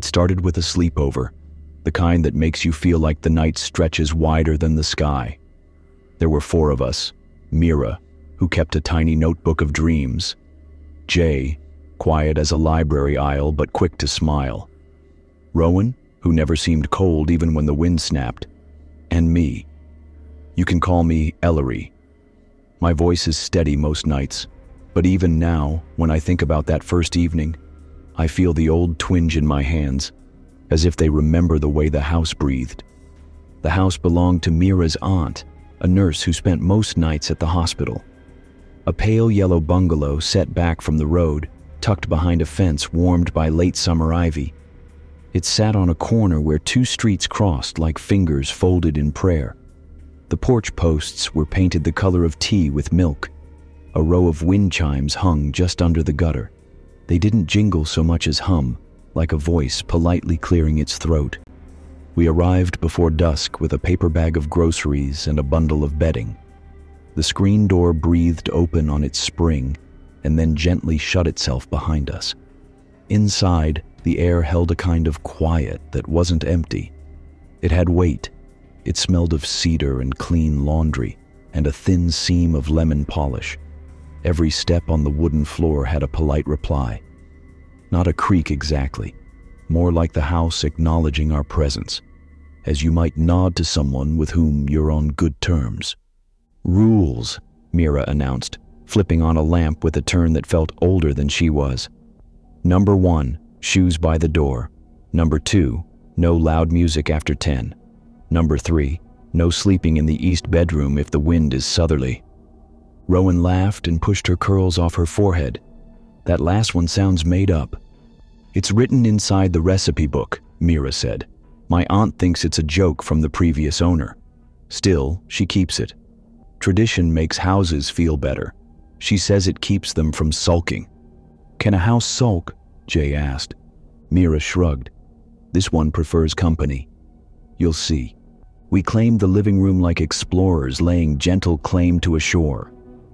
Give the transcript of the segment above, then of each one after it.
started with a sleepover, the kind that makes you feel like the night stretches wider than the sky. There were 4 of us: Mira, who kept a tiny notebook of dreams; Jay, quiet as a library aisle but quick to smile; Rowan, who never seemed cold even when the wind snapped; and me. You can call me Ellery. My voice is steady most nights, but even now, when I think about that first evening, I feel the old twinge in my hands, as if they remember the way the house breathed. The house belonged to Mira's aunt, a nurse who spent most nights at the hospital. A pale yellow bungalow set back from the road, tucked behind a fence warmed by late summer ivy. It sat on a corner where 2 streets crossed like fingers folded in prayer. The porch posts were painted the color of tea with milk. A row of wind chimes hung just under the gutter. They didn't jingle so much as hum, like a voice politely clearing its throat. We arrived before dusk with a paper bag of groceries and a bundle of bedding. The screen door breathed open on its spring and then gently shut itself behind us. Inside, the air held a kind of quiet that wasn't empty. It had weight. It smelled of cedar and clean laundry and a thin seam of lemon polish. Every step on the wooden floor had a polite reply. Not a creak exactly, more like the house acknowledging our presence, as you might nod to someone with whom you're on good terms. "Rules," Mira announced, flipping on a lamp with a turn that felt older than she was. "Number 1, shoes by the door. Number 2, no loud music after 10. Number 3, no sleeping in the east bedroom if the wind is southerly." Rowan laughed and pushed her curls off her forehead. "That last one sounds made up." "It's written inside the recipe book," Mira said. "My aunt thinks it's a joke from the previous owner. Still, she keeps it. Tradition makes houses feel better. She says it keeps them from sulking." "Can a house sulk?" Jay asked. Mira shrugged. "This one prefers company. You'll see." We claimed the living room like explorers laying gentle claim to a shore.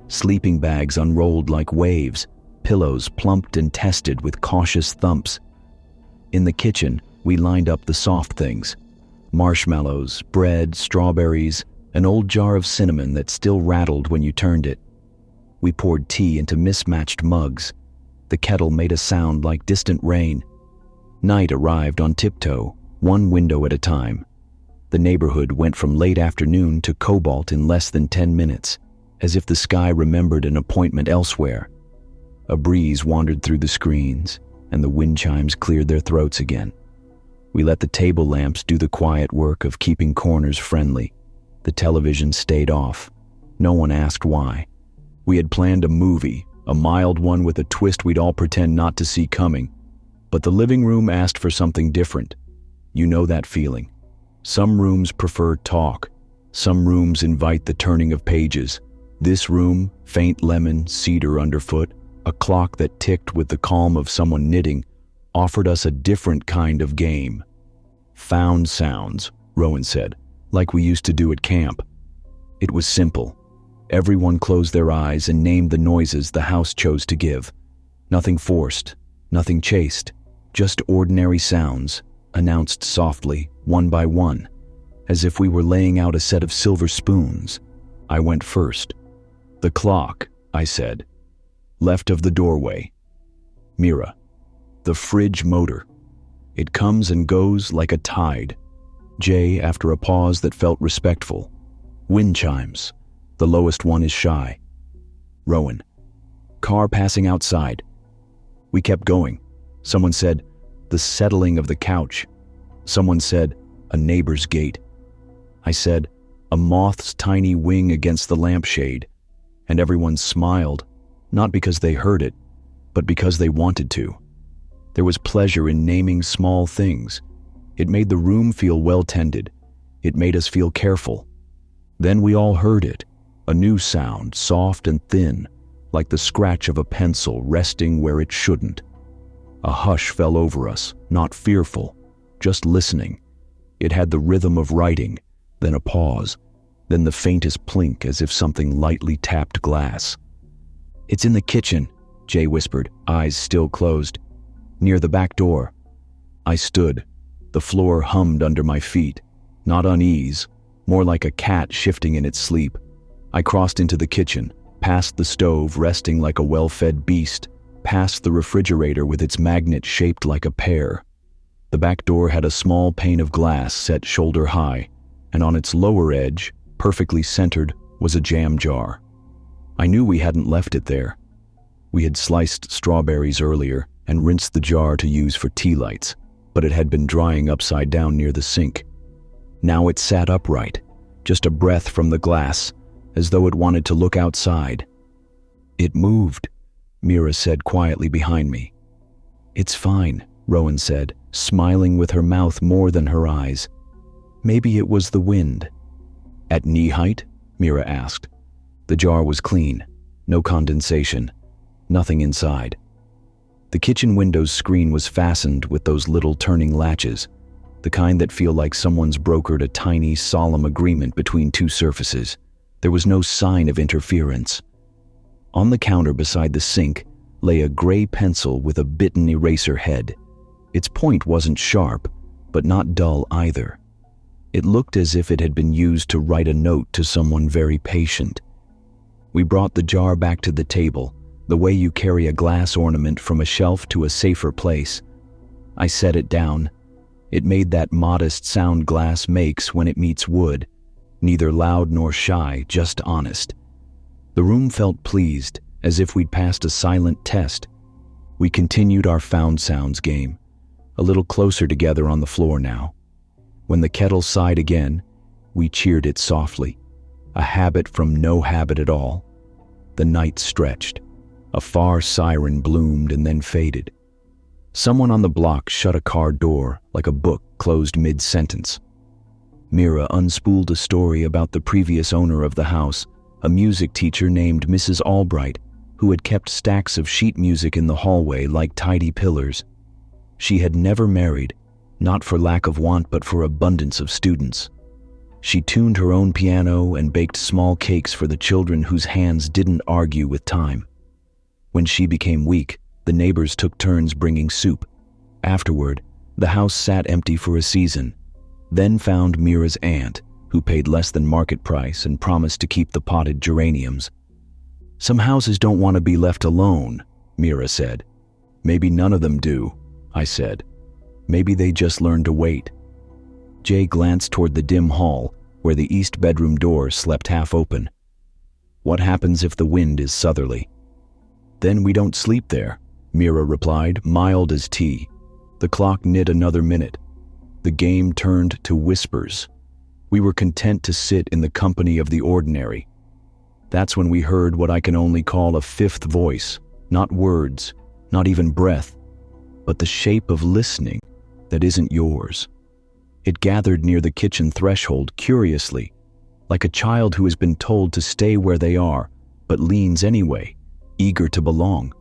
Sleeping bags unrolled like waves, pillows plumped and tested with cautious thumps. In the kitchen, we lined up the soft things: marshmallows, bread, strawberries, an old jar of cinnamon that still rattled when you turned it. We poured tea into mismatched mugs. The kettle made a sound like distant rain. Night arrived on tiptoe, one window at a time. The neighborhood went from late afternoon to cobalt in less than 10 minutes, as if the sky remembered an appointment elsewhere. A breeze wandered through the screens, and the wind chimes cleared their throats again. We let the table lamps do the quiet work of keeping corners friendly. The television stayed off. No one asked why. We had planned a movie, a mild one with a twist we'd all pretend not to see coming. But the living room asked for something different. You know that feeling. Some rooms prefer talk. Some rooms invite the turning of pages. This room, faint lemon, cedar underfoot, a clock that ticked with the calm of someone knitting, offered us a different kind of game. "Found sounds," Rowan said, "like we used to do at camp." It was simple. Everyone closed their eyes and named the noises the house chose to give. Nothing forced, nothing chased, just ordinary sounds, announced softly, one by one, as if we were laying out a set of silver spoons. I went first. "The clock," I said. "Left of the doorway." Mira. "The fridge motor. It comes and goes like a tide." Jay, after a pause that felt respectful. "Wind chimes. The lowest one is shy." Rowan. "Car passing outside." We kept going. Someone said, "The settling of the couch." Someone said, "A neighbor's gate." I said, "A moth's tiny wing against the lampshade." And everyone smiled, not because they heard it, but because they wanted to. There was pleasure in naming small things. It made the room feel well-tended. It made us feel careful. Then we all heard it, a new sound, soft and thin, like the scratch of a pencil resting where it shouldn't. A hush fell over us, not fearful, just listening. It had the rhythm of writing, then a pause, then the faintest plink as if something lightly tapped glass. "It's in the kitchen," Jay whispered, eyes still closed. "Near the back door." I stood. The floor hummed under my feet, not unease, more like a cat shifting in its sleep. I crossed into the kitchen, past the stove resting like a well-fed beast, past the refrigerator with its magnet shaped like a pear. The back door had a small pane of glass set shoulder high, and on its lower edge, perfectly centered, was a jam jar. I knew we hadn't left it there. We had sliced strawberries earlier and rinsed the jar to use for tea lights, but it had been drying upside down near the sink. Now it sat upright, just a breath from the glass, as though it wanted to look outside. "It moved," Mira said quietly behind me. "It's fine," Rowan said, smiling with her mouth more than her eyes. "Maybe it was the wind." "At knee height?" Mira asked. The jar was clean, no condensation, nothing inside. The kitchen window's screen was fastened with those little turning latches, the kind that feel like someone's brokered a tiny, solemn agreement between two surfaces. There was no sign of interference. On the counter beside the sink lay a gray pencil with a bitten eraser head. Its point wasn't sharp, but not dull either. It looked as if it had been used to write a note to someone very patient. We brought the jar back to the table, the way you carry a glass ornament from a shelf to a safer place. I set it down. It made that modest sound glass makes when it meets wood, neither loud nor shy, just honest. The room felt pleased, as if we'd passed a silent test. We continued our found sounds game, a little closer together on the floor now. When the kettle sighed again, we cheered it softly, a habit from no habit at all. The night stretched. A far siren bloomed and then faded. Someone on the block shut a car door like a book closed mid-sentence. Mira unspooled a story about the previous owner of the house, a music teacher named Mrs. Albright, who had kept stacks of sheet music in the hallway like tidy pillars. She had never married, not for lack of want but for abundance of students. She tuned her own piano and baked small cakes for the children whose hands didn't argue with time. When she became weak, the neighbors took turns bringing soup. Afterward, the house sat empty for a season, then found Mira's aunt, who paid less than market price and promised to keep the potted geraniums. "Some houses don't want to be left alone," Mira said. "Maybe none of them do," I said. "Maybe they just learn to wait." Jay glanced toward the dim hall, where the east bedroom door slept half open. "What happens if the wind is southerly?" "Then we don't sleep there," Mira replied, mild as tea. The clock knit another minute. The game turned to whispers. We were content to sit in the company of the ordinary. That's when we heard what I can only call a fifth voice, not words, not even breath, but the shape of listening that isn't yours. It gathered near the kitchen threshold curiously, like a child who has been told to stay where they are, but leans anyway, eager to belong.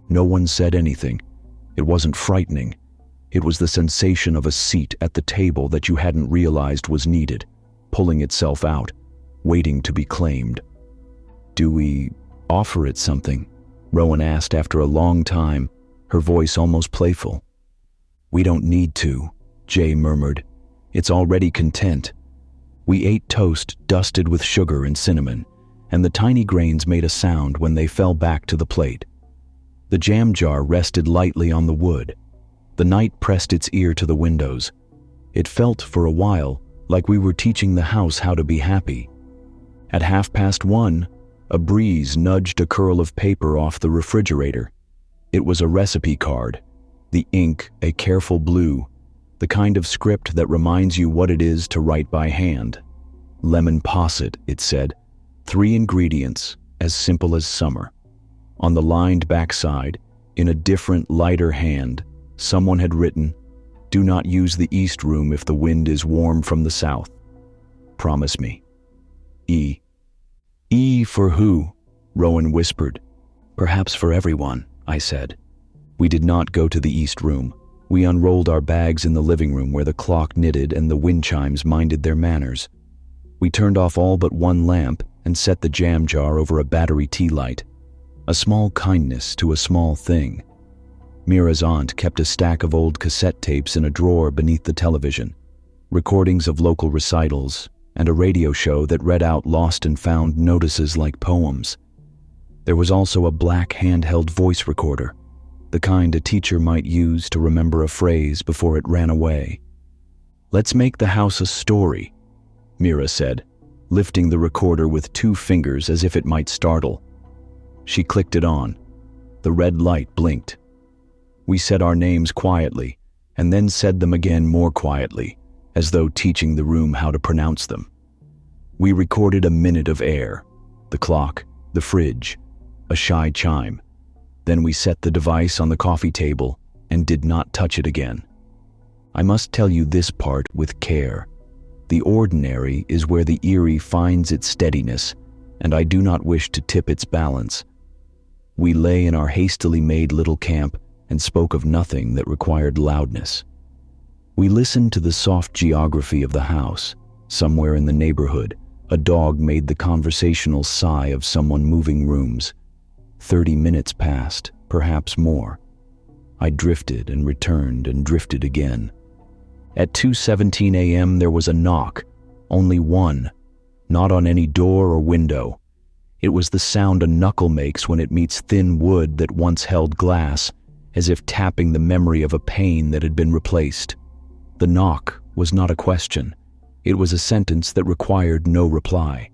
No one said anything. It wasn't frightening. It was the sensation of a seat at the table that you hadn't realized was needed, pulling itself out, waiting to be claimed. "Do we offer it something?" Rowan asked after a long time, her voice almost playful. "We don't need to," Jay murmured. "It's already content." We ate toast dusted with sugar and cinnamon, and the tiny grains made a sound when they fell back to the plate. The jam jar rested lightly on the wood. The night pressed its ear to the windows. It felt for a while like we were teaching the house how to be happy. At 1:30, a breeze nudged a curl of paper off the refrigerator. It was a recipe card, the ink a careful blue, the kind of script that reminds you what it is to write by hand. Lemon posset, it said. 3 ingredients, as simple as summer. On the lined backside, in a different, lighter hand, someone had written, "Do not use the east room if the wind is warm from the south. Promise me." E. "E for who?" Rowan whispered. "Perhaps for everyone," I said. We did not go to the east room. We unrolled our bags in the living room where the clock knitted and the wind chimes minded their manners. We turned off all but one lamp and set the jam jar over a battery tea light. A small kindness to a small thing. Mira's aunt kept a stack of old cassette tapes in a drawer beneath the television, recordings of local recitals, and a radio show that read out lost and found notices like poems. There was also a black handheld voice recorder, the kind a teacher might use to remember a phrase before it ran away. "Let's make the house a story," Mira said, lifting the recorder with 2 fingers as if it might startle. She clicked it on. The red light blinked. We said our names quietly, and then said them again more quietly, as though teaching the room how to pronounce them. We recorded a minute of air, the clock, the fridge, a shy chime. Then we set the device on the coffee table and did not touch it again. I must tell you this part with care. The ordinary is where the eerie finds its steadiness, and I do not wish to tip its balance. We lay in our hastily made little camp and spoke of nothing that required loudness. We listened to the soft geography of the house. Somewhere in the neighborhood, a dog made the conversational sigh of someone moving rooms. 30 minutes passed, perhaps more. I drifted and returned and drifted again. At 2:17 a.m. there was a knock, only one, not on any door or window. It was the sound a knuckle makes when it meets thin wood that once held glass, as if tapping the memory of a pane that had been replaced. The knock was not a question. It was a sentence that required no reply.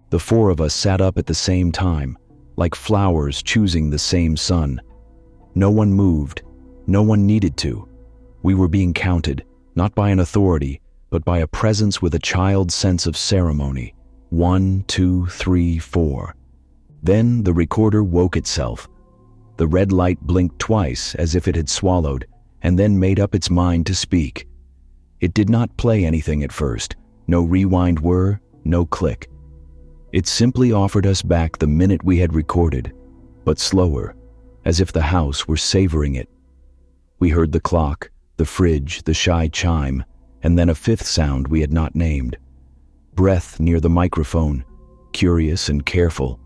The 4 of us sat up at the same time, like flowers choosing the same sun. No one moved. No one needed to. We were being counted, not by an authority, but by a presence with a child's sense of ceremony. 1, 2, 3, 4. Then the recorder woke itself. The red light blinked twice as if it had swallowed, and then made up its mind to speak. It did not play anything at first. No rewind whir, no click. It simply offered us back the minute we had recorded, but slower, as if the house were savoring it. We heard the clock, the fridge, the shy chime, and then a 5th sound we had not named. Breath near the microphone, curious and careful,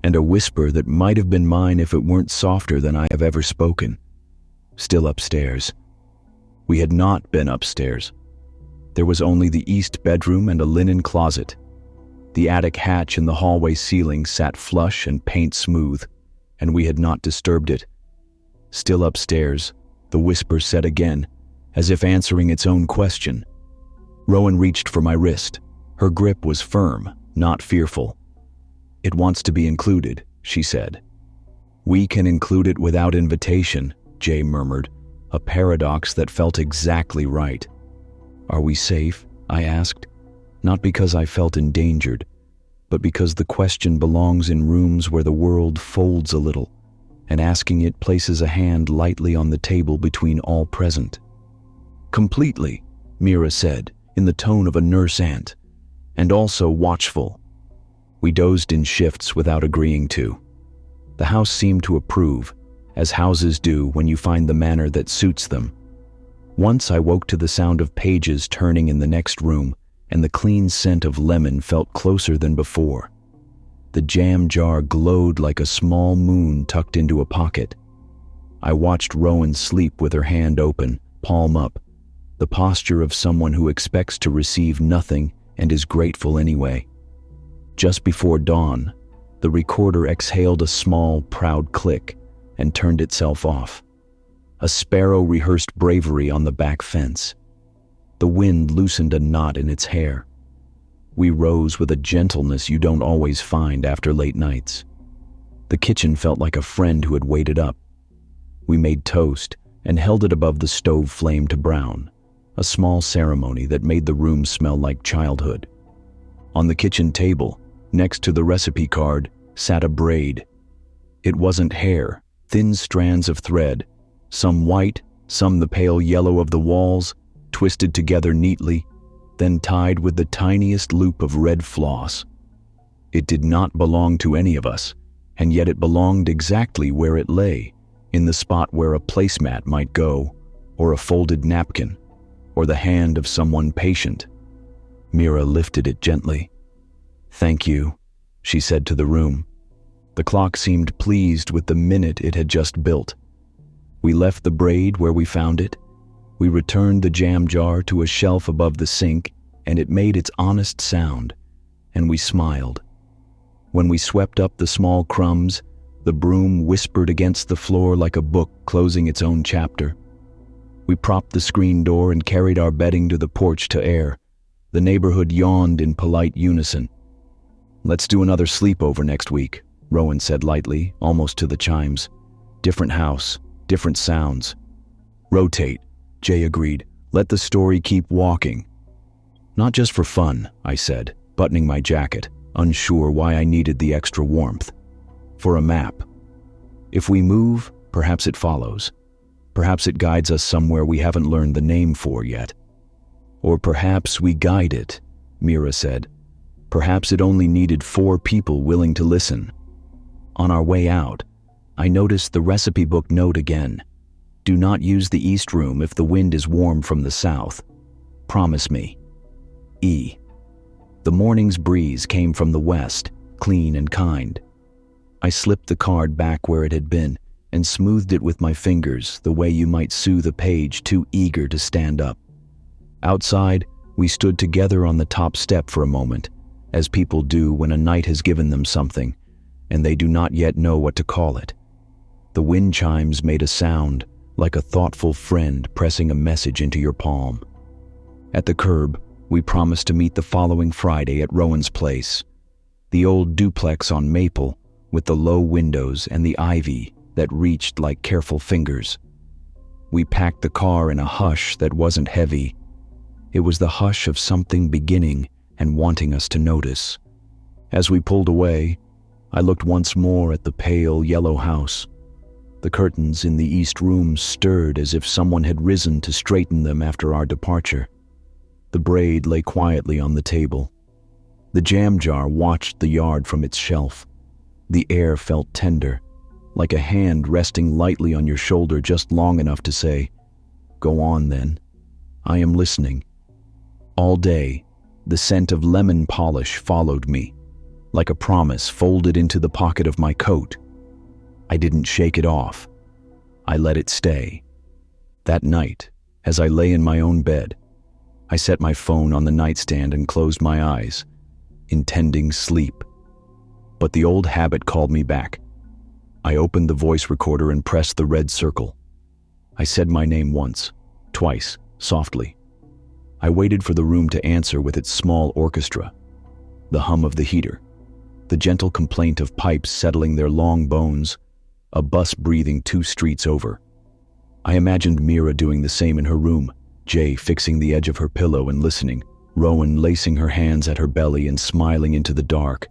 and a whisper that might have been mine if it weren't softer than I have ever spoken. Still upstairs. We had not been upstairs. There was only the east bedroom and a linen closet. The attic hatch in the hallway ceiling sat flush and paint smooth, and we had not disturbed it. Still upstairs, the whisper said again, as if answering its own question. Rowan reached for my wrist. Her grip was firm, not fearful. "It wants to be included," she said. "We can include it without invitation," Jay murmured, a paradox that felt exactly right. "Are we safe?" I asked, not because I felt endangered, but because the question belongs in rooms where the world folds a little, and asking it places a hand lightly on the table between all present. "Completely," Mira said, in the tone of a nurse aunt, "and also watchful." We dozed in shifts without agreeing to. The house seemed to approve, as houses do when you find the manner that suits them. Once I woke to the sound of pages turning in the next room, and the clean scent of lemon felt closer than before. The jam jar glowed like a small moon tucked into a pocket. I watched Rowan sleep with her hand open, palm up, the posture of someone who expects to receive nothing and is grateful anyway. Just before dawn, the recorder exhaled a small, proud click and turned itself off. A sparrow rehearsed bravery on the back fence. The wind loosened a knot in its hair. We rose with a gentleness you don't always find after late nights. The kitchen felt like a friend who had waited up. We made toast and held it above the stove flame to brown, a small ceremony that made the room smell like childhood. On the kitchen table, next to the recipe card, sat a braid. It wasn't hair, thin strands of thread, some white, some the pale yellow of the walls, twisted together neatly, then tied with the tiniest loop of red floss. It did not belong to any of us, and yet it belonged exactly where it lay, in the spot where a placemat might go, or a folded napkin, or the hand of someone patient. Mira lifted it gently. "Thank you," she said to the room. The clock seemed pleased with the minute it had just built. We left the braid where we found it. We returned the jam jar to a shelf above the sink, and it made its honest sound, and we smiled. When we swept up the small crumbs, the broom whispered against the floor like a book closing its own chapter. We propped the screen door and carried our bedding to the porch to air. The neighborhood yawned in polite unison. "Let's do another sleepover next week," Rowan said lightly, almost to the chimes. "Different house, different sounds." "Rotate," Jay agreed. "Let the story keep walking." "Not just for fun," I said, buttoning my jacket, unsure why I needed the extra warmth. "For a map. If we move, perhaps it follows. Perhaps it guides us somewhere we haven't learned the name for yet." "Or perhaps we guide it," Mira said. "Perhaps it only needed 4 people willing to listen." On our way out, I noticed the recipe book note again. "Do not use the east room if the wind is warm from the south. Promise me. E." The morning's breeze came from the west, clean and kind. I slipped the card back where it had been and smoothed it with my fingers the way you might soothe a page too eager to stand up. Outside, we stood together on the top step for a moment, as people do when a night has given them something, and they do not yet know what to call it. The wind chimes made a sound, like a thoughtful friend pressing a message into your palm. At the curb, we promised to meet the following Friday at Rowan's place, the old duplex on Maple with the low windows and the ivy that reached like careful fingers. We packed the car in a hush that wasn't heavy. It was the hush of something beginning and wanting us to notice. As we pulled away, I looked once more at the pale yellow house. The curtains in the east room stirred as if someone had risen to straighten them after our departure. The braid lay quietly on the table. The jam jar watched the yard from its shelf. The air felt tender, like a hand resting lightly on your shoulder just long enough to say, "Go on then. I am listening." All day, the scent of lemon polish followed me, like a promise folded into the pocket of my coat. I didn't shake it off. I let it stay. That night, as I lay in my own bed, I set my phone on the nightstand and closed my eyes, intending sleep. But the old habit called me back. I opened the voice recorder and pressed the red circle. I said my name once, twice, softly. I waited for the room to answer with its small orchestra, the hum of the heater, the gentle complaint of pipes settling their long bones, a bus breathing 2 streets over. I imagined Mira doing the same in her room, Jay fixing the edge of her pillow and listening, Rowan lacing her hands at her belly and smiling into the dark.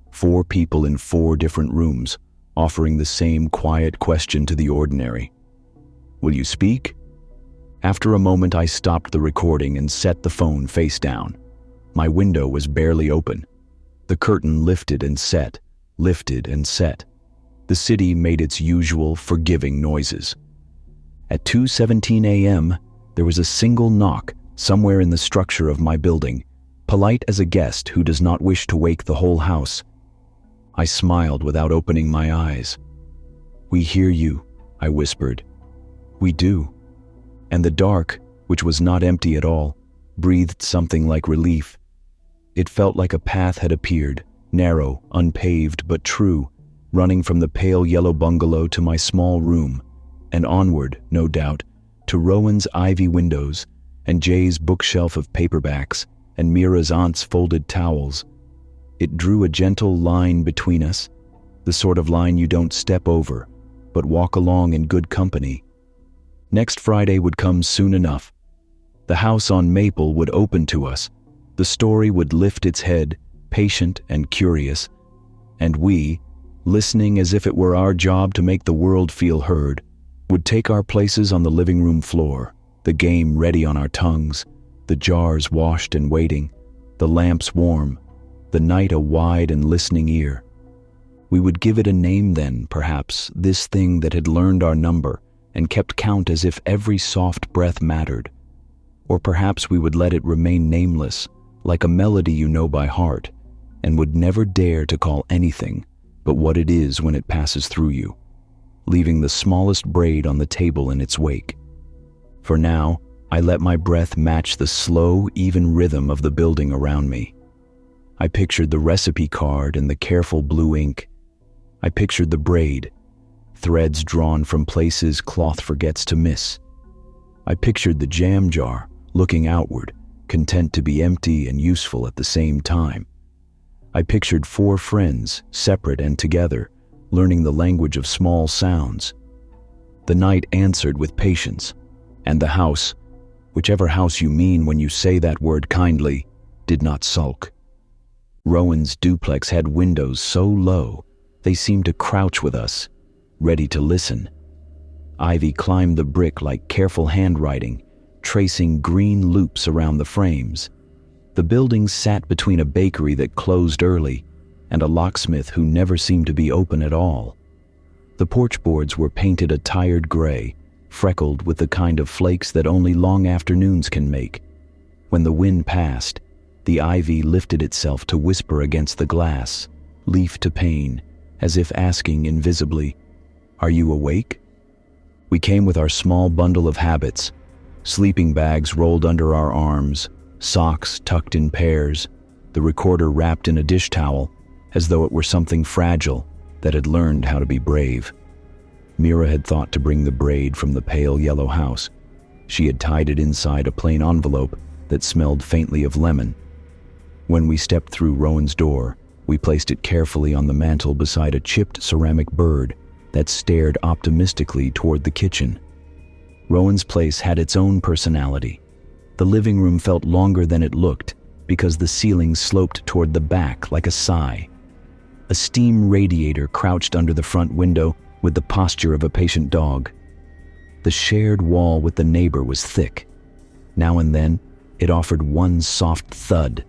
4 people in 4 different rooms, offering the same quiet question to the ordinary. "Will you speak?" After a moment, I stopped the recording and set the phone face down. My window was barely open. The curtain lifted and set, lifted and set. The city made its usual forgiving noises. At 2:17 a.m., there was a single knock somewhere in the structure of my building, polite as a guest who does not wish to wake the whole house. I smiled without opening my eyes. "We hear you," I whispered. "We do." And the dark, which was not empty at all, breathed something like relief. It felt like a path had appeared, narrow, unpaved, but true, running from the pale yellow bungalow to my small room, and onward, no doubt, to Rowan's ivy windows, and Jay's bookshelf of paperbacks, and Mira's aunt's folded towels. It drew a gentle line between us, the sort of line you don't step over, but walk along in good company. Next Friday would come soon enough. The house on Maple would open to us. The story would lift its head, patient and curious, and we, listening as if it were our job to make the world feel heard, would take our places on the living room floor, the game ready on our tongues, the jars washed and waiting, the lamps warm, the night a wide and listening ear. We would give it a name then, perhaps, this thing that had learned our number and kept count as if every soft breath mattered. Or perhaps we would let it remain nameless, like a melody you know by heart, and would never dare to call anything but what it is when it passes through you. leaving the smallest braid on the table in its wake. For now, I let my breath match the slow, even rhythm of the building around me. I pictured the recipe card and the careful blue ink. I pictured the braid, threads drawn from places cloth forgets to miss. I pictured the jam jar, looking outward, content to be empty and useful at the same time. I pictured 4 friends, separate and together, learning the language of small sounds. The night answered with patience, and the house, whichever house you mean when you say that word kindly, did not sulk. Rowan's duplex had windows so low, they seemed to crouch with us, ready to listen. Ivy climbed the brick like careful handwriting, tracing green loops around the frames. The building sat between a bakery that closed early and a locksmith who never seemed to be open at all. The porch boards were painted a tired gray, freckled with the kind of flakes that only long afternoons can make. When the wind passed, the ivy lifted itself to whisper against the glass, leaf to pane, as if asking invisibly, "Are you awake?" We came with our small bundle of habits, sleeping bags rolled under our arms, socks tucked in pairs, the recorder wrapped in a dish towel, as though it were something fragile that had learned how to be brave. Mira had thought to bring the braid from the pale yellow house. She had tied it inside a plain envelope that smelled faintly of lemon. When we stepped through Rowan's door, we placed it carefully on the mantel beside a chipped ceramic bird that stared optimistically toward the kitchen. Rowan's place had its own personality. The living room felt longer than it looked because the ceiling sloped toward the back like a sigh. A steam radiator crouched under the front window with the posture of a patient dog. The shared wall with the neighbor was thick. Now and then, it offered one soft thud,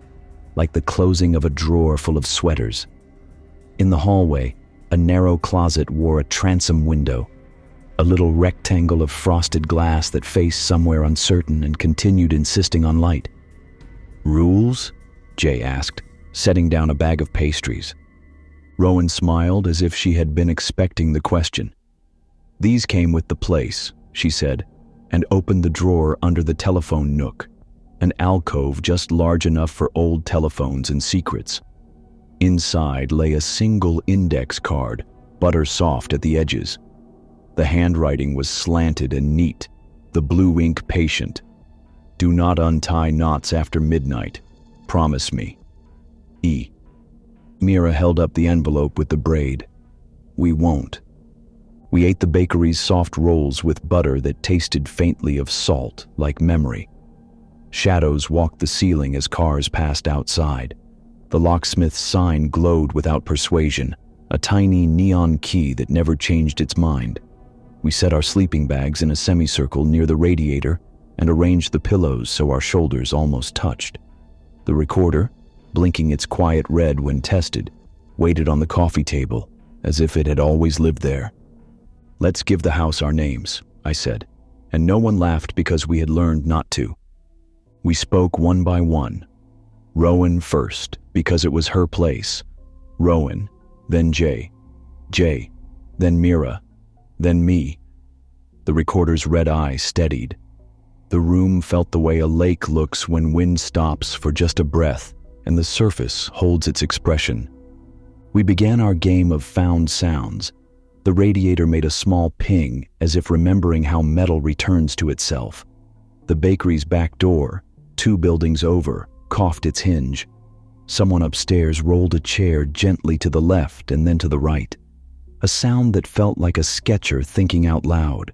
like the closing of a drawer full of sweaters. In the hallway, a narrow closet wore a transom window, a little rectangle of frosted glass that faced somewhere uncertain and continued insisting on light. "Rules?" Jay asked, setting down a bag of pastries. Rowan smiled as if she had been expecting the question. "These came with the place," she said, and opened the drawer under the telephone nook, an alcove just large enough for old telephones and secrets. Inside lay a single index card, butter soft at the edges. The handwriting was slanted and neat, the blue ink patient. "Do not untie knots after midnight. Promise me. E." Mira held up the envelope with the braid. "We won't." We ate the bakery's soft rolls with butter that tasted faintly of salt, like memory. Shadows walked the ceiling as cars passed outside. The locksmith's sign glowed without persuasion, a tiny neon key that never changed its mind. We set our sleeping bags in a semicircle near the radiator and arranged the pillows so our shoulders almost touched. The recorder, blinking its quiet red when tested, waited on the coffee table as if it had always lived there. "Let's give the house our names," I said, and no one laughed because we had learned not to. We spoke one by one. Rowan first, because it was her place. Rowan, then Jay. Jay, then Mira, then me. The recorder's red eye steadied. The room felt the way a lake looks when wind stops for just a breath and the surface holds its expression. We began our game of found sounds. The radiator made a small ping, as if remembering how metal returns to itself. The bakery's back door, 2 buildings over, coughed its hinge. Someone upstairs rolled a chair gently to the left and then to the right. A sound that felt like a sketcher thinking out loud.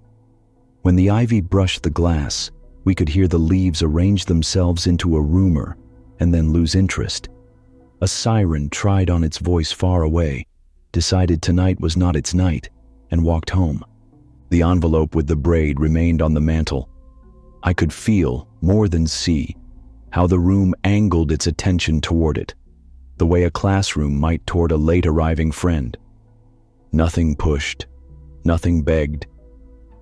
When the ivy brushed the glass, we could hear the leaves arrange themselves into a rumor and then lose interest. A siren tried on its voice far away, decided tonight was not its night, and walked home. The envelope with the braid remained on the mantel. I could feel, more than see, how the room angled its attention toward it, the way a classroom might toward a late-arriving friend. Nothing pushed, nothing begged.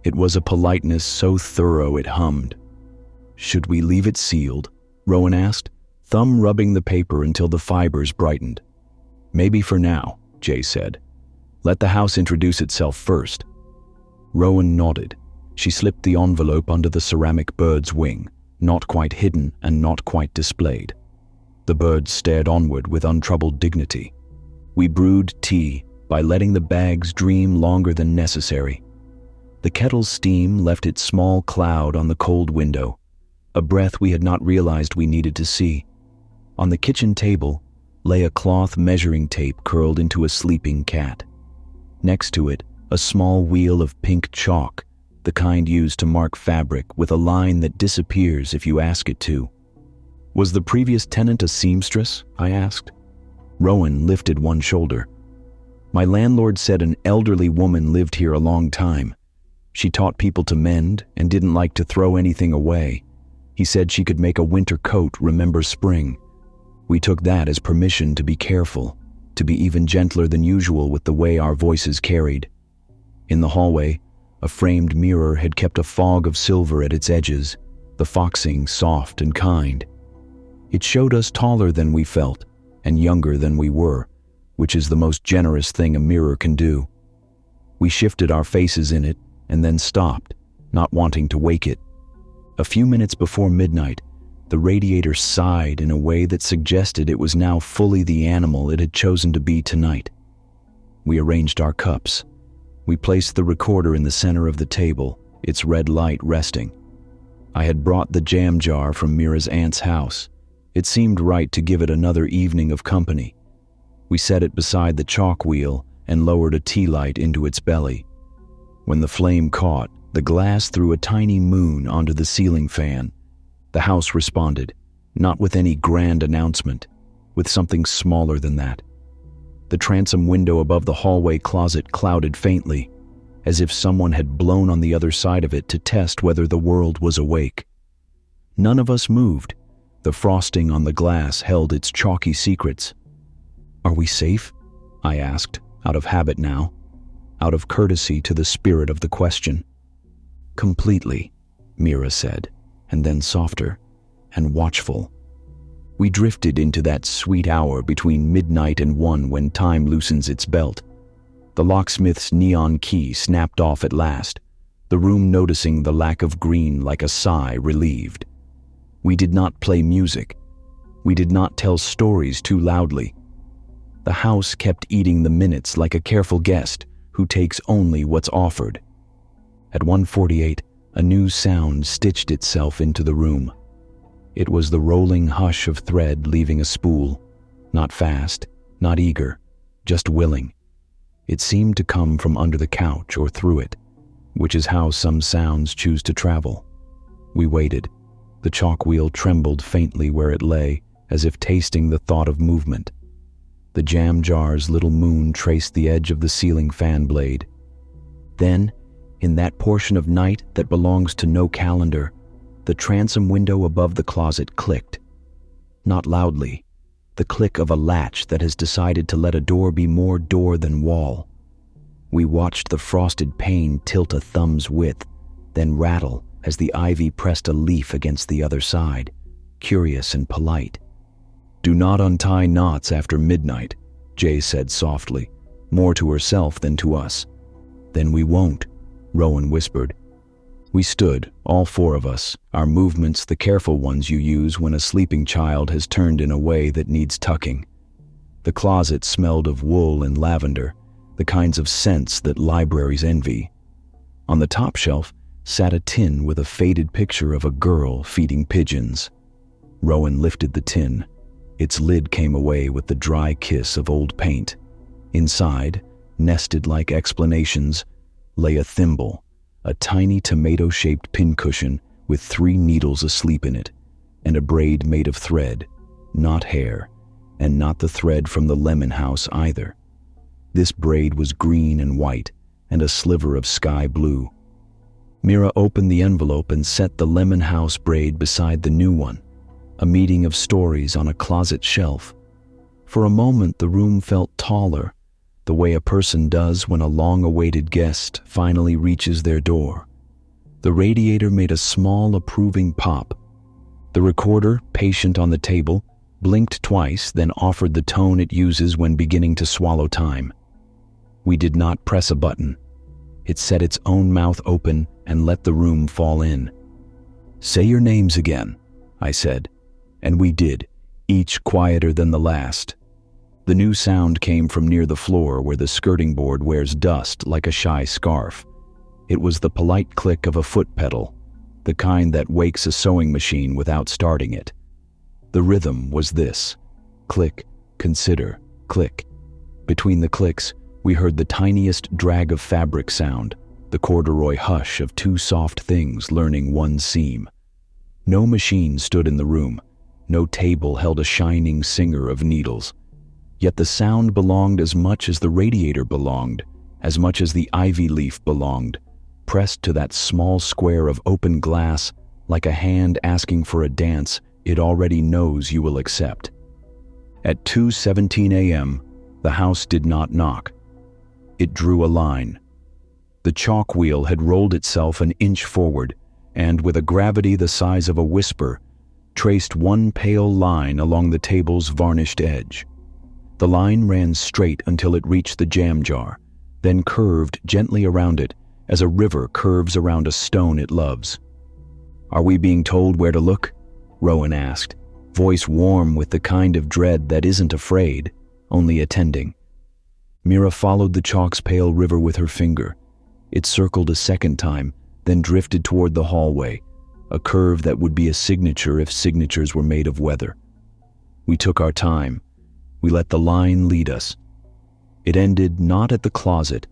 It was a politeness so thorough it hummed. "Should we leave it sealed?" Rowan asked, thumb rubbing the paper until the fibers brightened. "Maybe for now," Jay said. "Let the house introduce itself first." Rowan nodded. She slipped the envelope under the ceramic bird's wing, not quite hidden and not quite displayed. The bird stared onward with untroubled dignity. We brewed tea by letting the bags dream longer than necessary. The kettle's steam left its small cloud on the cold window, a breath we had not realized we needed to see. On the kitchen table lay a cloth measuring tape curled into a sleeping cat. Next to it, a small wheel of pink chalk, the kind used to mark fabric with a line that disappears if you ask it to. "Was the previous tenant a seamstress?" I asked. Rowan lifted one shoulder. "My landlord said an elderly woman lived here a long time. She taught people to mend and didn't like to throw anything away. He said she could make a winter coat remember spring. We took that as permission to be careful, to be even gentler than usual with the way our voices carried." In the hallway, a framed mirror had kept a fog of silver at its edges, the foxing soft and kind. It showed us taller than we felt and younger than we were, which is the most generous thing a mirror can do. We shifted our faces in it and then stopped, not wanting to wake it. A few minutes before midnight, the radiator sighed in a way that suggested it was now fully the animal it had chosen to be tonight. We arranged our cups. We placed the recorder in the center of the table, its red light resting. I had brought the jam jar from Mira's aunt's house. It seemed right to give it another evening of company. We set it beside the chalk wheel and lowered a tea light into its belly. When the flame caught, the glass threw a tiny moon onto the ceiling fan. The house responded, not with any grand announcement, with something smaller than that. The transom window above the hallway closet clouded faintly, as if someone had blown on the other side of it to test whether the world was awake. None of us moved. The frosting on the glass held its chalky secrets. "Are we safe?" I asked, out of habit now, out of courtesy to the spirit of the question. "Completely," Mira said, and then softer and watchful. We drifted into that sweet hour between midnight and 1 when time loosens its belt. The locksmith's neon key snapped off at last, the room noticing the lack of green like a sigh relieved. We did not play music. We did not tell stories too loudly. The house kept eating the minutes like a careful guest who takes only what's offered. At 1:48, a new sound stitched itself into the room. It was the rolling hush of thread leaving a spool, not fast, not eager, just willing. It seemed to come from under the couch or through it, which is how some sounds choose to travel. We waited. The chalk wheel trembled faintly where it lay, as if tasting the thought of movement. The jam jar's little moon traced the edge of the ceiling fan blade. Then, in that portion of night that belongs to no calendar, the transom window above the closet clicked. Not loudly, the click of a latch that has decided to let a door be more door than wall. We watched the frosted pane tilt a thumb's width, then rattle as the ivy pressed a leaf against the other side, curious and polite. "Do not untie knots after midnight," Jay said softly, more to herself than to us. "Then we won't," Rowan whispered. We stood, all 4 of us, our movements the careful ones you use when a sleeping child has turned in a way that needs tucking. The closet smelled of wool and lavender, the kinds of scents that libraries envy. On the top shelf sat a tin with a faded picture of a girl feeding pigeons. Rowan lifted the tin. Its lid came away with the dry kiss of old paint. Inside, nested like explanations, lay a thimble, a tiny tomato-shaped pincushion with 3 needles asleep in it, and a braid made of thread, not hair, and not the thread from the lemon house either. This braid was green and white, and a sliver of sky blue. Mira opened the envelope and set the lemon house braid beside the new one, a meeting of stories on a closet shelf. For a moment the room felt taller, the way a person does when a long-awaited guest finally reaches their door. The radiator made a small approving pop. The recorder, patient on the table, blinked twice, then offered the tone it uses when beginning to swallow time. We did not press a button. It set its own mouth open and let the room fall in. "Say your names again," I said, and we did, each quieter than the last. The new sound came from near the floor where the skirting board wears dust like a shy scarf. It was the polite click of a foot pedal, the kind that wakes a sewing machine without starting it. The rhythm was this: click, consider, click. Between the clicks, we heard the tiniest drag of fabric sound, the corduroy hush of two soft things learning one seam. No machine stood in the room. No table held a shining singer of needles. Yet the sound belonged as much as the radiator belonged, as much as the ivy leaf belonged, pressed to that small square of open glass like a hand asking for a dance it already knows you will accept. At 2:17 a.m., the house did not knock. It drew a line. The chalk wheel had rolled itself an inch forward, and with a gravity the size of a whisper, traced one pale line along the table's varnished edge. The line ran straight until it reached the jam jar, then curved gently around it as a river curves around a stone it loves. "Are we being told where to look?" Rowan asked, voice warm with the kind of dread that isn't afraid, only attending. Mira followed the chalk's pale river with her finger. It circled a second time, then drifted toward the hallway, a curve that would be a signature if signatures were made of weather. We took our time. We let the line lead us. It ended not at the closet,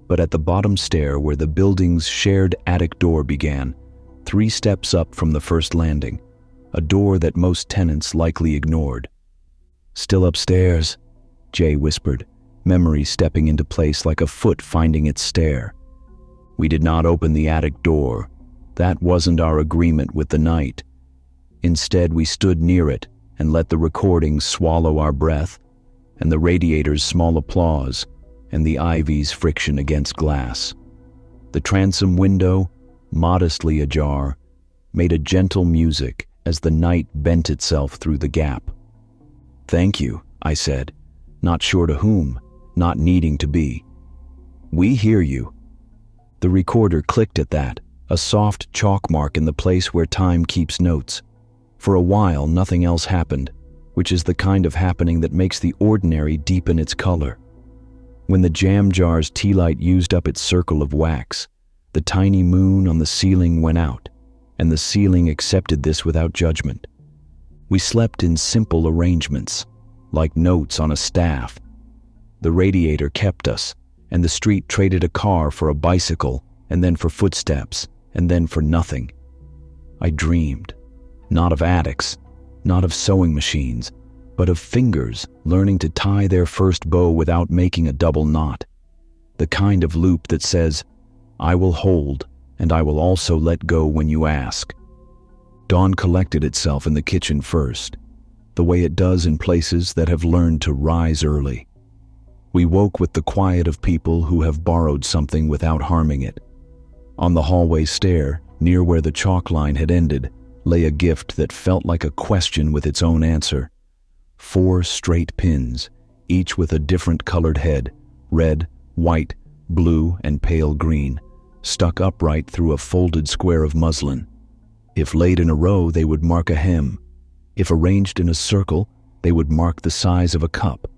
but at the bottom stair where the building's shared attic door began, 3 steps up from the first landing, a door that most tenants likely ignored. "Still upstairs," Jay whispered, memory stepping into place like a foot finding its stair. We did not open the attic door. That wasn't our agreement with the night. Instead, we stood near it and let the recording swallow our breath, and the radiator's small applause, and the ivy's friction against glass. The transom window, modestly ajar, made a gentle music as the night bent itself through the gap. "Thank you," I said, not sure to whom, not needing to be. "We hear you." The recorder clicked at that, a soft chalk mark in the place where time keeps notes. For a while, nothing else happened, which is the kind of happening that makes the ordinary deepen its color. When the jam jar's tea light used up its circle of wax, the tiny moon on the ceiling went out, and the ceiling accepted this without judgment. We slept in simple arrangements, like notes on a staff. The radiator kept us, and the street traded a car for a bicycle, and then for footsteps, and then for nothing. I dreamed, not of attics, not of sewing machines, but of fingers learning to tie their first bow without making a double knot. The kind of loop that says, "I will hold, and I will also let go when you ask." Dawn collected itself in the kitchen first, the way it does in places that have learned to rise early. We woke with the quiet of people who have borrowed something without harming it. On the hallway stair, near where the chalk line had ended, lay a gift that felt like a question with its own answer. 4 straight pins, each with a different colored head, red, white, blue, and pale green, stuck upright through a folded square of muslin. If laid in a row, they would mark a hem. If arranged in a circle, they would mark the size of a cup.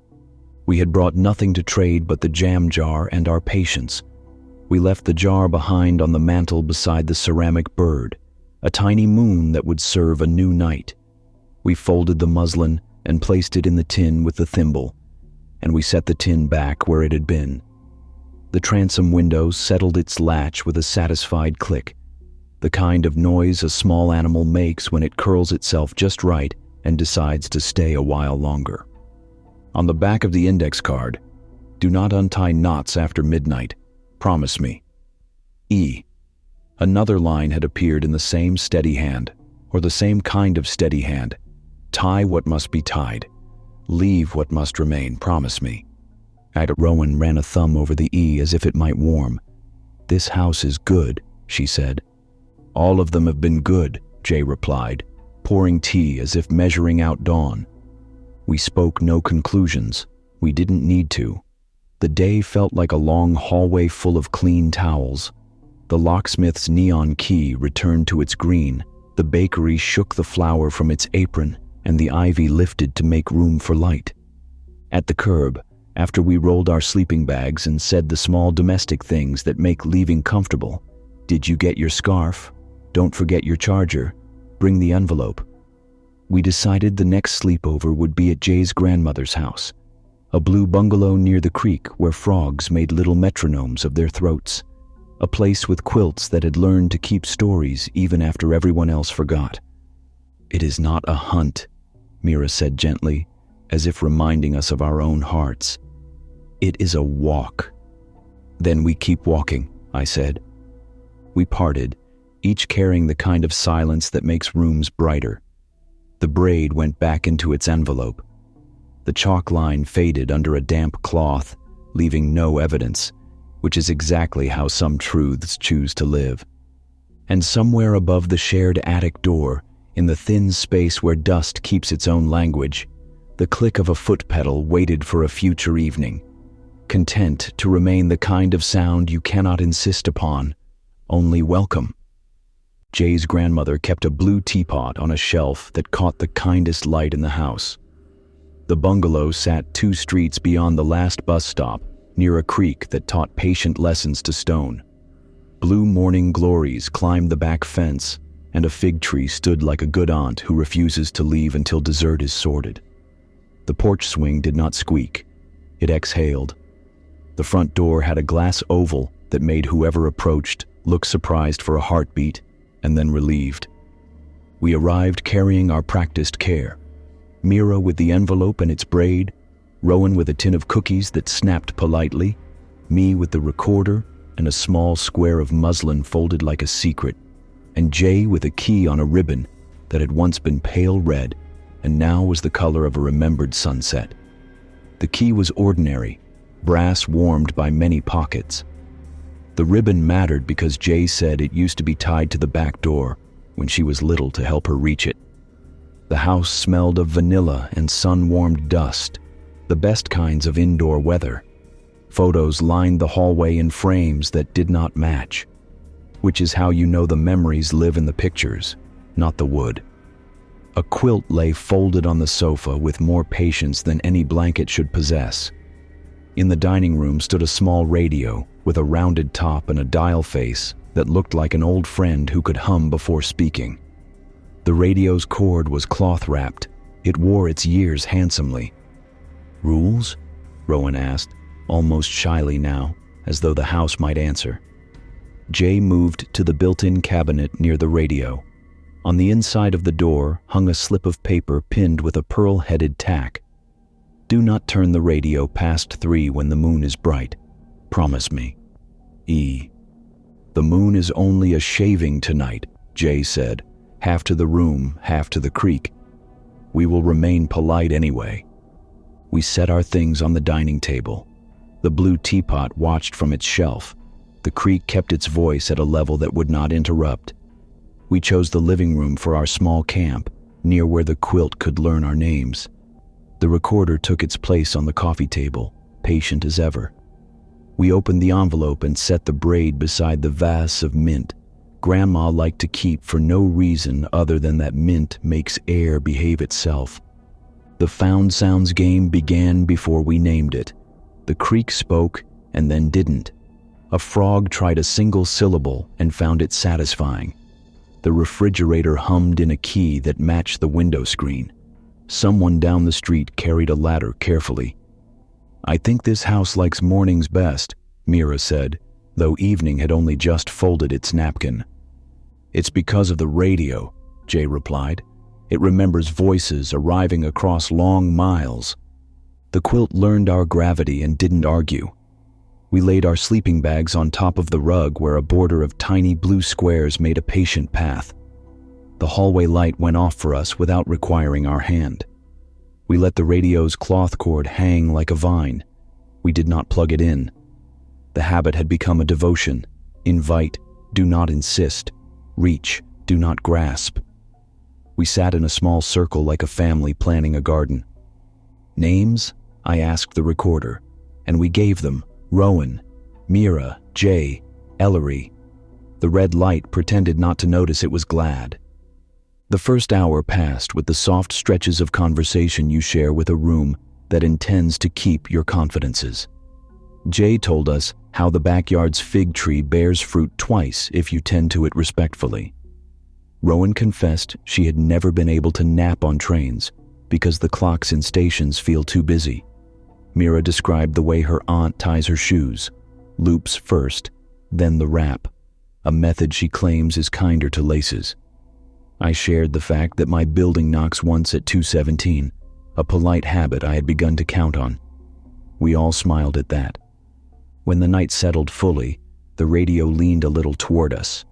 We had brought nothing to trade but the jam jar and our patience. We left the jar behind on the mantel beside the ceramic bird, a tiny moon that would serve a new night. We folded the muslin and placed it in the tin with the thimble, and we set the tin back where it had been. The transom window settled its latch with a satisfied click, the kind of noise a small animal makes when it curls itself just right and decides to stay a while longer. On the back of the index card, "Do not untie knots after midnight. Promise me." E. Another line had appeared in the same steady hand, or the same kind of steady hand. "Tie what must be tied. Leave what must remain. Promise me." Rowan ran a thumb over the E as if it might warm. "This house is good," she said. "All of them have been good," Jay replied, pouring tea as if measuring out dawn. We spoke no conclusions. We didn't need to. The day felt like a long hallway full of clean towels. The locksmith's neon key returned to its green, the bakery shook the flour from its apron, and the ivy lifted to make room for light. At the curb, after we rolled our sleeping bags and said the small domestic things that make leaving comfortable, "Did you get your scarf? Don't forget your charger. Bring the envelope." We decided the next sleepover would be at Jay's grandmother's house, a blue bungalow near the creek where frogs made little metronomes of their throats, a place with quilts that had learned to keep stories even after everyone else forgot. "It is not a hunt," Mira said gently, as if reminding us of our own hearts. "It is a walk." "Then we keep walking," I said. We parted, each carrying the kind of silence that makes rooms brighter. The braid went back into its envelope. The chalk line faded under a damp cloth, leaving no evidence, which is exactly how some truths choose to live. And somewhere above the shared attic door, in the thin space where dust keeps its own language, the click of a foot pedal waited for a future evening, content to remain the kind of sound you cannot insist upon, only welcome. Jay's grandmother kept a blue teapot on a shelf that caught the kindest light in the house. The bungalow sat 2 streets beyond the last bus stop, near a creek that taught patient lessons to stone. Blue morning glories climbed the back fence, and a fig tree stood like a good aunt who refuses to leave until dessert is sorted. The porch swing did not squeak. It exhaled. The front door had a glass oval that made whoever approached look surprised for a heartbeat and then relieved. We arrived carrying our practiced care. Mira with the envelope and its braid, Rowan with a tin of cookies that snapped politely, me with the recorder and a small square of muslin folded like a secret, and Jay with a key on a ribbon that had once been pale red and now was the color of a remembered sunset. The key was ordinary, brass warmed by many pockets. The ribbon mattered because Jay said it used to be tied to the back door when she was little to help her reach it. The house smelled of vanilla and sun-warmed dust, the best kinds of indoor weather. Photos lined the hallway in frames that did not match, which is how you know the memories live in the pictures, not the wood. A quilt lay folded on the sofa with more patience than any blanket should possess. In the dining room stood a small radio with a rounded top and a dial face that looked like an old friend who could hum before speaking. The radio's cord was cloth-wrapped. It wore its years handsomely. "Rules?" Rowan asked, almost shyly now, as though the house might answer. Jay moved to the built-in cabinet near the radio. On the inside of the door hung a slip of paper pinned with a pearl-headed tack. "Do not turn the radio past 3 when the moon is bright. Promise me. E." "The moon is only a shaving tonight," Jay said, "half to the room, half to the creek. We will remain polite anyway." We set our things on the dining table. The blue teapot watched from its shelf. The creek kept its voice at a level that would not interrupt. We chose the living room for our small camp, near where the quilt could learn our names. The recorder took its place on the coffee table, patient as ever. We opened the envelope and set the braid beside the vase of mint Grandma liked to keep for no reason other than that mint makes air behave itself. The found sounds game began before we named it. The creek spoke and then didn't. A frog tried a single syllable and found it satisfying. The refrigerator hummed in a key that matched the window screen. Someone down the street carried a ladder carefully. "I think this house likes mornings best," Mira said, though evening had only just folded its napkin. "It's because of the radio," Jay replied. "It remembers voices arriving across long miles." The quilt learned our gravity and didn't argue. We laid our sleeping bags on top of the rug where a border of tiny blue squares made a patient path. The hallway light went off for us without requiring our hand. We let the radio's cloth cord hang like a vine. We did not plug it in. The habit had become a devotion. Invite, do not insist. Reach, do not grasp. We sat in a small circle like a family planning a garden. "Names?" I asked the recorder. And we gave them Rowan, Mira, Jay, Ellery. The red light pretended not to notice it was glad. The first hour passed with the soft stretches of conversation you share with a room that intends to keep your confidences. Jay told us how the backyard's fig tree bears fruit twice if you tend to it respectfully. Rowan confessed she had never been able to nap on trains because the clocks in stations feel too busy. Mira described the way her aunt ties her shoes, loops first, then the wrap, a method she claims is kinder to laces. I shared the fact that my building knocks once at 2:17, a polite habit I had begun to count on. We all smiled at that. When the night settled fully, the radio leaned a little toward us,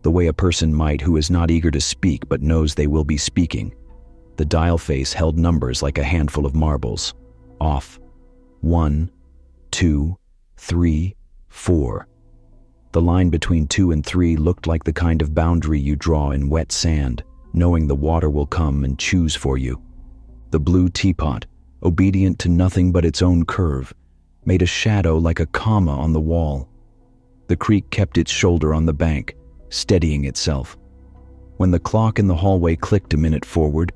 the way a person might who is not eager to speak but knows they will be speaking. The dial face held numbers like a handful of marbles. Off. 1, 2, 3, 4. The line between 2 and 3 looked like the kind of boundary you draw in wet sand, knowing the water will come and choose for you. The blue teapot, obedient to nothing but its own curve, made a shadow like a comma on the wall. The creek kept its shoulder on the bank, steadying itself. When the clock in the hallway clicked a minute forward,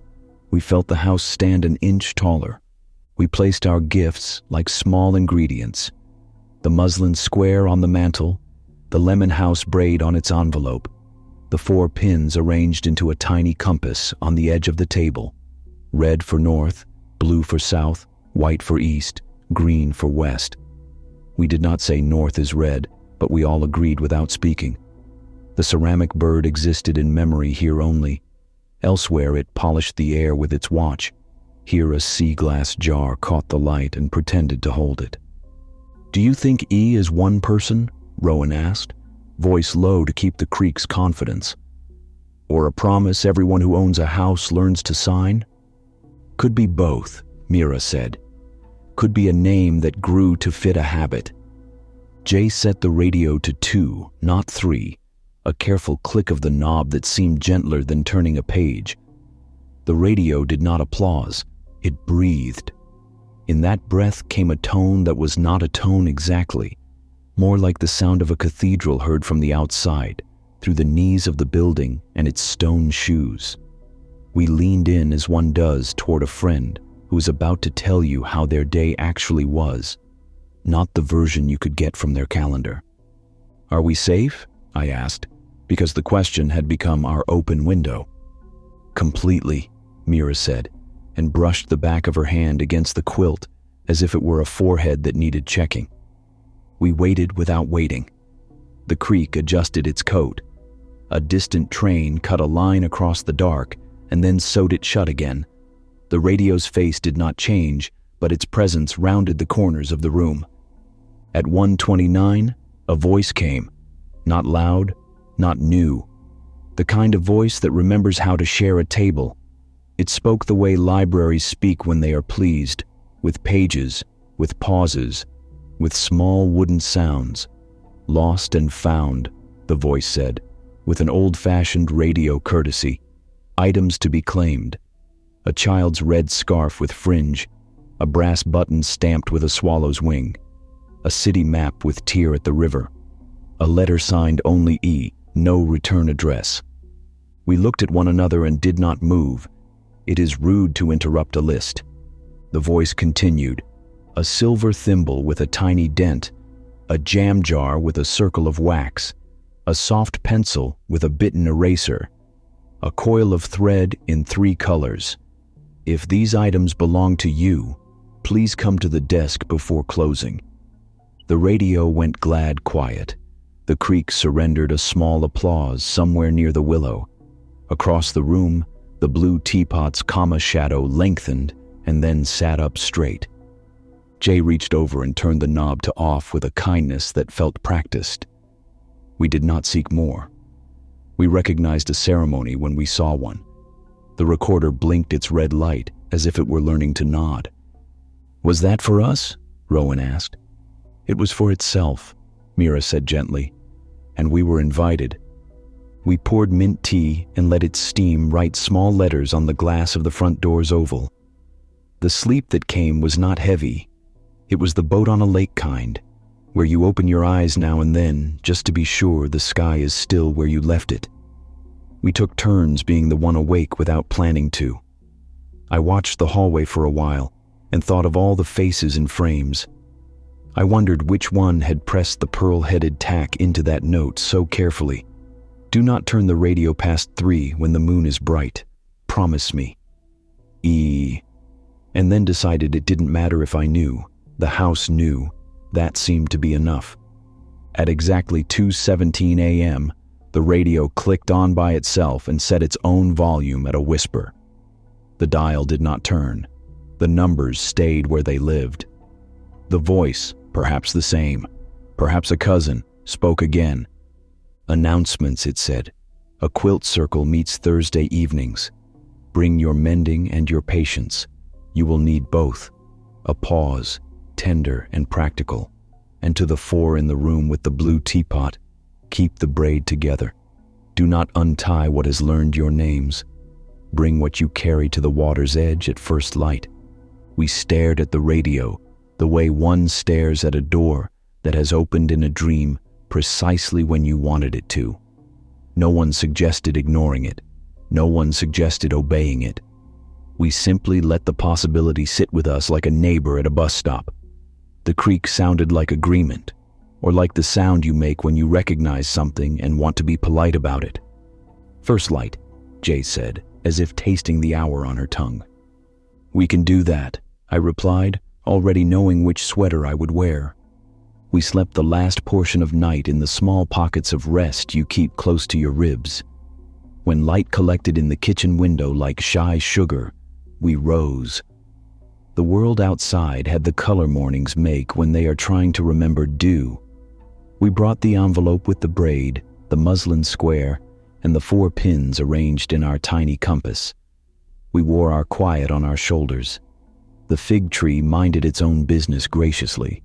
we felt the house stand an inch taller. We placed our gifts like small ingredients. The muslin square on the mantel, the lemon house braid on its envelope, the 4 pins arranged into a tiny compass on the edge of the table. Red for north, blue for south, white for east, green for west. We did not say north is red, but we all agreed without speaking. The ceramic bird existed in memory here only. Elsewhere it polished the air with its watch. Here a sea glass jar caught the light and pretended to hold it. "Do you think E is one person?" Rowan asked, voice low to keep the creek's confidence. "Or a promise everyone who owns a house learns to sign?" "Could be both," Mira said. "Could be a name that grew to fit a habit." Jay set the radio to 2, not 3, a careful click of the knob that seemed gentler than turning a page. The radio did not applause. It breathed. In that breath came a tone that was not a tone exactly, more like the sound of a cathedral heard from the outside, through the knees of the building and its stone shoes. We leaned in as one does toward a friend who is about to tell you how their day actually was, not the version you could get from their calendar. "Are we safe?" I asked, because the question had become our open window. "Completely," Mira said, and brushed the back of her hand against the quilt as if it were a forehead that needed checking. We waited without waiting. The creek adjusted its coat. A distant train cut a line across the dark and then sewed it shut again. The radio's face did not change, but its presence rounded the corners of the room. At 1:29, a voice came. Not loud, not new. The kind of voice that remembers how to share a table. It spoke the way libraries speak when they are pleased, with pages, with pauses, with small wooden sounds. "Lost and found," the voice said, with an old-fashioned radio courtesy. "Items to be claimed. A child's red scarf with fringe, a brass button stamped with a swallow's wing, a city map with tier at the river, a letter signed only E, no return address." We looked at one another and did not move. It is rude to interrupt a list. The voice continued. A silver thimble with a tiny dent, a jam jar with a circle of wax, a soft pencil with a bitten eraser, a coil of thread in 3 colors. "If these items belong to you, please come to the desk before closing." The radio went glad quiet. The creek surrendered a small applause somewhere near the willow. Across the room, the blue teapot's comma shadow lengthened and then sat up straight. Jay reached over and turned the knob to off with a kindness that felt practiced. We did not seek more. We recognized a ceremony when we saw one. The recorder blinked its red light as if it were learning to nod. "Was that for us?" Rowan asked. "It was for itself," Mira said gently, "and we were invited." We poured mint tea and let its steam write small letters on the glass of the front door's oval. The sleep that came was not heavy. It was the boat on a lake kind, where you open your eyes now and then just to be sure the sky is still where you left it. We took turns being the one awake without planning to. I watched the hallway for a while and thought of all the faces in frames. I wondered which one had pressed the pearl-headed tack into that note so carefully. Do not turn the radio past 3 when the moon is bright. Promise me. And then decided it didn't matter if I knew. The house knew. That seemed to be enough. At exactly 2:17 a.m., the radio clicked on by itself and set its own volume at a whisper. The dial did not turn. The numbers stayed where they lived. The voice, perhaps the same, perhaps a cousin, spoke again. Announcements, it said. A quilt circle meets Thursday evenings. Bring your mending and your patience. You will need both. A pause, tender and practical. And to the 4 in the room with the blue teapot, keep the braid together. Do not untie what has learned your names. Bring what you carry to the water's edge at first light. We stared at the radio, the way one stares at a door that has opened in a dream precisely when you wanted it to. No one suggested ignoring it. No one suggested obeying it. We simply let the possibility sit with us like a neighbor at a bus stop. The creak sounded like agreement, or like the sound you make when you recognize something and want to be polite about it. First light, Jay said, as if tasting the hour on her tongue. We can do that, I replied, already knowing which sweater I would wear. We slept the last portion of night in the small pockets of rest you keep close to your ribs. When light collected in the kitchen window like shy sugar, we rose. The world outside had the color mornings make when they are trying to remember dew. We brought the envelope with the braid, the muslin square, and the 4 pins arranged in our tiny compass. We wore our quiet on our shoulders. The fig tree minded its own business graciously.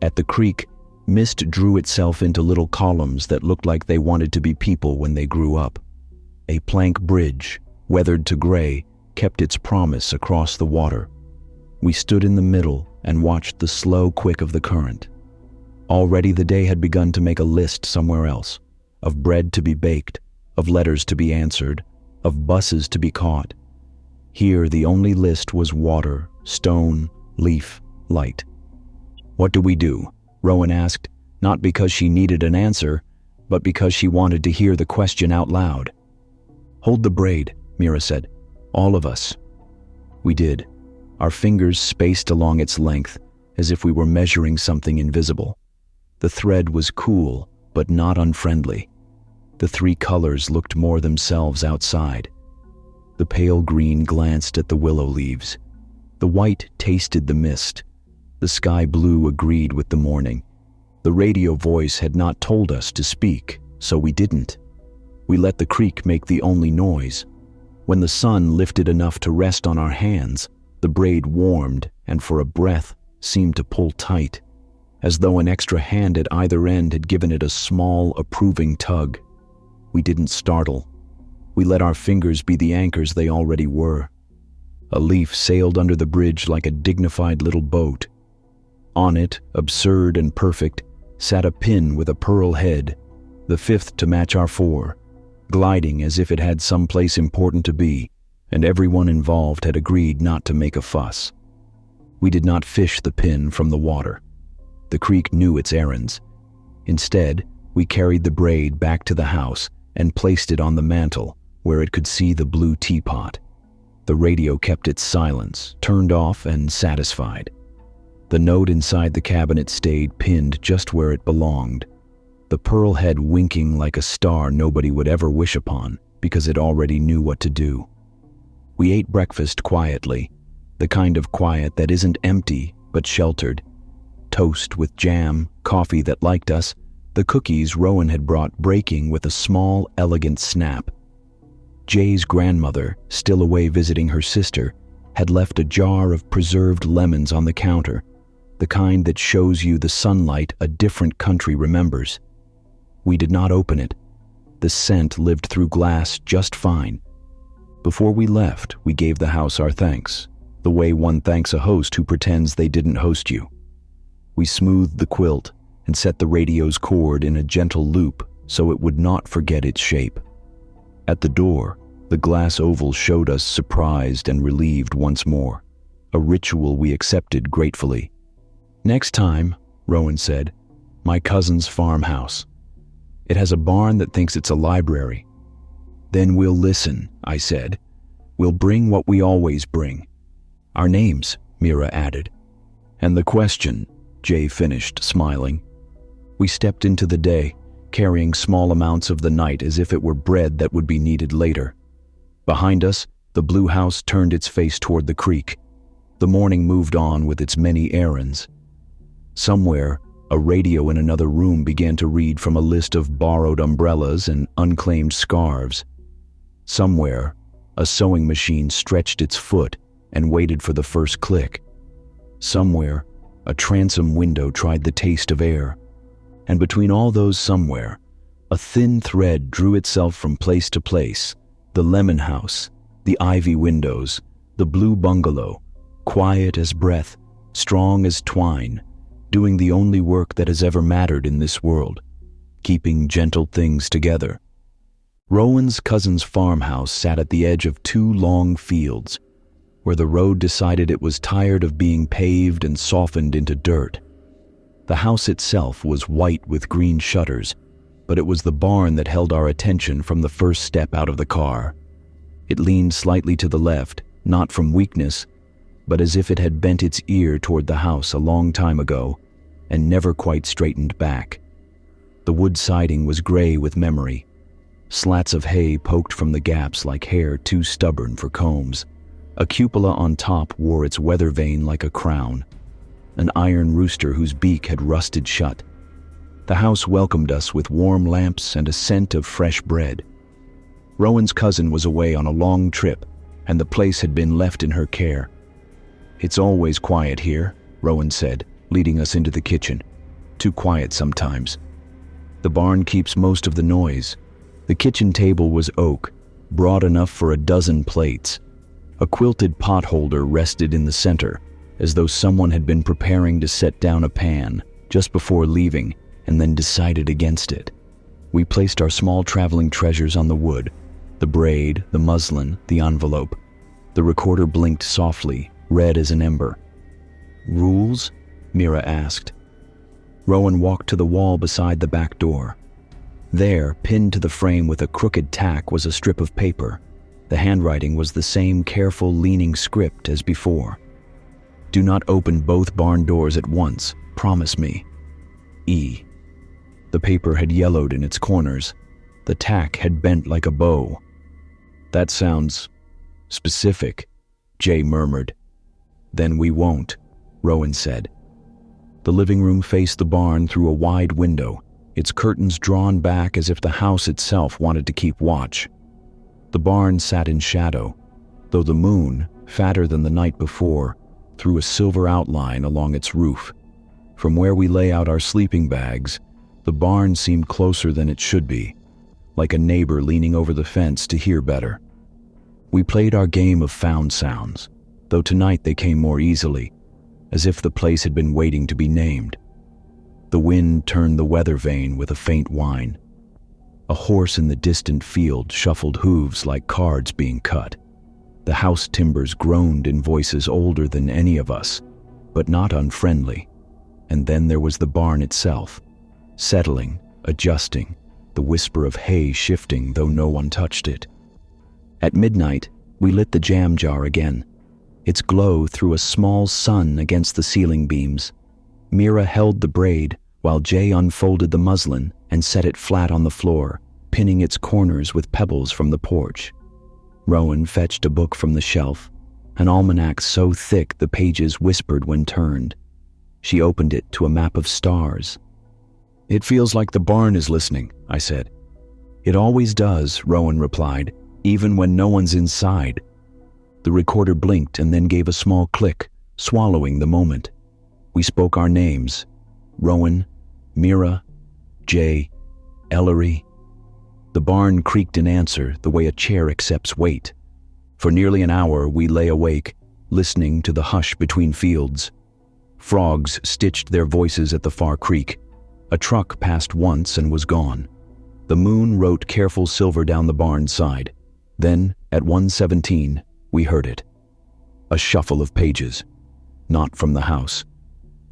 At the creek, mist drew itself into little columns that looked like they wanted to be people when they grew up. A plank bridge, weathered to gray, kept its promise across the water. We stood in the middle and watched the slow quick of the current. Already the day had begun to make a list somewhere else, of bread to be baked, of letters to be answered, of buses to be caught. Here the only list was water, stone, leaf, light. What do we do? Rowan asked, not because she needed an answer, but because she wanted to hear the question out loud. Hold the braid, Mira said. All of us. We did, our fingers spaced along its length, as if we were measuring something invisible. The thread was cool, but not unfriendly. The 3 colors looked more themselves outside. The pale green glanced at the willow leaves. The white tasted the mist. The sky blue agreed with the morning. The radio voice had not told us to speak, so we didn't. We let the creek make the only noise. When the sun lifted enough to rest on our hands, the braid warmed and for a breath seemed to pull tight, as though an extra hand at either end had given it a small, approving tug. We didn't startle. We let our fingers be the anchors they already were. A leaf sailed under the bridge like a dignified little boat. On it, absurd and perfect, sat a pin with a pearl head, the 5th to match our 4, gliding as if it had some place important to be, and everyone involved had agreed not to make a fuss. We did not fish the pin from the water. The creek knew its errands. Instead, we carried the braid back to the house and placed it on the mantel where it could see the blue teapot. The radio kept its silence, turned off and satisfied. The note inside the cabinet stayed pinned just where it belonged, the pearl head winking like a star nobody would ever wish upon because it already knew what to do. We ate breakfast quietly, the kind of quiet that isn't empty but sheltered. Toast with jam, coffee that liked us, the cookies Rowan had brought breaking with a small, elegant snap. Jay's grandmother, still away visiting her sister, had left a jar of preserved lemons on the counter, the kind that shows you the sunlight a different country remembers. We did not open it. The scent lived through glass just fine. Before we left, we gave the house our thanks, the way one thanks a host who pretends they didn't host you. We smoothed the quilt and set the radio's cord in a gentle loop so it would not forget its shape. At the door, the glass oval showed us surprised and relieved once more, a ritual we accepted gratefully. "Next time," Rowan said, "my cousin's farmhouse. It has a barn that thinks it's a library." "Then we'll listen," I said. "We'll bring what we always bring. Our names," Mira added. "And the question," Jay finished, smiling. We stepped into the day, carrying small amounts of the night as if it were bread that would be needed later. Behind us, the blue house turned its face toward the creek. The morning moved on with its many errands. Somewhere, a radio in another room began to read from a list of borrowed umbrellas and unclaimed scarves. Somewhere, a sewing machine stretched its foot and waited for the first click. Somewhere, a transom window tried the taste of air. And between all those somewhere, a thin thread drew itself from place to place: the lemon house, the ivy windows, the blue bungalow, quiet as breath, strong as twine, doing the only work that has ever mattered in this world, keeping gentle things together. Rowan's cousin's farmhouse sat at the edge of two long fields, where the road decided it was tired of being paved and softened into dirt. The house itself was white with green shutters, but it was the barn that held our attention from the first step out of the car. It leaned slightly to the left, not from weakness, but as if it had bent its ear toward the house a long time ago and never quite straightened back. The wood siding was gray with memory. Slats of hay poked from the gaps like hair too stubborn for combs. A cupola on top wore its weather vane like a crown. An iron rooster whose beak had rusted shut. The house welcomed us with warm lamps and a scent of fresh bread. Rowan's cousin was away on a long trip, and the place had been left in her care. "It's always quiet here," Rowan said, leading us into the kitchen. "Too quiet sometimes. The barn keeps most of the noise." The kitchen table was oak, broad enough for a dozen plates. A quilted pot holder rested in the center, as though someone had been preparing to set down a pan just before leaving and then decided against it. We placed our small traveling treasures on the wood: the braid, the muslin, the envelope. The recorder blinked softly, red as an ember. "Rules?" Mira asked. Rowan walked to the wall beside the back door. There, pinned to the frame with a crooked tack, was a strip of paper. The handwriting was the same careful, leaning script as before. "Do not open both barn doors at once. Promise me. E." The paper had yellowed in its corners. The tack had bent like a bow. "That sounds specific," Jay murmured. "Then we won't," Rowan said. The living room faced the barn through a wide window, its curtains drawn back as if the house itself wanted to keep watch. The barn sat in shadow, though the moon, fatter than the night before, threw a silver outline along its roof. From where we lay out our sleeping bags, the barn seemed closer than it should be, like a neighbor leaning over the fence to hear better. We played our game of found sounds, though tonight they came more easily, as if the place had been waiting to be named. The wind turned the weather vane with a faint whine. A horse in the distant field shuffled hooves like cards being cut. The house timbers groaned in voices older than any of us, but not unfriendly. And then there was the barn itself, settling, adjusting, the whisper of hay shifting though no one touched it. At midnight, we lit the jam jar again. Its glow threw a small sun against the ceiling beams. Mira held the braid while Jay unfolded the muslin and set it flat on the floor, pinning its corners with pebbles from the porch. Rowan fetched a book from the shelf, an almanac so thick the pages whispered when turned. She opened it to a map of stars. "It feels like the barn is listening," I said. "It always does," Rowan replied, "even when no one's inside." The recorder blinked and then gave a small click, swallowing the moment. We spoke our names: Rowan, Mira, Jay, Ellery. The barn creaked in answer the way a chair accepts weight. For nearly an hour we lay awake, listening to the hush between fields. Frogs stitched their voices at the far creek. A truck passed once and was gone. The moon wrote careful silver down the barn side. Then, at 1:17, we heard it. A shuffle of pages. Not from the house.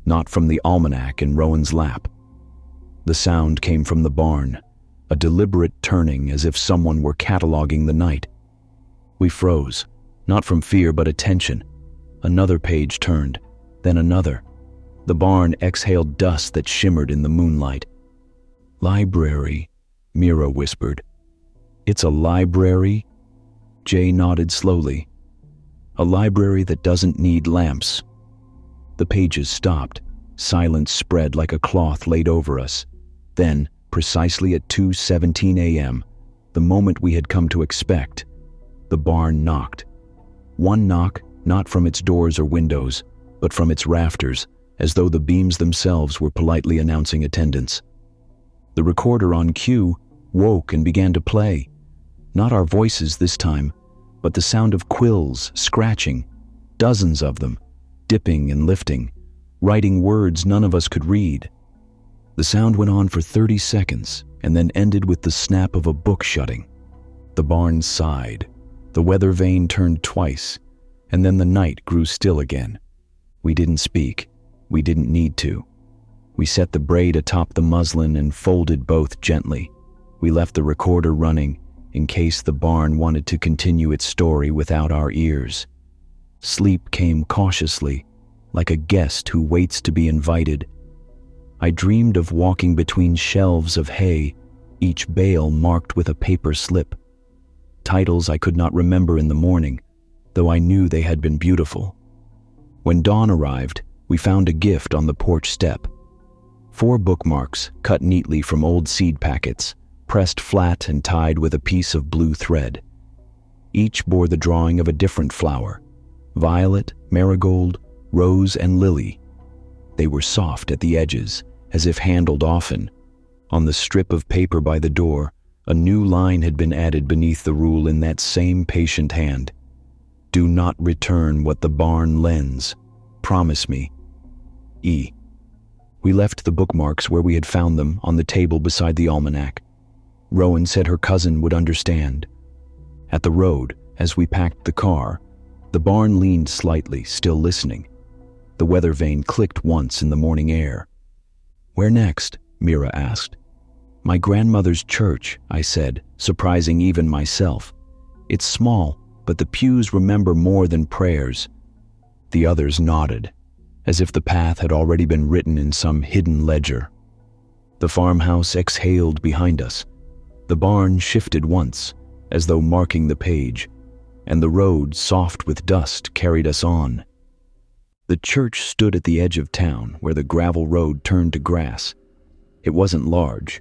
Not from the almanac in Rowan's lap. The sound came from the barn, a deliberate turning as if someone were cataloging the night. We froze, not from fear but attention. Another page turned, then another. The barn exhaled dust that shimmered in the moonlight. "Library," Mira whispered. "It's a library?" Jay nodded slowly. "A library that doesn't need lamps." The pages stopped. Silence spread like a cloth laid over us. Then, precisely at 2:17 a.m., the moment we had come to expect, the barn knocked. One knock, not from its doors or windows, but from its rafters, as though the beams themselves were politely announcing attendance. The recorder on cue woke and began to play. Not our voices this time, but the sound of quills scratching, dozens of them, dipping and lifting, writing words none of us could read. The sound went on for 30 seconds and then ended with the snap of a book shutting. The barn sighed. The weather vane turned twice, and then the night grew still again. We didn't speak. We didn't need to. We set the braid atop the muslin and folded both gently. We left the recorder running in case the barn wanted to continue its story without our ears. Sleep came cautiously, like a guest who waits to be invited. I dreamed of walking between shelves of hay, each bale marked with a paper slip. Titles I could not remember in the morning, though I knew they had been beautiful. When dawn arrived, we found a gift on the porch step. 4 bookmarks cut neatly from old seed packets, pressed flat and tied with a piece of blue thread. Each bore the drawing of a different flower: violet, marigold, rose, and lily. They were soft at the edges, as if handled often. On the strip of paper by the door, a new line had been added beneath the rule in that same patient hand. "Do not return what the barn lends. Promise me. E." We left the bookmarks where we had found them, on the table beside the almanac. Rowan said her cousin would understand. At the road, as we packed the car, the barn leaned slightly, still listening. The weather vane clicked once in the morning air. "Where next?" Mira asked. "My grandmother's church," I said, surprising even myself. "It's small, but the pews remember more than prayers." The others nodded, as if the path had already been written in some hidden ledger. The farmhouse exhaled behind us. The barn shifted once, as though marking the page, and the road, soft with dust, carried us on. The church stood at the edge of town, where the gravel road turned to grass. It wasn't large.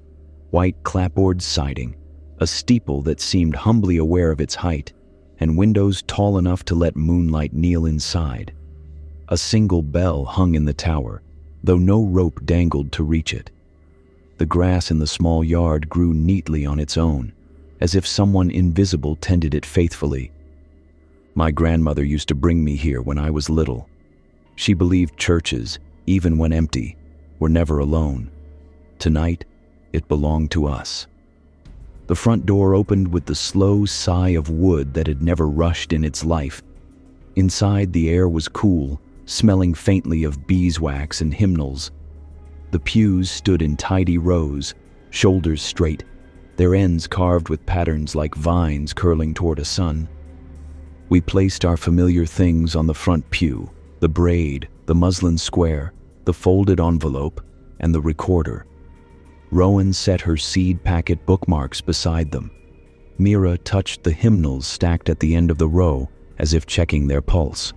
White clapboard siding, a steeple that seemed humbly aware of its height, and windows tall enough to let moonlight kneel inside. A single bell hung in the tower, though no rope dangled to reach it. The grass in the small yard grew neatly on its own, as if someone invisible tended it faithfully. My grandmother used to bring me here when I was little. She believed churches, even when empty, were never alone. Tonight, it belonged to us. The front door opened with the slow sigh of wood that had never rushed in its life. Inside, the air was cool, smelling faintly of beeswax and hymnals. The pews stood in tidy rows, shoulders straight, their ends carved with patterns like vines curling toward a sun. We placed our familiar things on the front pew: the braid, the muslin square, the folded envelope, and the recorder. Rowan set her seed packet bookmarks beside them. Mira touched the hymnals stacked at the end of the row, as if checking their pulse.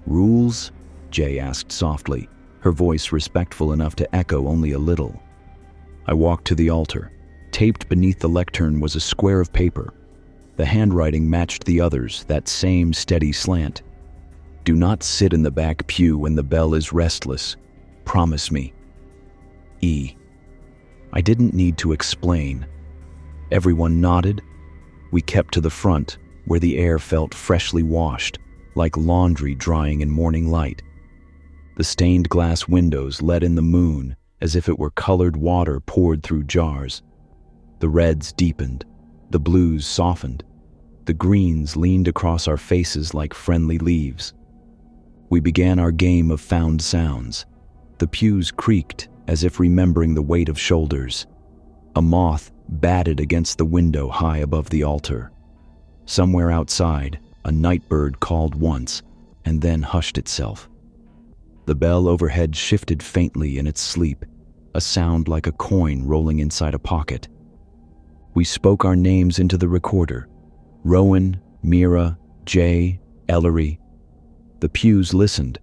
"Rules?" Jay asked softly, her voice respectful enough to echo only a little. I walked to the altar. Taped beneath the lectern was a square of paper. The handwriting matched the others, that same steady slant. "Do not sit in the back pew when the bell is restless. Promise me. E." I didn't need to explain. Everyone nodded. We kept to the front, where the air felt freshly washed, like laundry drying in morning light. The stained glass windows let in the moon as if it were colored water poured through jars. The reds deepened, the blues softened, the greens leaned across our faces like friendly leaves. We began our game of found sounds. The pews creaked as if remembering the weight of shoulders. A moth batted against the window high above the altar. Somewhere outside, a nightbird called once and then hushed itself. The bell overhead shifted faintly in its sleep, a sound like a coin rolling inside a pocket. We spoke our names into the recorder: Rowan, Mira, Jay, Ellery. The pews listened.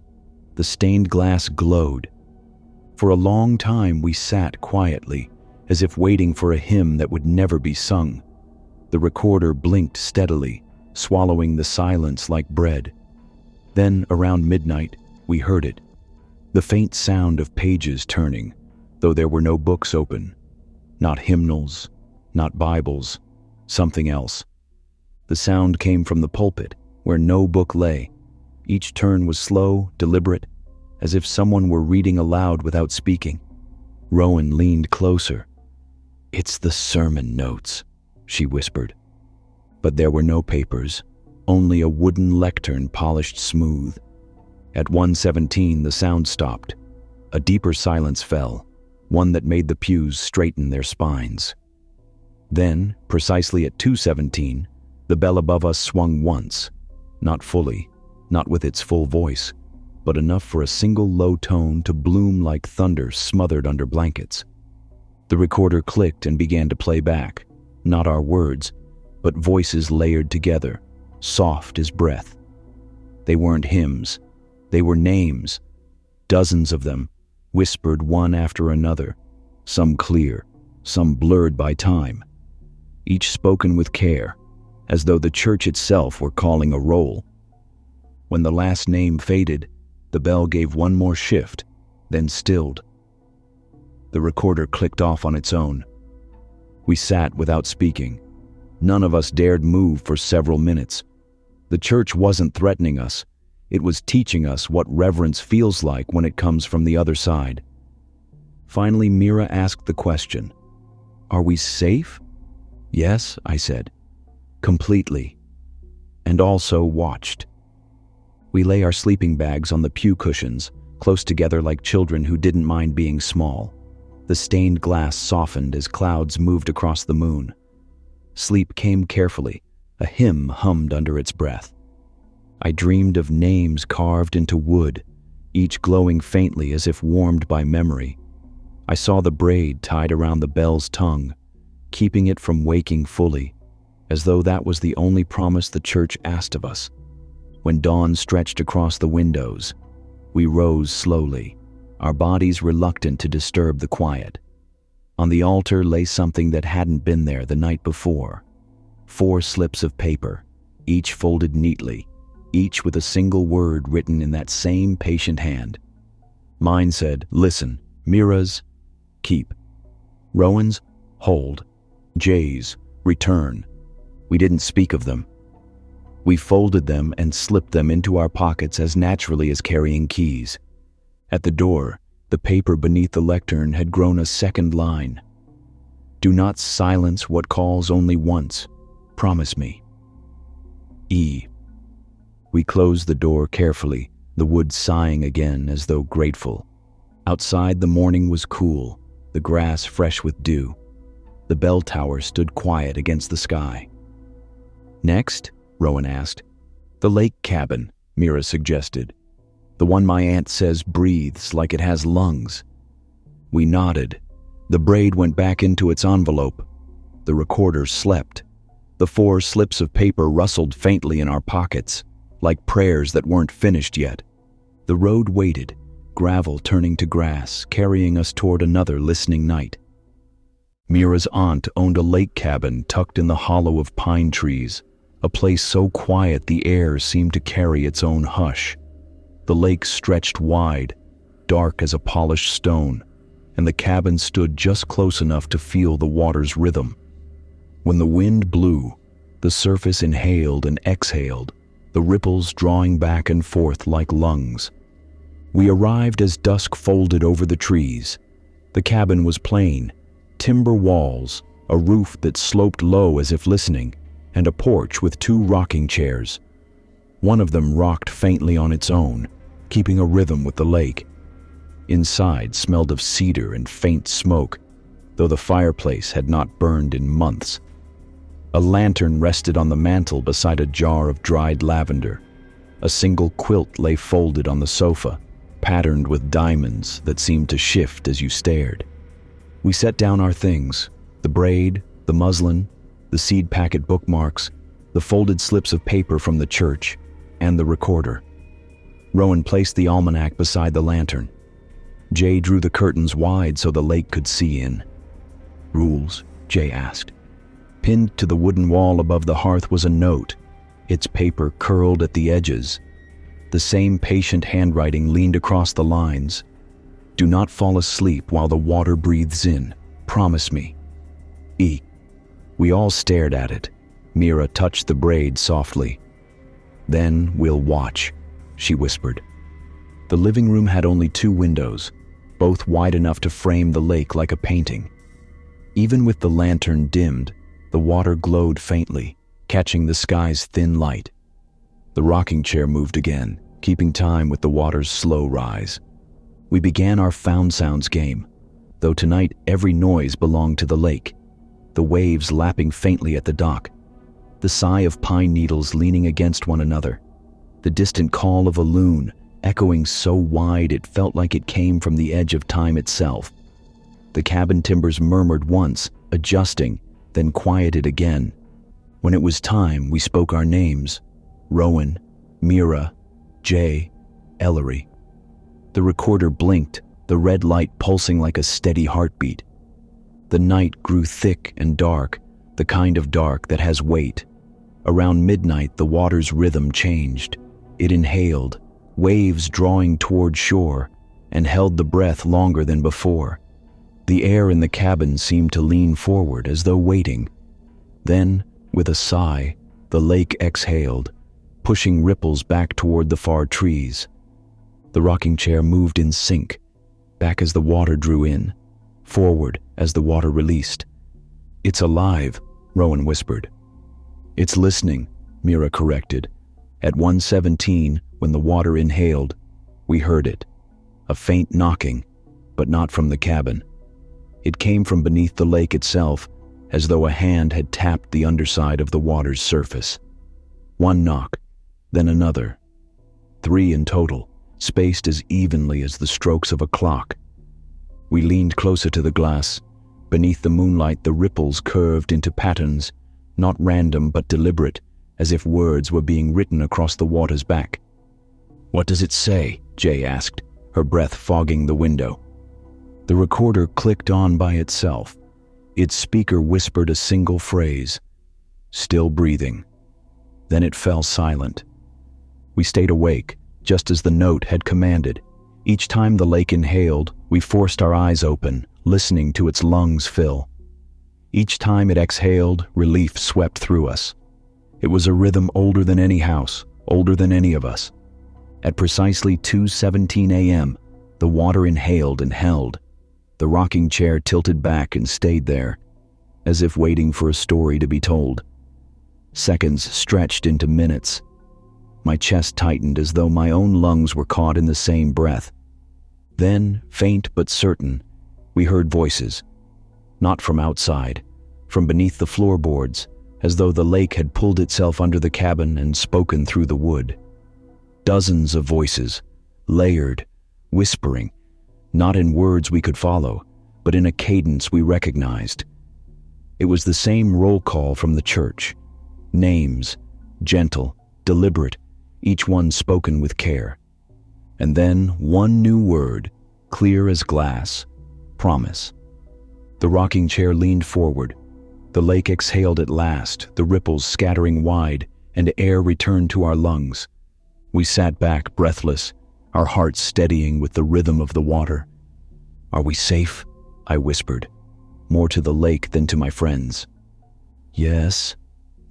The stained glass glowed. For a long time we sat quietly, as if waiting for a hymn that would never be sung. The recorder blinked steadily, swallowing the silence like bread. Then, around midnight, we heard it. The faint sound of pages turning, though there were no books open. Not hymnals, not Bibles, something else. The sound came from the pulpit, where no book lay. Each turn was slow, deliberate, as if someone were reading aloud without speaking. Rowan leaned closer. "It's the sermon notes," she whispered. But there were no papers, only a wooden lectern polished smooth. At 1:17 the sound stopped. A deeper silence fell, one that made the pews straighten their spines. Then, precisely at 2:17, the bell above us swung once, not fully, not with its full voice, but enough for a single low tone to bloom like thunder smothered under blankets. The recorder clicked and began to play back, not our words, but voices layered together, soft as breath. They weren't hymns, they were names, dozens of them, whispered one after another, some clear, some blurred by time, each spoken with care, as though the church itself were calling a roll. When the last name faded, the bell gave one more shift, then stilled. The recorder clicked off on its own. We sat without speaking. None of us dared move for several minutes. The church wasn't threatening us. It was teaching us what reverence feels like when it comes from the other side. Finally, Mira asked the question, "Are we safe?" "Yes," I said. "Completely." And also watched. We lay our sleeping bags on the pew cushions, close together like children who didn't mind being small. The stained glass softened as clouds moved across the moon. Sleep came carefully. A hymn hummed under its breath. I dreamed of names carved into wood, each glowing faintly as if warmed by memory. I saw the braid tied around the bell's tongue, keeping it from waking fully, as though that was the only promise the church asked of us. When dawn stretched across the windows, we rose slowly, our bodies reluctant to disturb the quiet. On the altar lay something that hadn't been there the night before. 4 slips of paper, each folded neatly, each with a single word written in that same patient hand. Mine said, "Listen." Mira's, "Keep." Rowan's, "Hold." Jay's, "Return." We didn't speak of them. We folded them and slipped them into our pockets as naturally as carrying keys. At the door, the paper beneath the lectern had grown a second line. "Do not silence what calls only once. Promise me. E." We closed the door carefully, the wood sighing again as though grateful. Outside the morning was cool, the grass fresh with dew. The bell tower stood quiet against the sky. "Next?" Rowan asked. "The lake cabin," Mira suggested. "The one my aunt says breathes like it has lungs." We nodded. The braid went back into its envelope. The recorder slept. The 4 slips of paper rustled faintly in our pockets, like prayers that weren't finished yet. The road waited, gravel turning to grass, carrying us toward another listening night. Mira's aunt owned a lake cabin tucked in the hollow of pine trees, a place so quiet the air seemed to carry its own hush. The lake stretched wide, dark as a polished stone, and the cabin stood just close enough to feel the water's rhythm. When the wind blew, the surface inhaled and exhaled, the ripples drawing back and forth like lungs. We arrived as dusk folded over the trees. The cabin was plain, timber walls, a roof that sloped low as if listening, and a porch with 2 rocking chairs. One of them rocked faintly on its own, keeping a rhythm with the lake. Inside smelled of cedar and faint smoke, though the fireplace had not burned in months. A lantern rested on the mantel beside a jar of dried lavender. A single quilt lay folded on the sofa, patterned with diamonds that seemed to shift as you stared. We set down our things, the braid, the muslin, the seed packet bookmarks, the folded slips of paper from the church, and the recorder. Rowan placed the almanac beside the lantern. Jay drew the curtains wide so the lake could see in. "Rules?" Jay asked. Pinned to the wooden wall above the hearth was a note, its paper curled at the edges. The same patient handwriting leaned across the lines. "Do not fall asleep while the water breathes in. Promise me. E." We all stared at it. Mira touched the braid softly. "Then we'll watch," she whispered. The living room had only 2 windows, both wide enough to frame the lake like a painting. Even with the lantern dimmed, the water glowed faintly, catching the sky's thin light. The rocking chair moved again, keeping time with the water's slow rise. We began our found sounds game, though tonight every noise belonged to the lake. The waves lapping faintly at the dock, the sigh of pine needles leaning against one another, the distant call of a loon, echoing so wide it felt like it came from the edge of time itself. The cabin timbers murmured once, adjusting, then quieted again. When it was time, we spoke our names: Rowan, Mira, Jay, Ellery. The recorder blinked, the red light pulsing like a steady heartbeat. The night grew thick and dark, the kind of dark that has weight. Around midnight, the water's rhythm changed. It inhaled, waves drawing toward shore, and held the breath longer than before. The air in the cabin seemed to lean forward as though waiting. Then, with a sigh, the lake exhaled, pushing ripples back toward the far trees. The rocking chair moved in sync, back as the water drew in, forward as the water released. "It's alive," Rowan whispered. "It's listening," Mira corrected. At 1:17, when the water inhaled, we heard it. A faint knocking, but not from the cabin. It came from beneath the lake itself, as though a hand had tapped the underside of the water's surface. One knock, then another. 3 in total, spaced as evenly as the strokes of a clock. We leaned closer to the glass. Beneath the moonlight, the ripples curved into patterns, not random but deliberate, as if words were being written across the water's back. "What does it say?" Jay asked, her breath fogging the window. The recorder clicked on by itself. Its speaker whispered a single phrase: "Still breathing." Then it fell silent. We stayed awake, just as the note had commanded. Each time the lake inhaled, we forced our eyes open, listening to its lungs fill. Each time it exhaled, relief swept through us. It was a rhythm older than any house, older than any of us. At precisely 2:17 a.m., the water inhaled and held. The rocking chair tilted back and stayed there, as if waiting for a story to be told. Seconds stretched into minutes. My chest tightened as though my own lungs were caught in the same breath. Then, faint but certain, we heard voices. Not from outside, from beneath the floorboards, as though the lake had pulled itself under the cabin and spoken through the wood. Dozens of voices, layered, whispering, not in words we could follow, but in a cadence we recognized. It was the same roll call from the church. Names, gentle, deliberate, each one spoken with care. And then one new word, clear as glass: promise. The rocking chair leaned forward. The lake exhaled at last, the ripples scattering wide, and air returned to our lungs. We sat back, breathless, our hearts steadying with the rhythm of the water. "Are we safe?" I whispered, more to the lake than to my friends. "Yes,"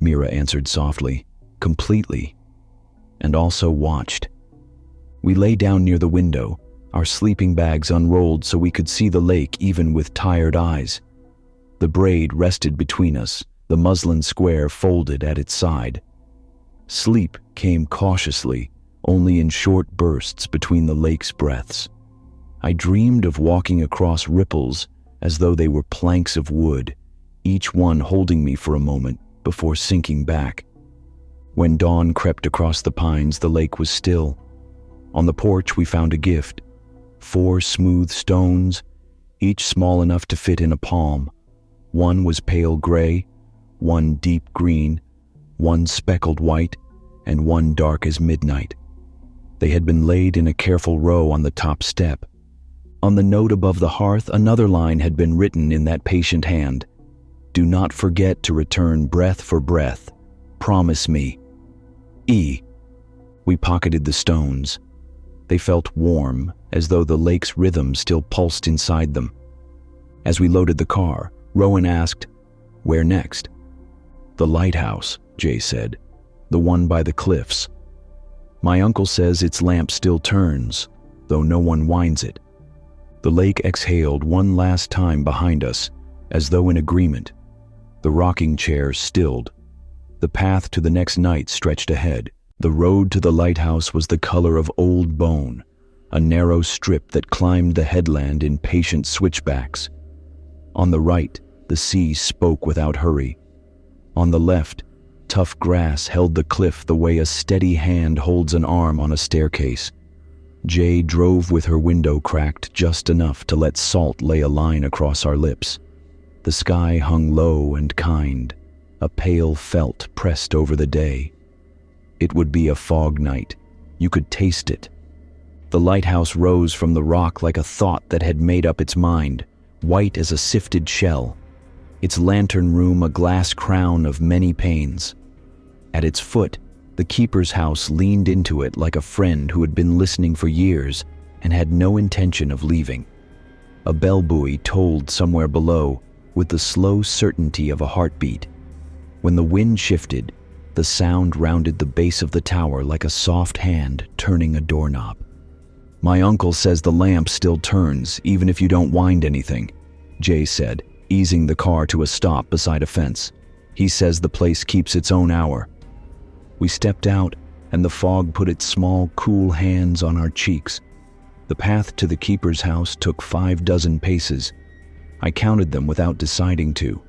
Mira answered softly, "completely," and also watched. We lay down near the window, our sleeping bags unrolled so we could see the lake even with tired eyes. The braid rested between us, the muslin square folded at its side. Sleep came cautiously, only in short bursts between the lake's breaths. I dreamed of walking across ripples as though they were planks of wood, each one holding me for a moment before sinking back. When dawn crept across the pines, the lake was still. On the porch we found a gift: 4 smooth stones, each small enough to fit in a palm. One was pale gray, one deep green, one speckled white, and one dark as midnight. They had been laid in a careful row on the top step. On the note above the hearth, another line had been written in that patient hand: "Do not forget to return breath for breath. Promise me. E." We pocketed the stones. They felt warm, as though the lake's rhythm still pulsed inside them. As we loaded the car, Rowan asked, "Where next?" "The lighthouse," Jay said. "The one by the cliffs. My uncle says its lamp still turns, though no one winds it." The lake exhaled one last time behind us, as though in agreement. The rocking chair stilled. The path to the next night stretched ahead. The road to the lighthouse was the color of old bone, a narrow strip that climbed the headland in patient switchbacks. On the right, the sea spoke without hurry. On the left, tough grass held the cliff the way a steady hand holds an arm on a staircase. Jay drove with her window cracked just enough to let salt lay a line across our lips. The sky hung low and kind, a pale felt pressed over the day. It would be a fog night. You could taste it. The lighthouse rose from the rock like a thought that had made up its mind, white as a sifted shell. Its lantern room a glass crown of many panes. At its foot, the keeper's house leaned into it like a friend who had been listening for years and had no intention of leaving. A bell buoy tolled somewhere below with the slow certainty of a heartbeat. When the wind shifted, the sound rounded the base of the tower like a soft hand turning a doorknob. "My uncle says the lamp still turns, even if you don't wind anything," Jay said, easing the car to a stop beside a fence. "He says the place keeps its own hour." We stepped out, and the fog put its small, cool hands on our cheeks. The path to the keeper's house took 6 paces. I counted them without deciding to.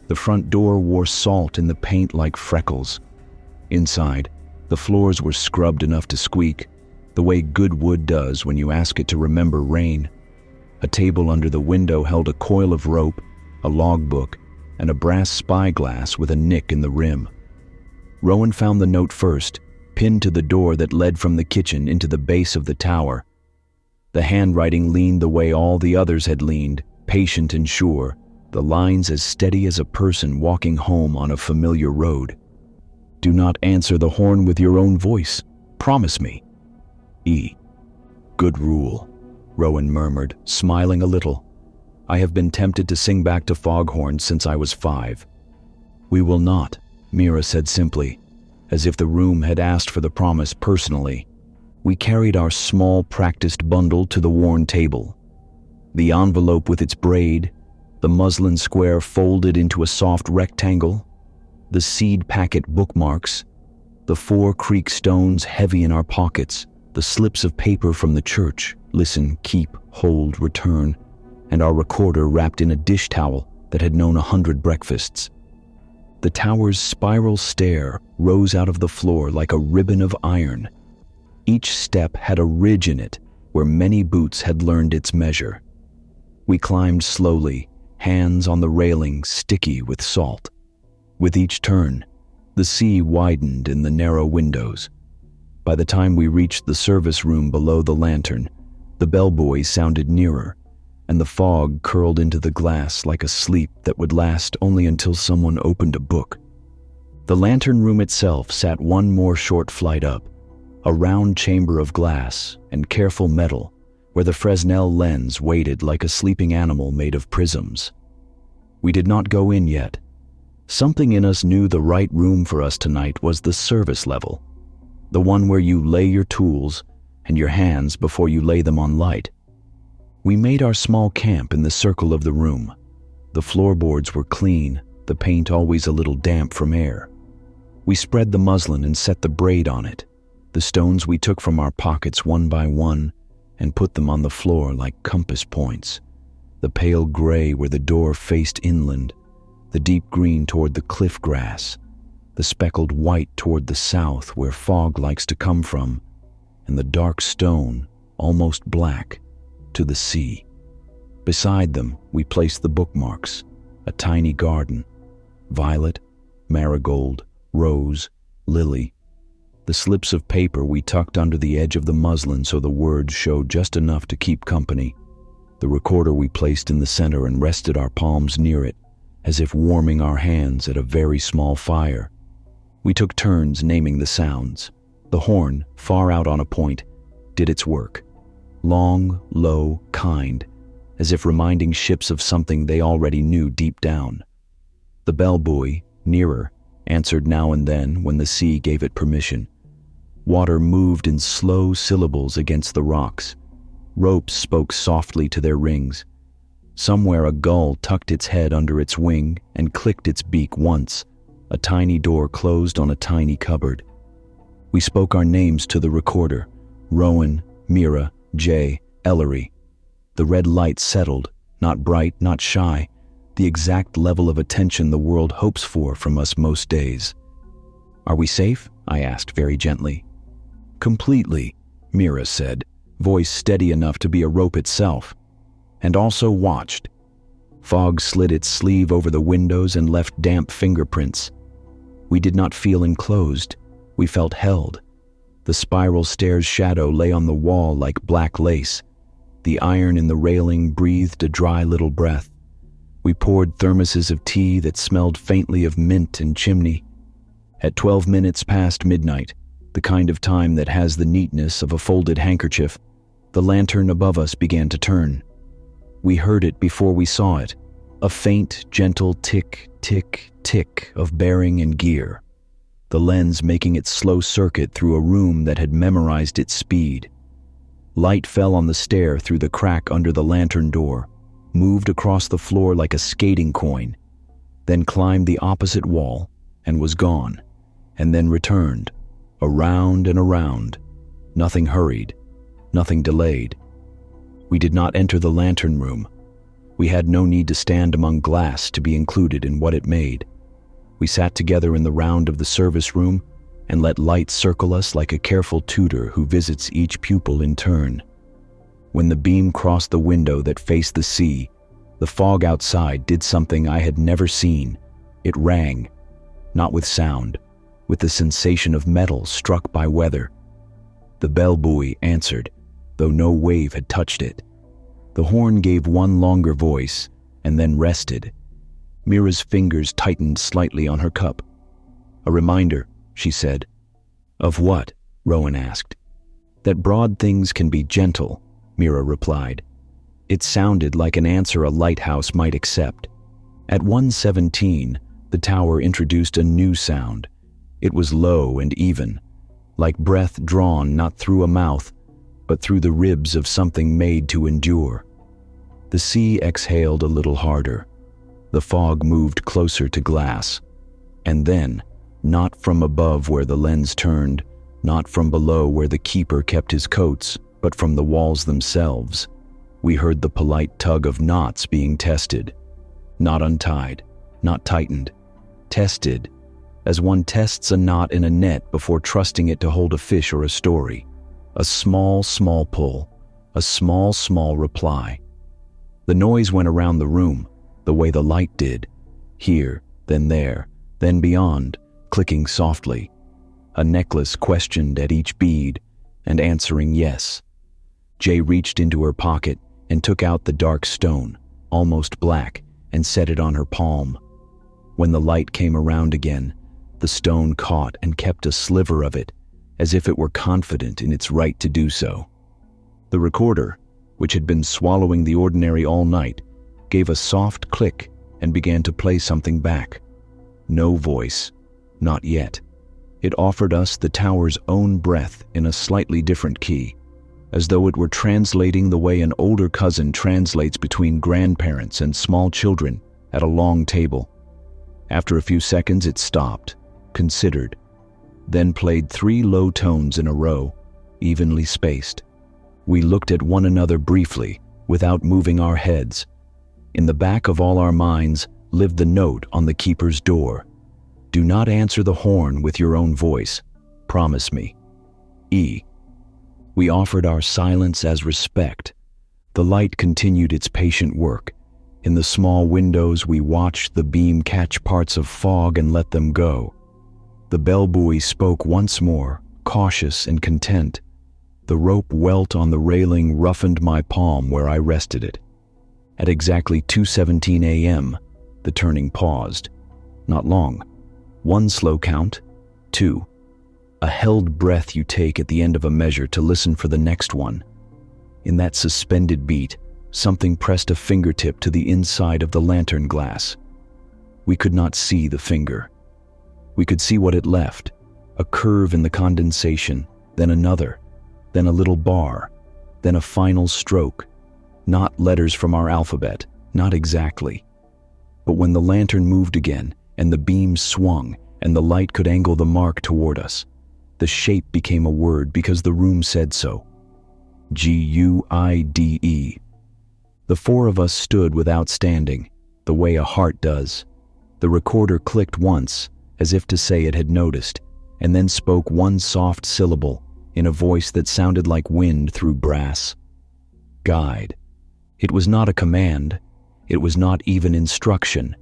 The front door wore salt in the paint like freckles. Inside, the floors were scrubbed enough to squeak, the way good wood does when you ask it to remember rain. A table under the window held a coil of rope, a logbook, and a brass spyglass with a nick in the rim. Rowan found the note first, pinned to the door that led from the kitchen into the base of the tower. The handwriting leaned the way all the others had leaned, patient and sure, the lines as steady as a person walking home on a familiar road. "Do not answer the horn with your own voice. Promise me." E. "Good rule," Rowan murmured, smiling a little. "I have been tempted to sing back to foghorns since I was 5. "We will not," Mira said simply, as if the room had asked for the promise personally. We carried our small, practiced bundle to the worn table. The envelope with its braid, the muslin square folded into a soft rectangle, the seed packet bookmarks, the 4 creek stones heavy in our pockets, the slips of paper from the church, listen, keep, hold, return, and our recorder wrapped in a dish towel that had known 100 breakfasts. The tower's spiral stair rose out of the floor like a ribbon of iron. Each step had a ridge in it where many boots had learned its measure. We climbed slowly, hands on the railing sticky with salt. With each turn, the sea widened in the narrow windows. By the time we reached the service room below the lantern, the bellboy sounded nearer, and the fog curled into the glass like a sleep that would last only until someone opened a book. The lantern room itself sat one more short flight up, a round chamber of glass and careful metal where the Fresnel lens waited like a sleeping animal made of prisms. We did not go in yet. Something in us knew the right room for us tonight was the service level, the one where you lay your tools, and your hands before you lay them on light. We made our small camp in the circle of the room. The floorboards were clean, the paint always a little damp from air. We spread the muslin and set the braid on it. The stones we took from our pockets one by one and put them on the floor like compass points. The pale gray where the door faced inland, the deep green toward the cliff grass, the speckled white toward the south where fog likes to come from, and the dark stone, almost black, to the sea. Beside them, we placed the bookmarks, a tiny garden, violet, marigold, rose, lily. The slips of paper we tucked under the edge of the muslin so the words showed just enough to keep company. The recorder we placed in the center and rested our palms near it, as if warming our hands at a very small fire. We took turns naming the sounds. The horn, far out on a point, did its work. Long, low, kind, as if reminding ships of something they already knew deep down. The bell buoy, nearer, answered now and then when the sea gave it permission. Water moved in slow syllables against the rocks. Ropes spoke softly to their rings. Somewhere a gull tucked its head under its wing and clicked its beak once. A tiny door closed on a tiny cupboard. We spoke our names to the recorder: Rowan, Mira, Jay, Ellery. The red light settled, not bright, not shy, the exact level of attention the world hopes for from us most days. "Are we safe?" I asked very gently. "Completely," Mira said, voice steady enough to be a rope itself. "And also watched." Fog slid its sleeve over the windows and left damp fingerprints. We did not feel enclosed. We felt held. The spiral stair's shadow lay on the wall like black lace. The iron in the railing breathed a dry little breath. We poured thermoses of tea that smelled faintly of mint and chimney. At 12 minutes past midnight, the kind of time that has the neatness of a folded handkerchief, the lantern above us began to turn. We heard it before we saw it, a faint, gentle tick, tick, tick of bearing and gear, the lens making its slow circuit through a room that had memorized its speed. Light fell on the stair through the crack under the lantern door, moved across the floor like a skating coin, then climbed the opposite wall and was gone, and then returned, around and around. Nothing hurried, nothing delayed. We did not enter the lantern room. We had no need to stand among glass to be included in what it made. We sat together in the round of the service room and let light circle us like a careful tutor who visits each pupil in turn. When the beam crossed the window that faced the sea, the fog outside did something I had never seen. It rang, not with sound, with the sensation of metal struck by weather. The bell buoy answered, though no wave had touched it. The horn gave one longer voice and then rested. Mira's fingers tightened slightly on her cup. "A reminder," she said. "Of what?" Rowan asked. "That broad things can be gentle," Mira replied. It sounded like an answer a lighthouse might accept. At 1:17, the tower introduced a new sound. It was low and even, like breath drawn not through a mouth, but through the ribs of something made to endure. The sea exhaled a little harder. The fog moved closer to glass. And then, not from above where the lens turned, not from below where the keeper kept his coats, but from the walls themselves, we heard the polite tug of knots being tested. Not untied, not tightened. Tested, as one tests a knot in a net before trusting it to hold a fish or a story. A small, small pull, a small, small reply. The noise went around the room, the way the light did, here, then there, then beyond, clicking softly. A necklace questioned at each bead, and answering yes. Jay reached into her pocket and took out the dark stone, almost black, and set it on her palm. When the light came around again, the stone caught and kept a sliver of it, as if it were confident in its right to do so. The recorder, which had been swallowing the ordinary all night, gave a soft click and began to play something back. No voice, not yet. It offered us the tower's own breath in a slightly different key. as though it were translating the way an older cousin translates between grandparents and small children at a long table. After a few seconds, it stopped, considered, then played 3 low tones in a row, evenly spaced. We looked at one another briefly, without moving our heads. In the back of all our minds lived the note on the keeper's door. Do not answer the horn with your own voice. Promise me. E. We offered our silence as respect. The light continued its patient work. In the small windows, we watched the beam catch parts of fog and let them go. The bell buoy spoke once more, cautious and content. The rope welt on the railing roughened my palm where I rested it. At exactly 2:17 a.m., the turning paused. Not long. 1 slow count. 2. A held breath you take at the end of a measure to listen for the next one. In that suspended beat, something pressed a fingertip to the inside of the lantern glass. We could not see the finger. We could see what it left, a curve in the condensation, then another, then a little bar, then a final stroke. Not letters from our alphabet, not exactly. But when the lantern moved again, and the beam swung, and the light could angle the mark toward us, the shape became a word because the room said so. Guide. The 4 of us stood without standing, the way a heart does. The recorder clicked once, as if to say it had noticed, and then spoke 1 soft syllable in a voice that sounded like wind through brass. Guide. It was not a command. It was not even instruction.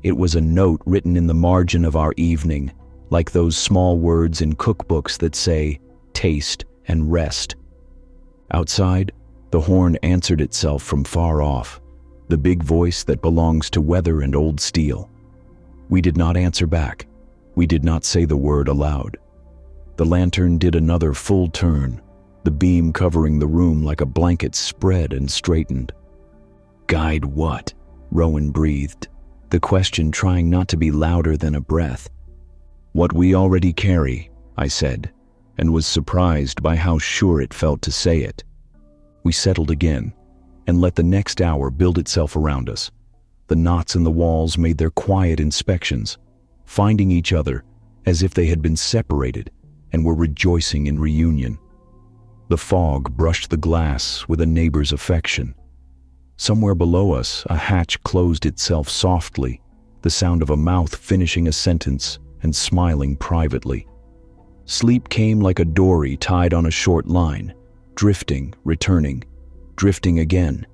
It was a note written in the margin of our evening, like those small words in cookbooks that say, taste and rest. Outside, the horn answered itself from far off, the big voice that belongs to weather and old steel. We did not answer back. We did not say the word aloud. The lantern did another full turn, the beam covering the room like a blanket spread and straightened. Guide what? Rowan breathed, the question trying not to be louder than a breath. What we already carry, I said, and was surprised by how sure it felt to say it. We settled again, and let the next hour build itself around us. The knots in the walls made their quiet inspections, finding each other as if they had been separated and were rejoicing in reunion. The fog brushed the glass with a neighbor's affection. Somewhere below us, a hatch closed itself softly, the sound of a mouth finishing a sentence and smiling privately. Sleep came like a dory tied on a short line, drifting, returning, drifting again.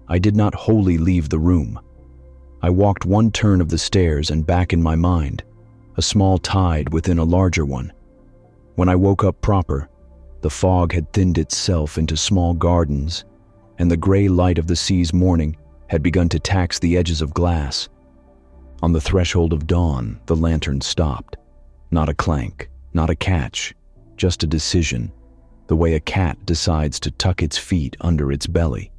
I did not wholly leave the room. I walked 1 turn of the stairs and back in my mind, a small tide within a larger one. When I woke up proper, the fog had thinned itself into small gardens, and the gray light of the sea's morning had begun to tax the edges of glass. On the threshold of dawn, the lantern stopped. Not a clank, not a catch, just a decision, the way a cat decides to tuck its feet under its belly.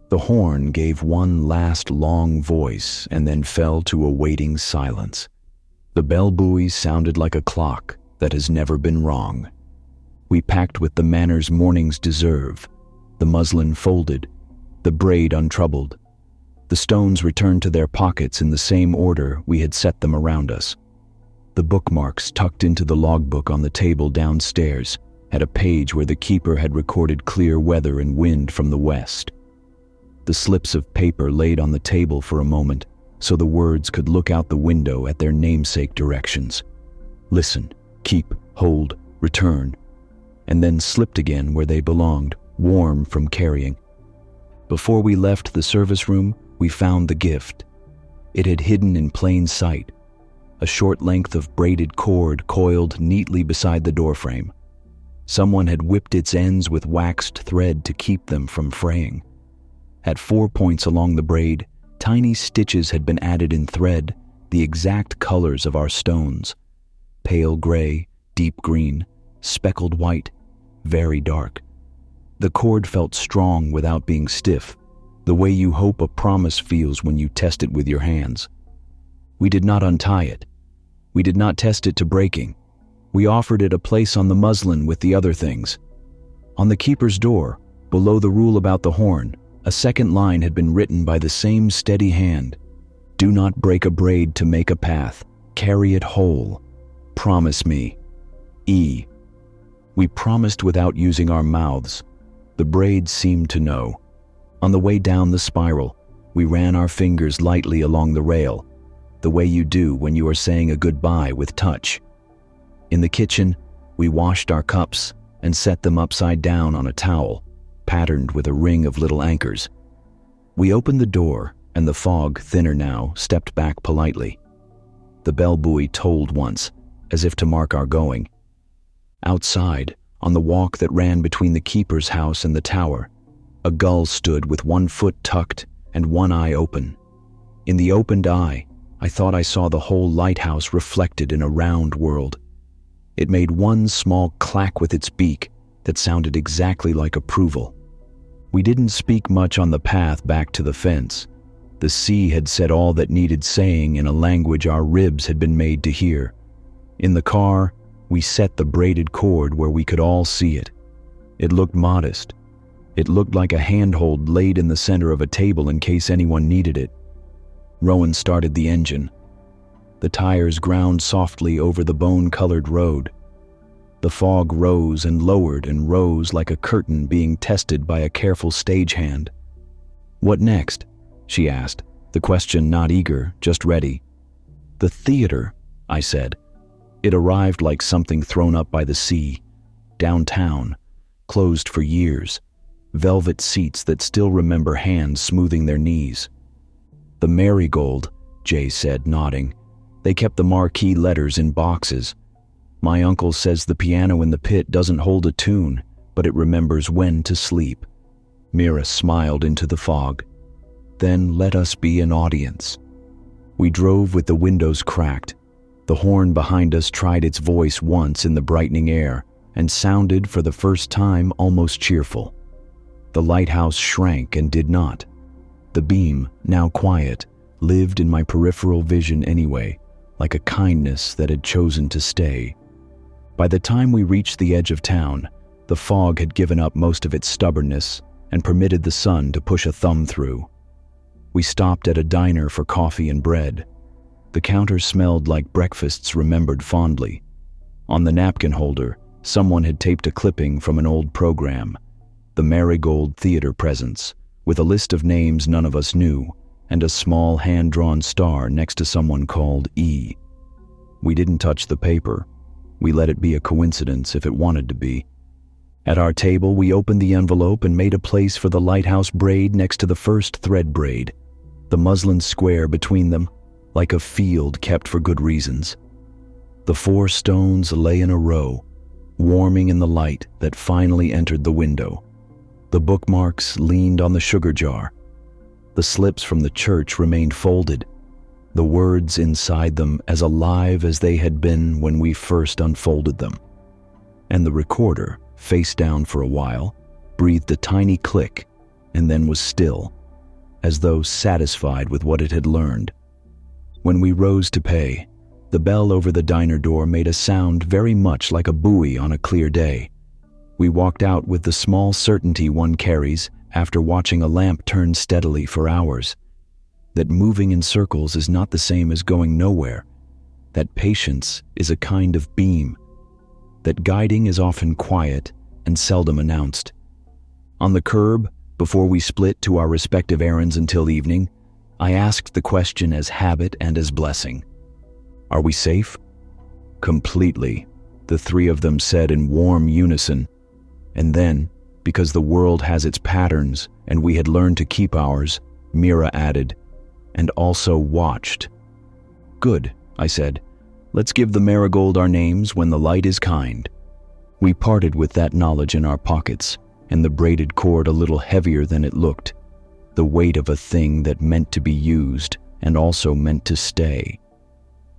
The horn gave 1 last long voice and then fell to a waiting silence. The bell buoy sounded like a clock that has never been wrong. We packed with the manners mornings deserve, the muslin folded, the braid untroubled. The stones returned to their pockets in the same order we had set them around us. The bookmarks tucked into the logbook on the table downstairs had a page where the keeper had recorded clear weather and wind from the west. The slips of paper laid on the table for a moment so the words could look out the window at their namesake directions. Listen, keep, hold, return, and then slipped again where they belonged, warm from carrying. Before we left the service room, we found the gift. It had hidden in plain sight, a short length of braided cord coiled neatly beside the doorframe. Someone had whipped its ends with waxed thread to keep them from fraying. At 4 points along the braid, tiny stitches had been added in thread, the exact colors of our stones. Pale gray, deep green, speckled white, very dark. The cord felt strong without being stiff, the way you hope a promise feels when you test it with your hands. We did not untie it. We did not test it to breaking. We offered it a place on the muslin with the other things. On the keeper's door, below the rule about the horn, a second line had been written by the same steady hand. Do not break a braid to make a path. Carry it whole. Promise me. E. We promised without using our mouths. The braid seemed to know. On the way down the spiral, we ran our fingers lightly along the rail, the way you do when you are saying a goodbye with touch. In the kitchen, we washed our cups and set them upside down on a towel, patterned with a ring of little anchors. We opened the door, and the fog, thinner now, stepped back politely. The bell buoy tolled once, as if to mark our going. Outside, on the walk that ran between the keeper's house and the tower, a gull stood with one foot tucked and one eye open. In the opened eye, I thought I saw the whole lighthouse reflected in a round world. It made one small clack with its beak that sounded exactly like approval. We didn't speak much on the path back to the fence. The sea had said all that needed saying in a language our ribs had been made to hear. In the car, we set the braided cord where we could all see it. It looked modest. It looked like a handhold laid in the center of a table in case anyone needed it. Rowan started the engine. The tires ground softly over the bone-colored road. The fog rose and rose like a curtain being tested by a careful stagehand. What next? She asked, the question not eager, just ready. The theater, I said. It arrived like something thrown up by the sea. Downtown, closed for years. Velvet seats that still remember hands smoothing their knees. The Marigold, Jay said, nodding. They kept the marquee letters in boxes. My uncle says the piano in the pit doesn't hold a tune, but it remembers when to sleep. Mira smiled into the fog. Then let us be an audience. We drove with the windows cracked. The horn behind us tried its voice once in the brightening air and sounded for the first time almost cheerful. The lighthouse shrank and did not. The beam, now quiet, lived in my peripheral vision anyway, like a kindness that had chosen to stay. By the time we reached the edge of town, the fog had given up most of its stubbornness and permitted the sun to push a thumb through. We stopped at a diner for coffee and bread. The counter smelled like breakfasts remembered fondly. On the napkin holder, someone had taped a clipping from an old program, the Marigold Theater Presents, with a list of names none of us knew, and a small hand-drawn star next to someone called E. We didn't touch the paper. We let it be a coincidence if it wanted to be. At our table, we opened the envelope and made a place for the lighthouse braid next to the first thread braid, the muslin square between them, like a field kept for good reasons. The 4 stones lay in a row, warming in the light that finally entered the window. The bookmarks leaned on the sugar jar. The slips from the church remained folded, the words inside them as alive as they had been when we first unfolded them. And the recorder, face down for a while, breathed a tiny click and then was still, as though satisfied with what it had learned. When we rose to pay, the bell over the diner door made a sound very much like a buoy on a clear day. We walked out with the small certainty one carries after watching a lamp turn steadily for hours, that moving in circles is not the same as going nowhere, that patience is a kind of beam, that guiding is often quiet and seldom announced. On the curb, before we split to our respective errands until evening, I asked the question as habit and as blessing. Are we safe? Completely, the 3 of them said in warm unison. And then, because the world has its patterns and we had learned to keep ours, Mira added, and also watched. Good, I said. Let's give the Marigold our names when the light is kind. We parted with that knowledge in our pockets, and the braided cord a little heavier than it looked, the weight of a thing that meant to be used and also meant to stay.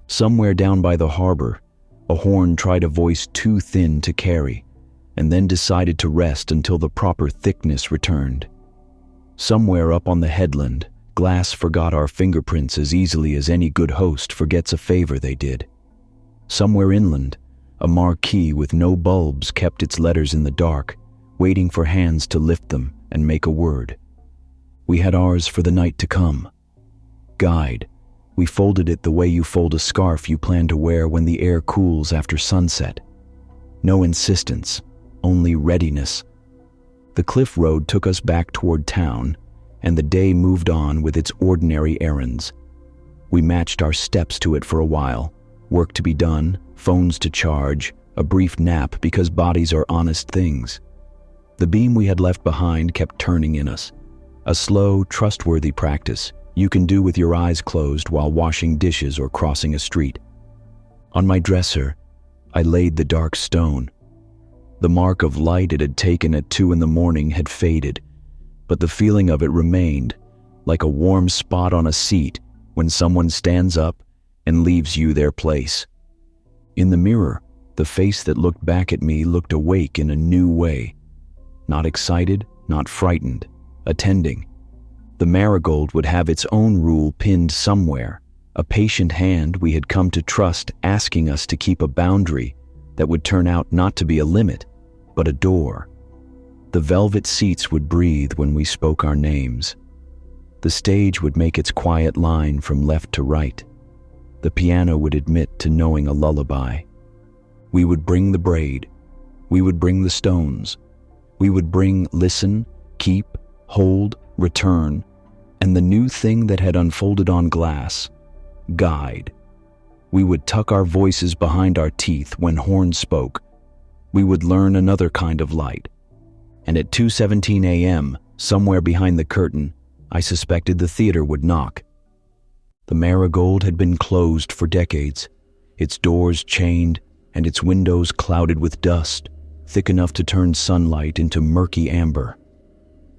Somewhere down by the harbor, a horn tried a voice too thin to carry, and then decided to rest until the proper thickness returned. Somewhere up on the headland, glass forgot our fingerprints as easily as any good host forgets a favor they did. Somewhere inland, a marquee with no bulbs kept its letters in the dark, waiting for hands to lift them and make a word. We had ours for the night to come. Guide. We folded it the way you fold a scarf you plan to wear when the air cools after sunset. No insistence, only readiness. The cliff road took us back toward town, and the day moved on with its ordinary errands. We matched our steps to it for a while. Work to be done, phones to charge, a brief nap because bodies are honest things. The beam we had left behind kept turning in us. A slow, trustworthy practice you can do with your eyes closed while washing dishes or crossing a street. On my dresser, I laid the dark stone. The mark of light it had taken at 2 a.m. had faded, but the feeling of it remained, like a warm spot on a seat when someone stands up and leaves you their place. In the mirror, the face that looked back at me looked awake in a new way. Not excited, not frightened, attending. The marigold would have its own rule pinned somewhere, a patient hand we had come to trust asking us to keep a boundary that would turn out not to be a limit, but a door. The velvet seats would breathe when we spoke our names. The stage would make its quiet line from left to right. The piano would admit to knowing a lullaby. We would bring the braid. We would bring the stones. We would bring listen, keep, hold, return, and the new thing that had unfolded on glass, guide. We would tuck our voices behind our teeth when horns spoke. We would learn another kind of light. And at 2:17 a.m., somewhere behind the curtain, I suspected the theater would knock. The marigold had been closed for decades, its doors chained and its windows clouded with dust, thick enough to turn sunlight into murky amber.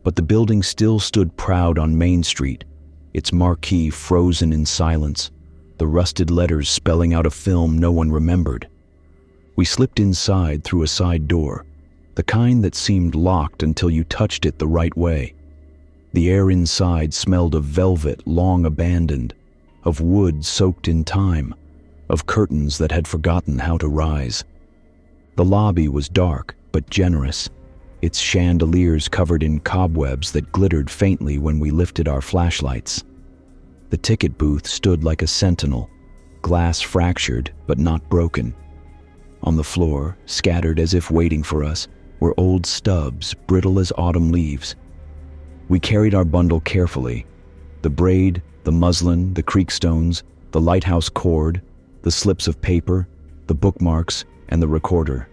But the building still stood proud on Main Street, its marquee frozen in silence, the rusted letters spelling out a film no one remembered. We slipped inside through a side door, the kind that seemed locked until you touched it the right way. The air inside smelled of velvet long abandoned, of wood soaked in time, of curtains that had forgotten how to rise. The lobby was dark but generous, its chandeliers covered in cobwebs that glittered faintly when we lifted our flashlights. The ticket booth stood like a sentinel, glass fractured but not broken. On the floor, scattered as if waiting for us, were old stubs, brittle as autumn leaves. We carried our bundle carefully, the braid, the muslin, the creekstones, the lighthouse cord, the slips of paper, the bookmarks, and the recorder.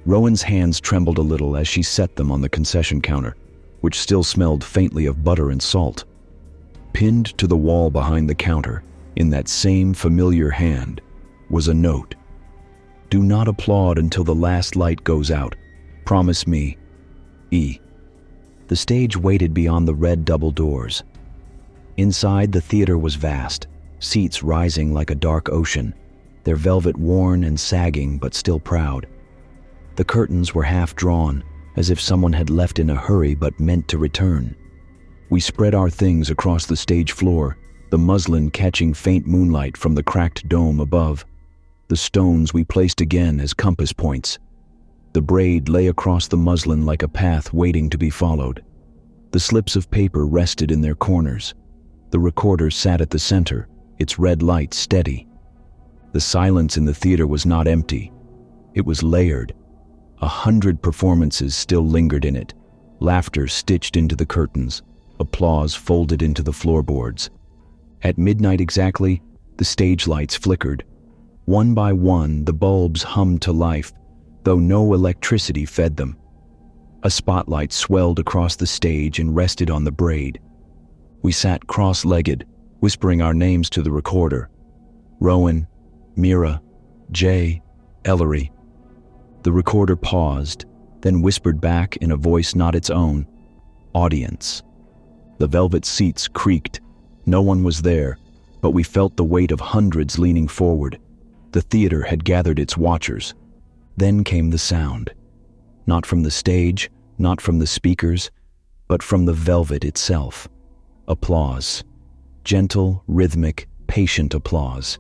Rowan's hands trembled a little as she set them on the concession counter, which still smelled faintly of butter and salt. Pinned to the wall behind the counter, in that same familiar hand, was a note. Do not applaud until the last light goes out. Promise me, E. The stage waited beyond the red double doors. Inside, the theater was vast, seats rising like a dark ocean, their velvet worn and sagging but still proud. The curtains were half drawn, as if someone had left in a hurry but meant to return. We spread our things across the stage floor, the muslin catching faint moonlight from the cracked dome above. The stones we placed again as compass points. The braid lay across the muslin like a path waiting to be followed. The slips of paper rested in their corners. The recorder sat at the center, its red light steady. The silence in the theater was not empty. It was layered. 100 performances still lingered in it, laughter stitched into the curtains, applause folded into the floorboards. At midnight exactly, the stage lights flickered. One by one, the bulbs hummed to life, though no electricity fed them. A spotlight swelled across the stage and rested on the braid. We sat cross-legged, whispering our names to the recorder. Rowan, Mira, Jay, Ellery. The recorder paused, then whispered back in a voice not its own, audience. The velvet seats creaked. No one was there, but we felt the weight of hundreds leaning forward. The theater had gathered its watchers. Then came the sound. Not from the stage, not from the speakers, but from the velvet itself. Applause. Gentle, rhythmic, patient applause.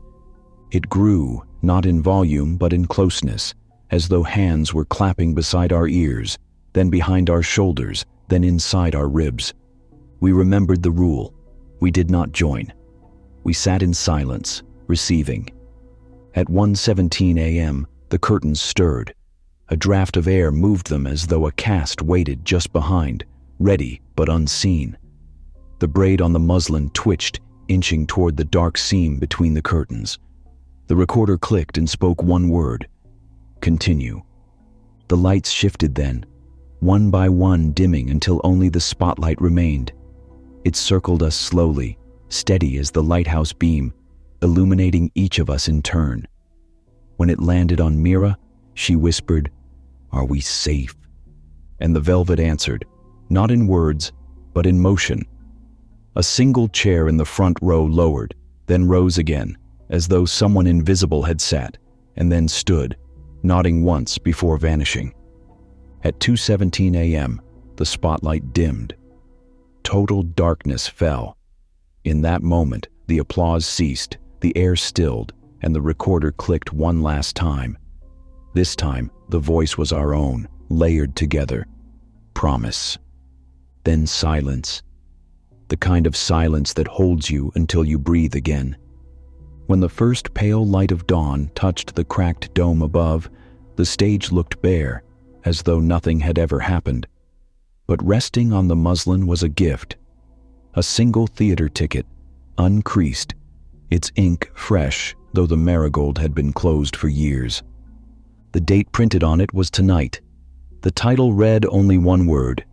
It grew, not in volume but in closeness, as though hands were clapping beside our ears, then behind our shoulders, then inside our ribs. We remembered the rule. We did not join. We sat in silence, receiving. At 1:17 a.m., the curtains stirred. A draft of air moved them as though a cast waited just behind, ready but unseen. The braid on the muslin twitched, inching toward the dark seam between the curtains. The recorder clicked and spoke one word: continue. The lights shifted then, one by one dimming until only the spotlight remained. It circled us slowly, steady as the lighthouse beam, illuminating each of us in turn. When it landed on Mira, she whispered, "Are we safe?" And the velvet answered, not in words, but in motion. A single chair in the front row lowered, then rose again, as though someone invisible had sat, and then stood, nodding once before vanishing. At 2:17 a.m., the spotlight dimmed. Total darkness fell. In that moment, the applause ceased, the air stilled, and the recorder clicked one last time. This time, the voice was our own, layered together. Promise. Then silence. The kind of silence that holds you until you breathe again. When the first pale light of dawn touched the cracked dome above, the stage looked bare, as though nothing had ever happened. But resting on the muslin was a gift. A single theater ticket, uncreased, its ink fresh, though the marigold had been closed for years. The date printed on it was tonight. The title read only one word: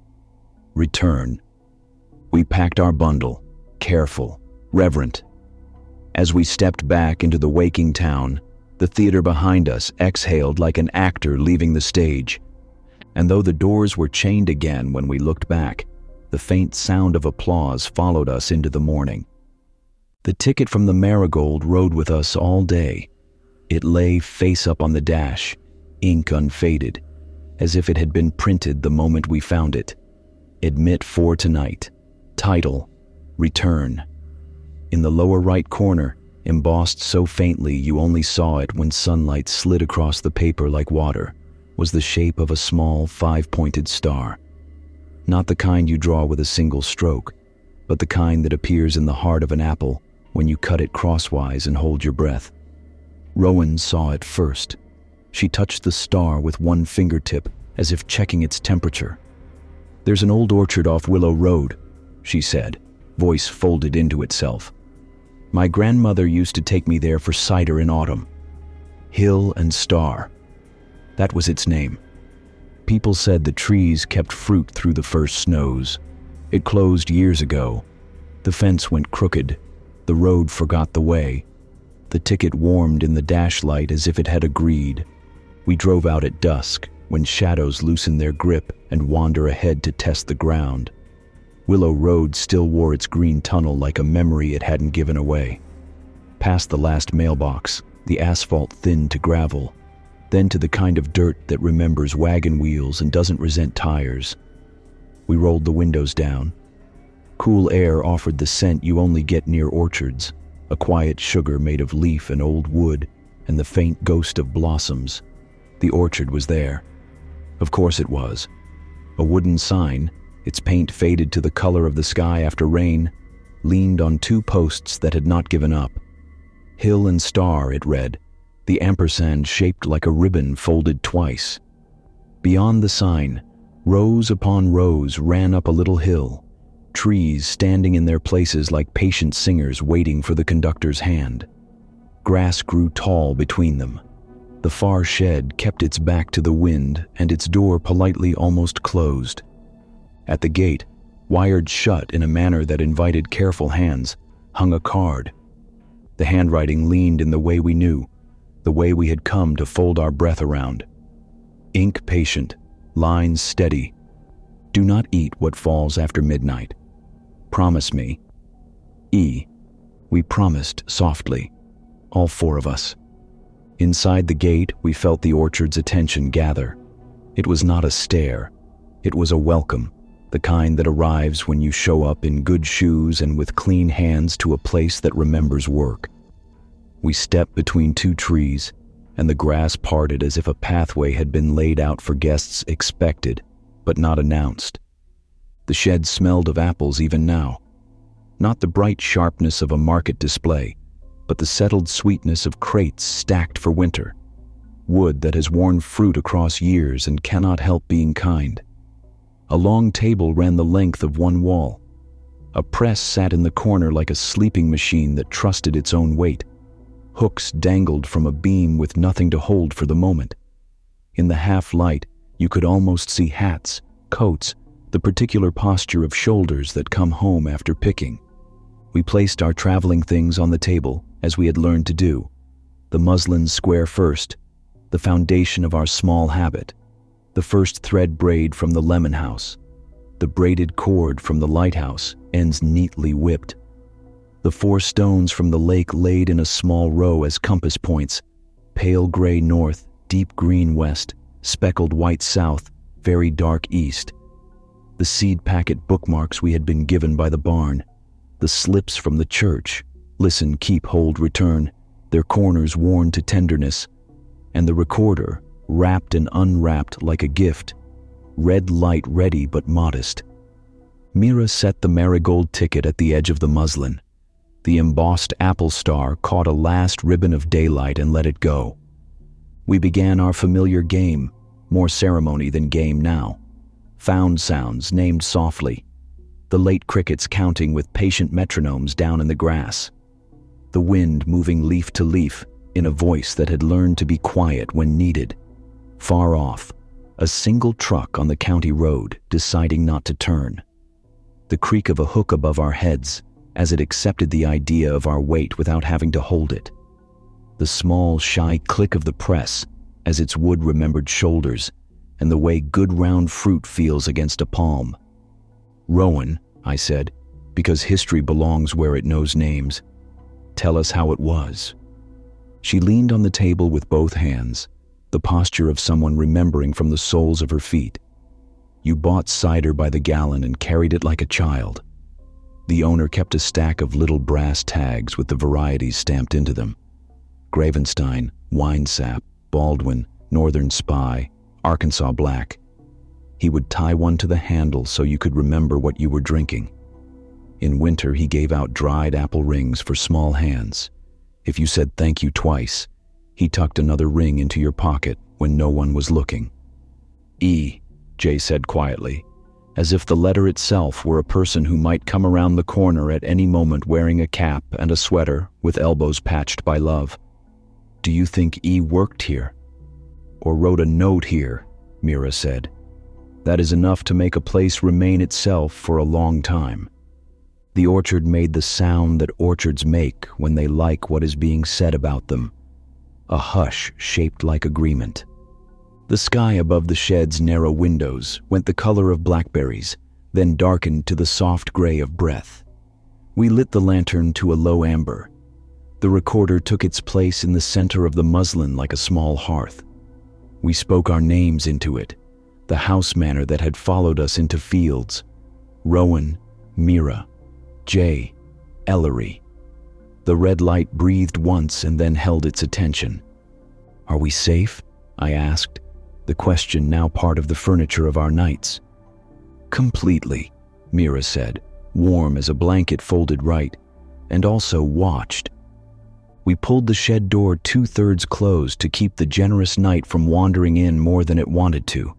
return. We packed our bundle, careful, reverent. As we stepped back into the waking town, the theater behind us exhaled like an actor leaving the stage. And though the doors were chained again when we looked back, the faint sound of applause followed us into the morning. The ticket from the marigold rode with us all day. It lay face up on the dash, ink unfaded, as if it had been printed the moment we found it. Admit for tonight. Title: Return. In the lower right corner, embossed so faintly you only saw it when sunlight slid across the paper like water, was the shape of a small, five-pointed star. Not the kind you draw with a single stroke, but the kind that appears in the heart of an apple when you cut it crosswise and hold your breath. Rowan saw it first. She touched the star with one fingertip, as if checking its temperature. "There's an old orchard off Willow Road," she said, voice folded into itself. "My grandmother used to take me there for cider in autumn. Hill and Star. That was its name. People said the trees kept fruit through the first snows. It closed years ago. The fence went crooked. The road forgot the way. The ticket warmed in the dash light as if it had agreed. We drove out at dusk, when shadows loosen their grip and wander ahead to test the ground. Willow Road still wore its green tunnel like a memory it hadn't given away. Past the last mailbox, the asphalt thinned to gravel, then to the kind of dirt that remembers wagon wheels and doesn't resent tires. We rolled the windows down. Cool air offered the scent you only get near orchards, a quiet sugar made of leaf and old wood, and the faint ghost of blossoms. The orchard was there. Of course it was. A wooden sign, its paint faded to the color of the sky after rain, leaned on two posts that had not given up. Hill and Star, it read, the ampersand shaped like a ribbon folded twice. Beyond the sign, rows upon rows ran up a little hill, trees standing in their places like patient singers waiting for the conductor's hand. Grass grew tall between them. The far shed kept its back to the wind and its door politely almost closed. At the gate, wired shut in a manner that invited careful hands, hung a card. The handwriting leaned in the way we knew, the way we had come to fold our breath around. Ink patient, lines steady. Do not eat what falls after midnight. Promise me. E. We promised softly, all four of us. Inside the gate, we felt the orchard's attention gather. It was not a stare. It was a welcome, the kind that arrives when you show up in good shoes and with clean hands to a place that remembers work. We stepped between two trees, and the grass parted as if a pathway had been laid out for guests expected, but not announced. The shed smelled of apples even now. Not the bright sharpness of a market display, but the settled sweetness of crates stacked for winter. Wood that has worn fruit across years and cannot help being kind. A long table ran the length of one wall. A press sat in the corner like a sleeping machine that trusted its own weight. Hooks dangled from a beam with nothing to hold for the moment. In the half-light, you could almost see hats, coats, the particular posture of shoulders that come home after picking. We placed our traveling things on the table, as we had learned to do. The muslin square first, the foundation of our small habit. The first thread braid from the lemon house. The braided cord from the lighthouse, ends neatly whipped. The 4 stones from the lake laid in a small row as compass points. Pale gray north, deep green west, speckled white south, very dark east. The seed packet bookmarks we had been given by the barn. The slips from the church, listen, keep, hold, return, their corners worn to tenderness. And the recorder, wrapped and unwrapped like a gift. Red light ready but modest. Mira set the marigold ticket at the edge of the muslin. The embossed apple star caught a last ribbon of daylight and let it go. We began our familiar game, more ceremony than game now. Found sounds named softly. The late crickets counting with patient metronomes down in the grass. The wind moving leaf to leaf in a voice that had learned to be quiet when needed. Far off, a single truck on the county road deciding not to turn. The creak of a hook above our heads as it accepted the idea of our weight without having to hold it. The small, shy click of the press as its wood-remembered shoulders and the way good round fruit feels against a palm. "Rowan," I said, because history belongs where it knows names. "Tell us how it was." She leaned on the table with both hands, the posture of someone remembering from the soles of her feet. "You bought cider by the gallon and carried it like a child. The owner kept a stack of little brass tags with the varieties stamped into them. Gravenstein, Winesap, Baldwin, Northern Spy, Arkansas Black. He would tie one to the handle so you could remember what you were drinking. In winter, he gave out dried apple rings for small hands. If you said thank you twice, he tucked another ring into your pocket when no one was looking." "E," Jay said quietly, as if the letter itself were a person who might come around the corner at any moment wearing a cap and a sweater with elbows patched by love. "Do you think E worked here? Or wrote a note here?" Mira said. "That is enough to make a place remain itself for a long time." The orchard made the sound that orchards make when they like what is being said about them. A hush shaped like agreement. The sky above the shed's narrow windows went the color of blackberries, then darkened to the soft gray of breath. We lit the lantern to a low amber. The recorder took its place in the center of the muslin like a small hearth. We spoke our names into it, the house manner that had followed us into fields. Rowan, Mira, Jay, Ellery. The red light breathed once and then held its attention. "Are we safe?" I asked, the question now part of the furniture of our nights. "Completely," Mira said, warm as a blanket folded right, and also watched. We pulled the shed door 2/3 closed to keep the generous night from wandering in more than it wanted to.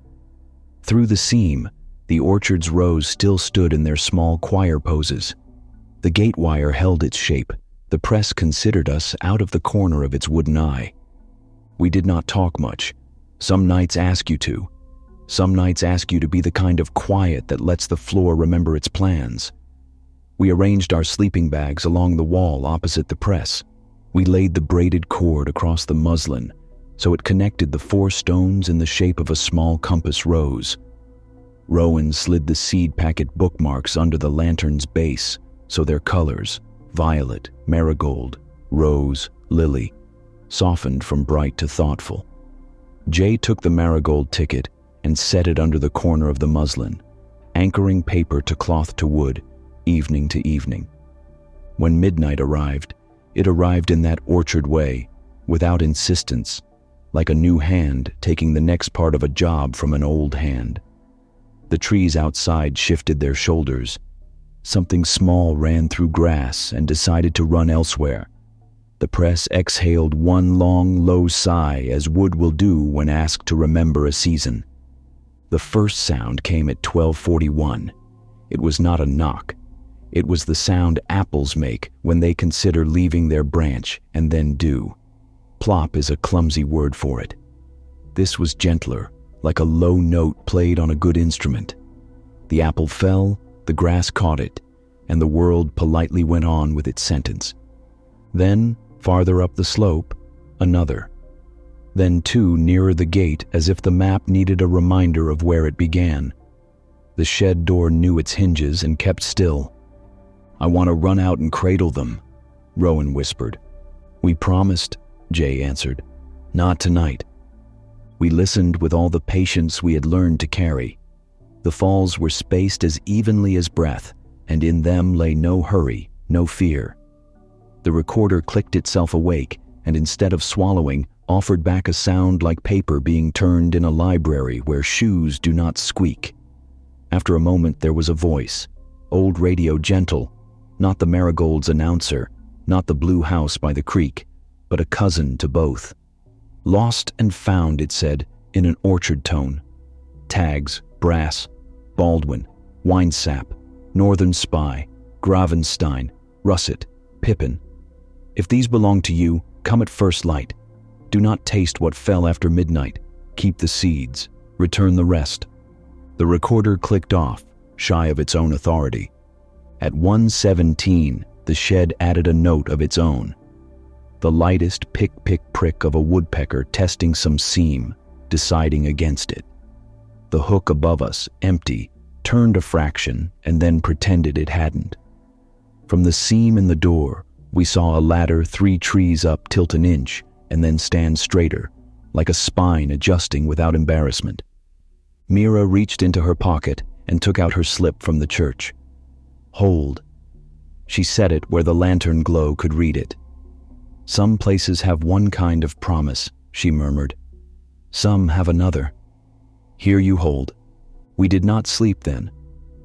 Through the seam, the orchard's rows still stood in their small choir poses. The gate wire held its shape. The press considered us out of the corner of its wooden eye. We did not talk much. Some nights ask you to. Some nights ask you to be the kind of quiet that lets the floor remember its plans. We arranged our sleeping bags along the wall opposite the press. We laid the braided cord across the muslin so it connected the 4 stones in the shape of a small compass rose. Rowan slid the seed packet bookmarks under the lantern's base so their colors, violet, marigold, rose, lily, softened from bright to thoughtful. Jay took the marigold ticket and set it under the corner of the muslin, anchoring paper to cloth to wood, evening to evening. When midnight arrived, it arrived in that orchard way, without insistence, like a new hand taking the next part of a job from an old hand. The trees outside shifted their shoulders. Something small ran through grass and decided to run elsewhere. The press exhaled one long, low sigh, as wood will do when asked to remember a season. The first sound came at 12:41. It was not a knock. It was the sound apples make when they consider leaving their branch and then do. Plop is a clumsy word for it. This was gentler, like a low note played on a good instrument. The apple fell, the grass caught it, and the world politely went on with its sentence. Then, farther up the slope, another. Then two nearer the gate, as if the map needed a reminder of where it began. The shed door knew its hinges and kept still. "I want to run out and cradle them," Rowan whispered. "We promised," Jay answered. "Not tonight." We listened with all the patience we had learned to carry. The falls were spaced as evenly as breath, and in them lay no hurry, no fear. The recorder clicked itself awake, and instead of swallowing, offered back a sound like paper being turned in a library where shoes do not squeak. After a moment there was a voice, old radio gentle, not the Marigold's announcer, not the blue house by the creek, but a cousin to both. "Lost and found," it said, in an orchard tone. "Tags, Brass, Baldwin, Winesap, Northern Spy, Gravenstein, Russet, Pippin. If these belong to you, come at first light. Do not taste what fell after midnight. Keep the seeds. Return the rest." The recorder clicked off, shy of its own authority. At 1:17, the shed added a note of its own. The lightest pick-pick-prick of a woodpecker testing some seam, deciding against it. The hook above us, empty, turned a fraction and then pretended it hadn't. From the seam in the door, we saw a ladder 3 trees up tilt an inch and then stand straighter, like a spine adjusting without embarrassment. Mira reached into her pocket and took out her slip from the church. "Hold." She set it where the lantern glow could read it. "Some places have one kind of promise," she murmured. "Some have another. Here you hold." We did not sleep then.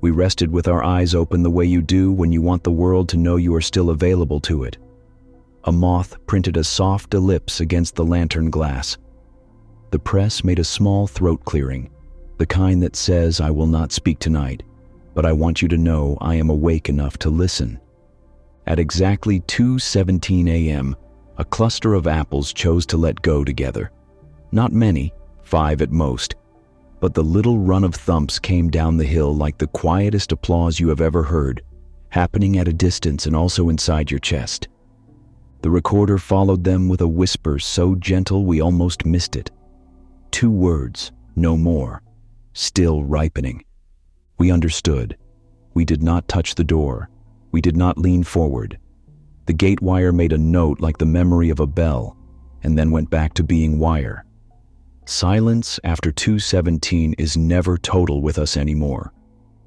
We rested with our eyes open the way you do when you want the world to know you are still available to it. A moth printed a soft ellipse against the lantern glass. The press made a small throat clearing, the kind that says, "I will not speak tonight, but I want you to know I am awake enough to listen." At exactly 2:17 a.m., a cluster of apples chose to let go together. Not many, 5 at most, but the little run of thumps came down the hill like the quietest applause you have ever heard, happening at a distance and also inside your chest. The recorder followed them with a whisper so gentle we almost missed it. 2 words, no more, still ripening. We understood. We did not touch the door. We did not lean forward. The gate wire made a note like the memory of a bell, and then went back to being wire. Silence after 2:17 is never total with us anymore.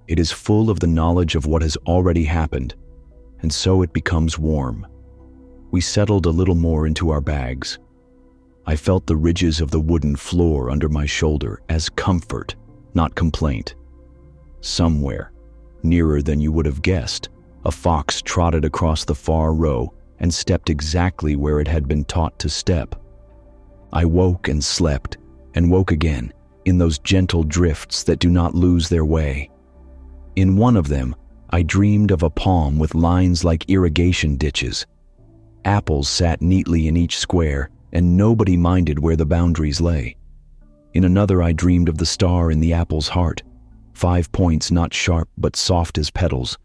It is full of the knowledge of what has already happened, and so it becomes warm. We settled a little more into our bags. I felt the ridges of the wooden floor under my shoulder as comfort, not complaint. Somewhere, nearer than you would have guessed, a fox trotted across the far row and stepped exactly where it had been taught to step. I woke and slept, and woke again, in those gentle drifts that do not lose their way. In one of them, I dreamed of a palm with lines like irrigation ditches. Apples sat neatly in each square, and nobody minded where the boundaries lay. In another, I dreamed of the star in the apple's heart, 5 points not sharp but soft as petals,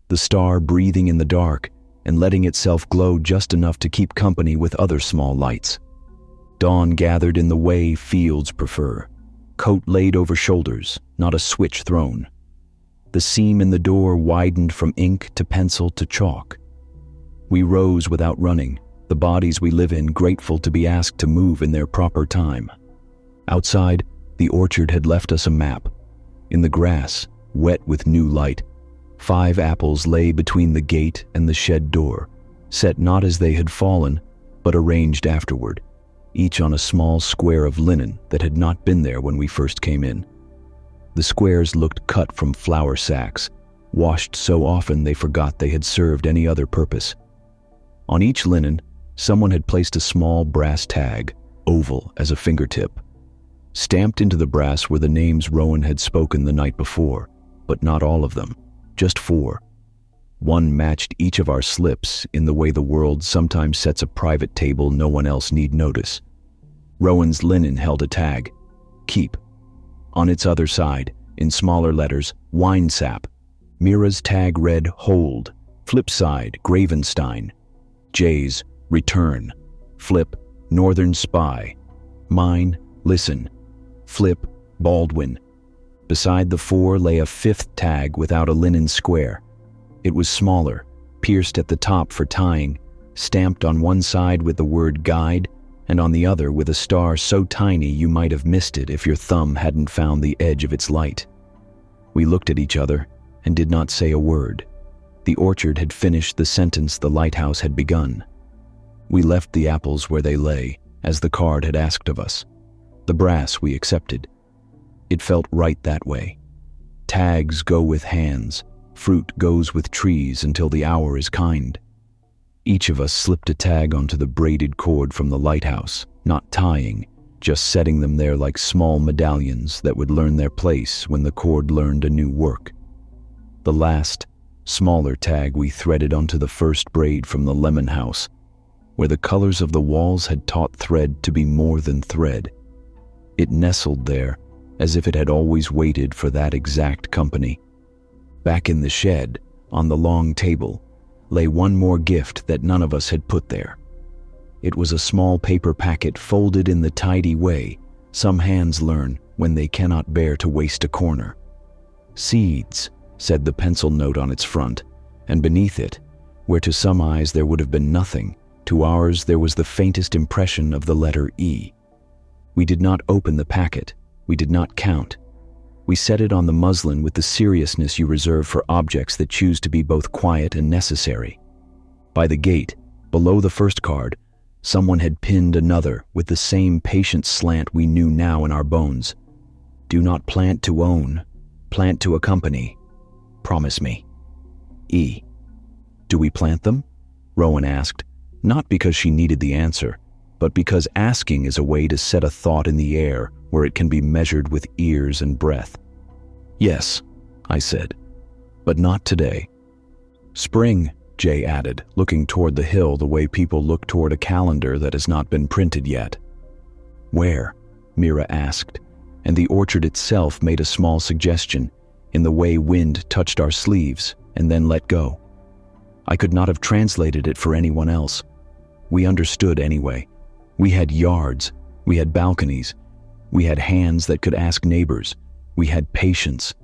the star breathing in the dark and letting itself glow just enough to keep company with other small lights. Dawn gathered in the way fields prefer, coat laid over shoulders, not a switch thrown. The seam in the door widened from ink to pencil to chalk. We rose without running, the bodies we live in grateful to be asked to move in their proper time. Outside, the orchard had left us a map. In the grass, wet with new light, 5 apples lay between the gate and the shed door, set not as they had fallen, but arranged afterward, each on a small square of linen that had not been there when we first came in. The squares looked cut from flour sacks, washed so often they forgot they had served any other purpose. On each linen, someone had placed a small brass tag, oval as a fingertip. Stamped into the brass were the names Rowan had spoken the night before, but not all of them, just 4. One matched each of our slips in the way the world sometimes sets a private table no one else need notice. Rowan's linen held a tag, keep. On its other side, in smaller letters, wine sap. Mira's tag read hold, flip side, Gravenstein. Jay's return, flip, northern spy. Mine, listen, flip, Baldwin. Beside the 4 lay a 5th tag without a linen square. It was smaller, pierced at the top for tying, stamped on one side with the word guide, and on the other with a star so tiny you might have missed it if your thumb hadn't found the edge of its light. We looked at each other and did not say a word. The orchard had finished the sentence the lighthouse had begun. We left the apples where they lay, as the card had asked of us. The brass we accepted. It felt right that way. Tags go with hands. Fruit goes with trees until the hour is kind. Each of us slipped a tag onto the braided cord from the lighthouse, not tying, just setting them there like small medallions that would learn their place when the cord learned a new work. The last, smaller tag we threaded onto the first braid from the lemon house, where the colors of the walls had taught thread to be more than thread. It nestled there as if it had always waited for that exact company. Back in the shed, on the long table, lay one more gift that none of us had put there. It was a small paper packet folded in the tidy way some hands learn when they cannot bear to waste a corner. Seeds, said the pencil note on its front, and beneath it, where to some eyes there would have been nothing, to ours there was the faintest impression of the letter E. We did not open the packet. We did not count. We set it on the muslin with the seriousness you reserve for objects that choose to be both quiet and necessary. By the gate, below the first card, someone had pinned another with the same patient slant we knew now in our bones. Do not plant to own, plant to accompany. Promise me. E. Do we plant them? Rowan asked, not because she needed the answer, but because asking is a way to set a thought in the air where it can be measured with ears and breath. Yes, I said, but not today. Spring, Jay added, looking toward the hill the way people look toward a calendar that has not been printed yet. Where? Mira asked, and the orchard itself made a small suggestion in the way wind touched our sleeves and then let go. I could not have translated it for anyone else. We understood anyway. We had yards, we had balconies, we had hands that could ask neighbors, we had patience.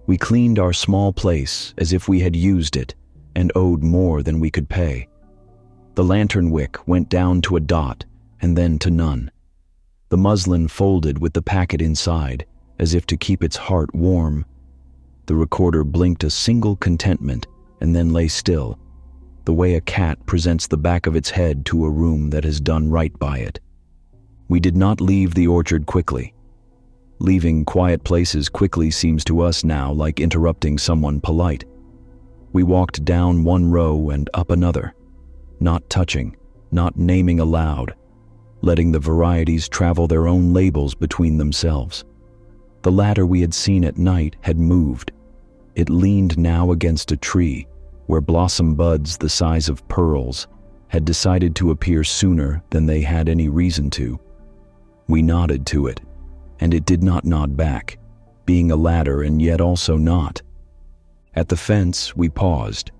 We cleaned our small place as if we had used it and owed more than we could pay. The lantern wick went down to a dot and then to none. The muslin folded with the packet inside, as if to keep its heart warm. The recorder blinked a single contentment and then lay still, the way a cat presents the back of its head to a room that has done right by it. We did not leave the orchard quickly. Leaving quiet places quickly seems to us now like interrupting someone polite. We walked down one row and up another, not touching, not naming aloud, letting the varieties travel their own labels between themselves. The ladder we had seen at night had moved. It leaned now against a tree where blossom buds the size of pearls had decided to appear sooner than they had any reason to. We nodded to it, and it did not nod back, being a ladder and yet also not. At the fence, we paused.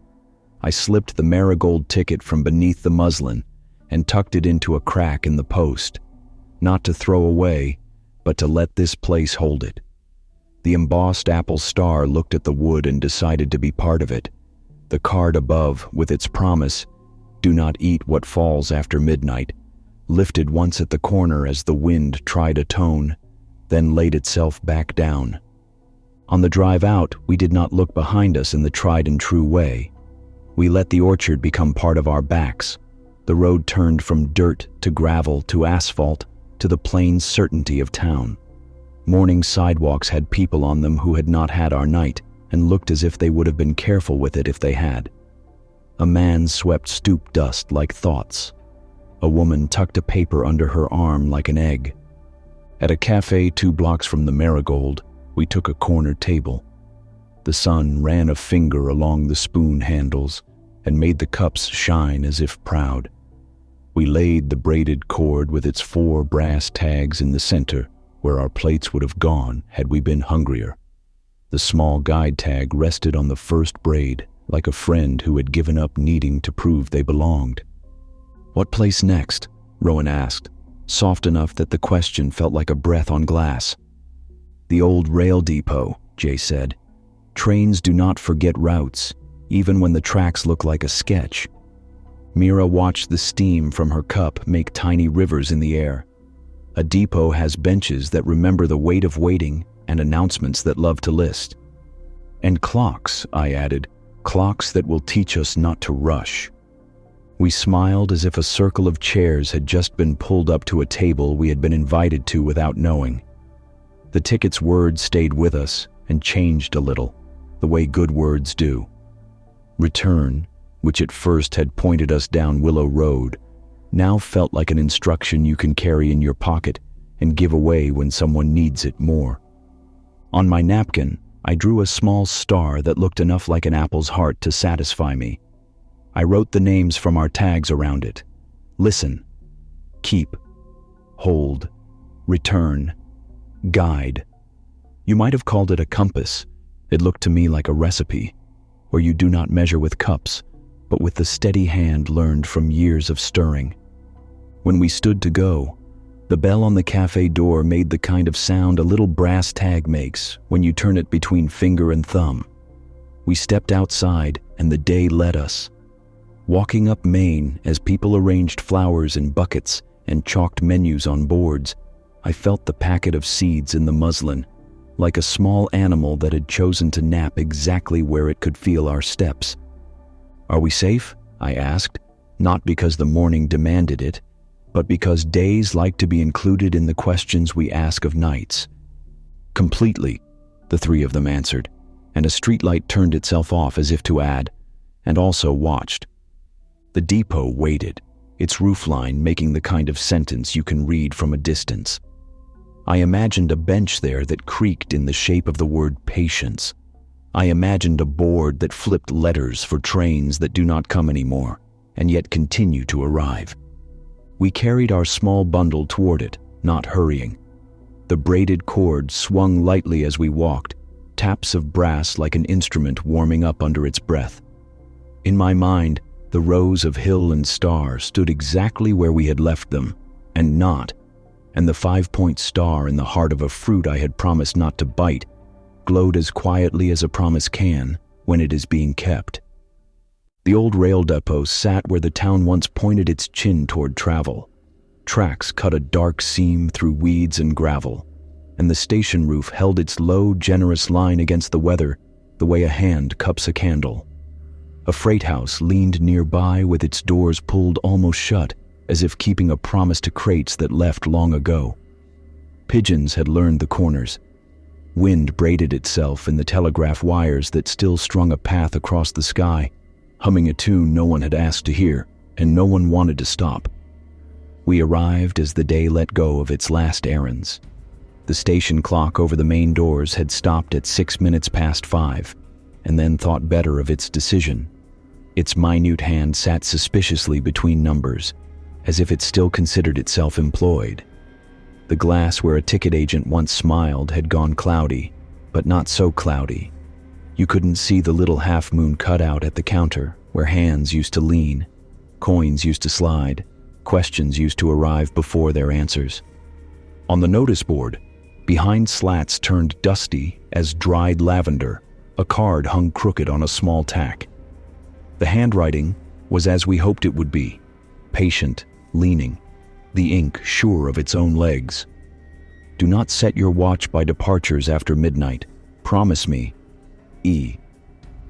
I slipped the marigold ticket from beneath the muslin and tucked it into a crack in the post, not to throw away, but to let this place hold it. The embossed apple star looked at the wood and decided to be part of it. The card above, with its promise, "Do not eat what falls after midnight," lifted once at the corner as the wind tried a tone, then laid itself back down. On the drive out, we did not look behind us in the tried and true way. We let the orchard become part of our backs. The road turned from dirt to gravel to asphalt to the plain certainty of town. Morning sidewalks had people on them who had not had our night and looked as if they would have been careful with it if they had. A man swept stoop dust like thoughts. A woman tucked a paper under her arm like an egg. At a cafe 2 blocks from the Marigold, we took a corner table. The sun ran a finger along the spoon handles and made the cups shine as if proud. We laid the braided cord with its 4 brass tags in the center, where our plates would have gone had we been hungrier. The small guide tag rested on the first braid, like a friend who had given up needing to prove they belonged. "What place next?" Rowan asked, soft enough that the question felt like a breath on glass. "The old rail depot," Jay said. "Trains do not forget routes, even when the tracks look like a sketch." Mira watched the steam from her cup make tiny rivers in the air. A depot has benches that remember the weight of waiting and announcements that love to list. "And clocks," I added, "clocks that will teach us not to rush." We smiled as if a circle of chairs had just been pulled up to a table we had been invited to without knowing. The ticket's words stayed with us and changed a little, the way good words do. Return, which at first had pointed us down Willow Road, now felt like an instruction you can carry in your pocket and give away when someone needs it more. On my napkin, I drew a small star that looked enough like an apple's heart to satisfy me. I wrote the names from our tags around it. Listen, keep, hold, return, guide. You might have called it a compass. It looked to me like a recipe, where you do not measure with cups, but with the steady hand learned from years of stirring. When we stood to go, the bell on the cafe door made the kind of sound a little brass tag makes when you turn it between finger and thumb. We stepped outside and the day led us. Walking up Main as people arranged flowers in buckets and chalked menus on boards, I felt the packet of seeds in the muslin, like a small animal that had chosen to nap exactly where it could feel our steps. "Are we safe?" I asked, not because the morning demanded it, but because days like to be included in the questions we ask of nights. "Completely," the 3 of them answered, and a streetlight turned itself off as if to add, "and also watched." The depot waited, its roofline making the kind of sentence you can read from a distance. I imagined a bench there that creaked in the shape of the word patience. I imagined a board that flipped letters for trains that do not come anymore, and yet continue to arrive. We carried our small bundle toward it, not hurrying. The braided cord swung lightly as we walked, taps of brass like an instrument warming up under its breath. In my mind, the rows of hill and star stood exactly where we had left them, and the 5-point star in the heart of a fruit I had promised not to bite glowed as quietly as a promise can when it is being kept. The old rail depot sat where the town once pointed its chin toward travel. Tracks cut a dark seam through weeds and gravel, and the station roof held its low, generous line against the weather the way a hand cups a candle. A freight house leaned nearby with its doors pulled almost shut, as if keeping a promise to crates that left long ago. Pigeons had learned the corners. Wind braided itself in the telegraph wires that still strung a path across the sky, humming a tune no one had asked to hear, and no one wanted to stop. We arrived as the day let go of its last errands. The station clock over the main doors had stopped at 6 minutes past 5, and then thought better of its decision. Its minute hand sat suspiciously between numbers, as if it still considered itself employed. The glass where a ticket agent once smiled had gone cloudy, but not so cloudy. You couldn't see the little half-moon cutout at the counter where hands used to lean, coins used to slide, questions used to arrive before their answers. On the notice board, behind slats turned dusty as dried lavender, a card hung crooked on a small tack. The handwriting was as we hoped it would be, patient, leaning, the ink sure of its own legs. "Do not set your watch by departures after midnight. Promise me, E."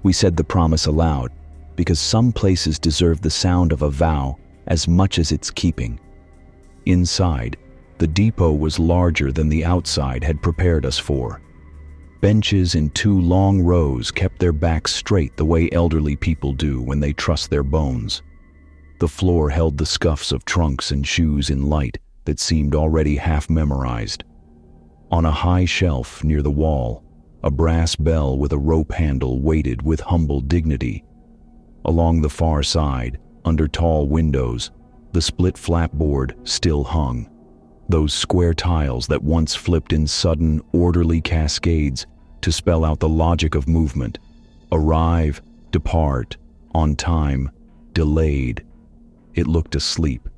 We said the promise aloud, because some places deserve the sound of a vow as much as its keeping. Inside, The depot was larger than the outside had prepared us for. Benches in 2 long rows kept their backs straight the way elderly people do when they trust their bones. The floor held the scuffs of trunks and shoes in light that seemed already half memorized. On a high shelf near the wall, a brass bell with a rope handle waited with humble dignity. Along the far side, under tall windows, the split flapboard still hung. Those square tiles that once flipped in sudden, orderly cascades to spell out the logic of movement. Arrive, depart, on time, delayed. It looked asleep,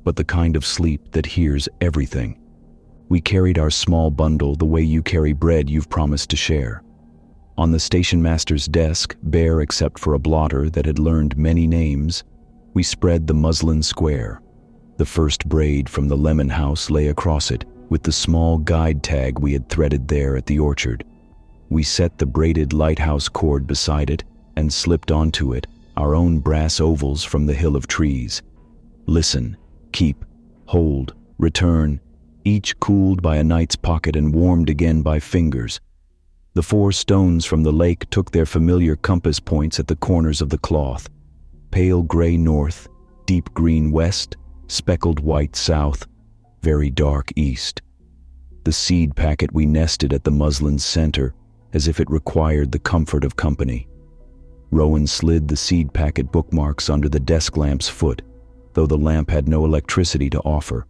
but the kind of sleep that hears everything. We carried our small bundle the way you carry bread you've promised to share. On the station master's desk, bare except for a blotter that had learned many names, we spread the muslin square. The first braid from the lemon house lay across it, with the small guide tag we had threaded there at the orchard. We set the braided lighthouse cord beside it and slipped onto it our own brass ovals from the hill of trees. Listen, keep, hold, return, each cooled by a night's pocket and warmed again by fingers. The 4 stones from the lake took their familiar compass points at the corners of the cloth. Pale gray north, deep green west, speckled white south, very dark east. The seed packet we nested at the muslin's center, as if it required the comfort of company. Rowan slid the seed packet bookmarks under the desk lamp's foot, though the lamp had no electricity to offer.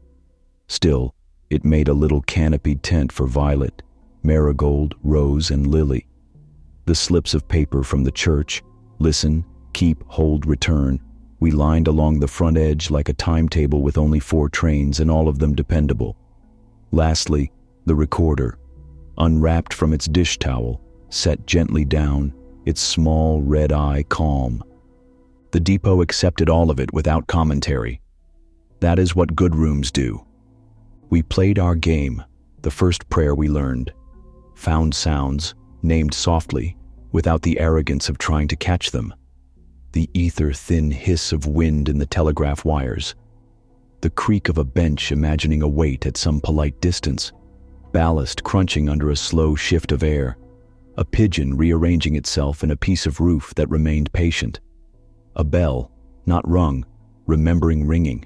Still, it made a little canopied tent for Violet, Marigold, Rose, and Lily. The slips of paper from the church, listen, keep, hold, return, we lined along the front edge like a timetable with only 4 trains and all of them dependable. Lastly, the recorder, unwrapped from its dish towel, set gently down, its small red eye calm. The depot accepted all of it without commentary. That is what good rooms do. We played our game, the first prayer we learned. Found sounds, named softly, without the arrogance of trying to catch them. The ether-thin hiss of wind in the telegraph wires. The creak of a bench imagining a weight at some polite distance. Ballast crunching under a slow shift of air. A pigeon rearranging itself in a piece of roof that remained patient. A bell, not rung, remembering ringing.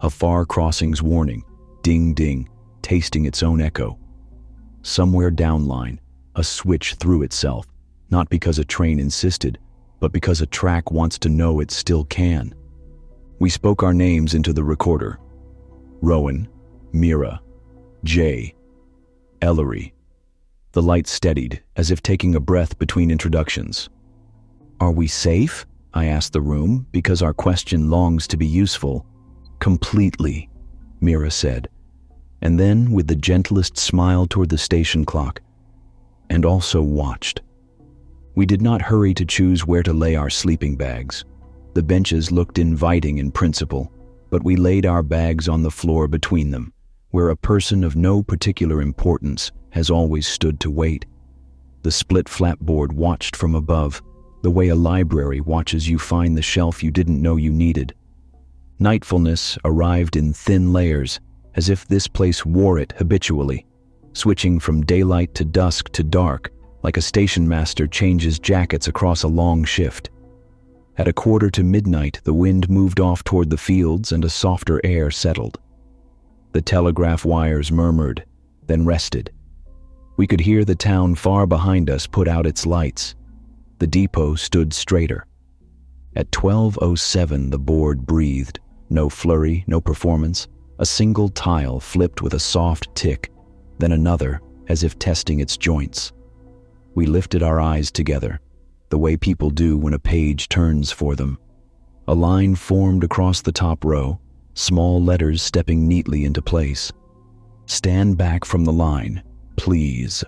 A far crossing's warning, ding ding, tasting its own echo. Somewhere downline, a switch threw itself, not because a train insisted, but because a track wants to know it still can. We spoke our names into the recorder. Rowan, Mira, Jay, Ellery. The light steadied, as if taking a breath between introductions. Are we safe? I asked the room, because our question longs to be useful. Completely, Mira said, and then with the gentlest smile toward the station clock, and also watched. We did not hurry to choose where to lay our sleeping bags. The benches looked inviting in principle, but we laid our bags on the floor between them, where a person of no particular importance has always stood to wait. The split flapboard watched from above, the way a library watches you find the shelf you didn't know you needed. Nightfulness arrived in thin layers, as if this place wore it habitually, switching from daylight to dusk to dark, like a station master changes jackets across a long shift. At 1:45 the wind moved off toward the fields and a softer air settled. The telegraph wires murmured, then rested. We could hear the town far behind us put out its lights. The depot stood straighter. At 12:07 the board breathed, no flurry, no performance. A single tile flipped with a soft tick, then another, as if testing its joints. We lifted our eyes together, the way people do when a page turns for them. A line formed across the top row, small letters stepping neatly into place. Stand back from the line, please.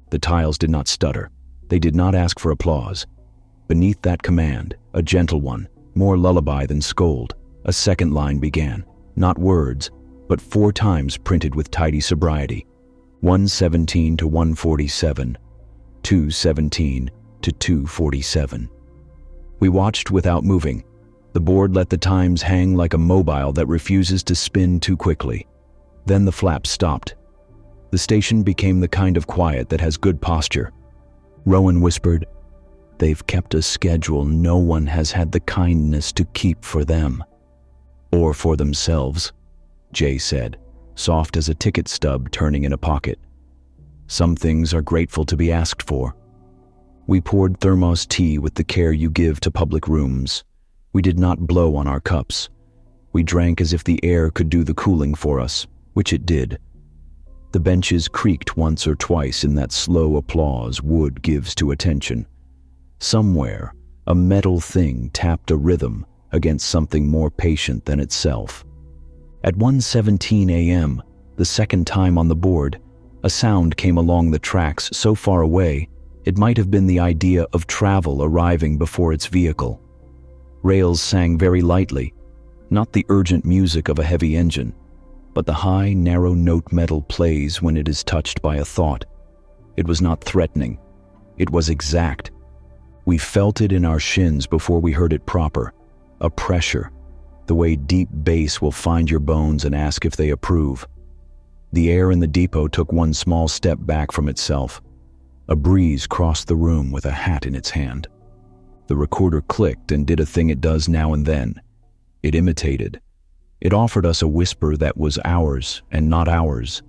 The tiles did not stutter. They did not ask for applause. Beneath that command, a gentle one, more lullaby than scold, a second line began. Not words, but 4 times printed with tidy sobriety. 117 to 147, 217 to 247. We watched without moving. The board let the times hang like a mobile that refuses to spin too quickly. Then the flaps stopped. The station became the kind of quiet that has good posture. Rowan whispered, "They've kept a schedule no one has had the kindness to keep for them." "Or for themselves," Jay said, soft as a ticket stub turning in a pocket. "Some things are grateful to be asked for." We poured thermos tea with the care you give to public rooms. We did not blow on our cups. We drank as if the air could do the cooling for us, which it did. The benches creaked once or twice in that slow applause wood gives to attention. Somewhere, a metal thing tapped a rhythm against something more patient than itself. At 1:17 a.m., the second time on the board, a sound came along the tracks so far away it might have been the idea of travel arriving before its vehicle. Rails sang very lightly, not the urgent music of a heavy engine, but the high, narrow note metal plays when it is touched by a thought. It was not threatening. It was exact. We felt it in our shins before we heard it proper. A pressure, the way deep bass will find your bones and ask if they approve. The air in the depot took one small step back from itself. A breeze crossed the room with a hat in its hand. The recorder clicked and did a thing it does now and then. It imitated. It offered us a whisper that was ours and not ours,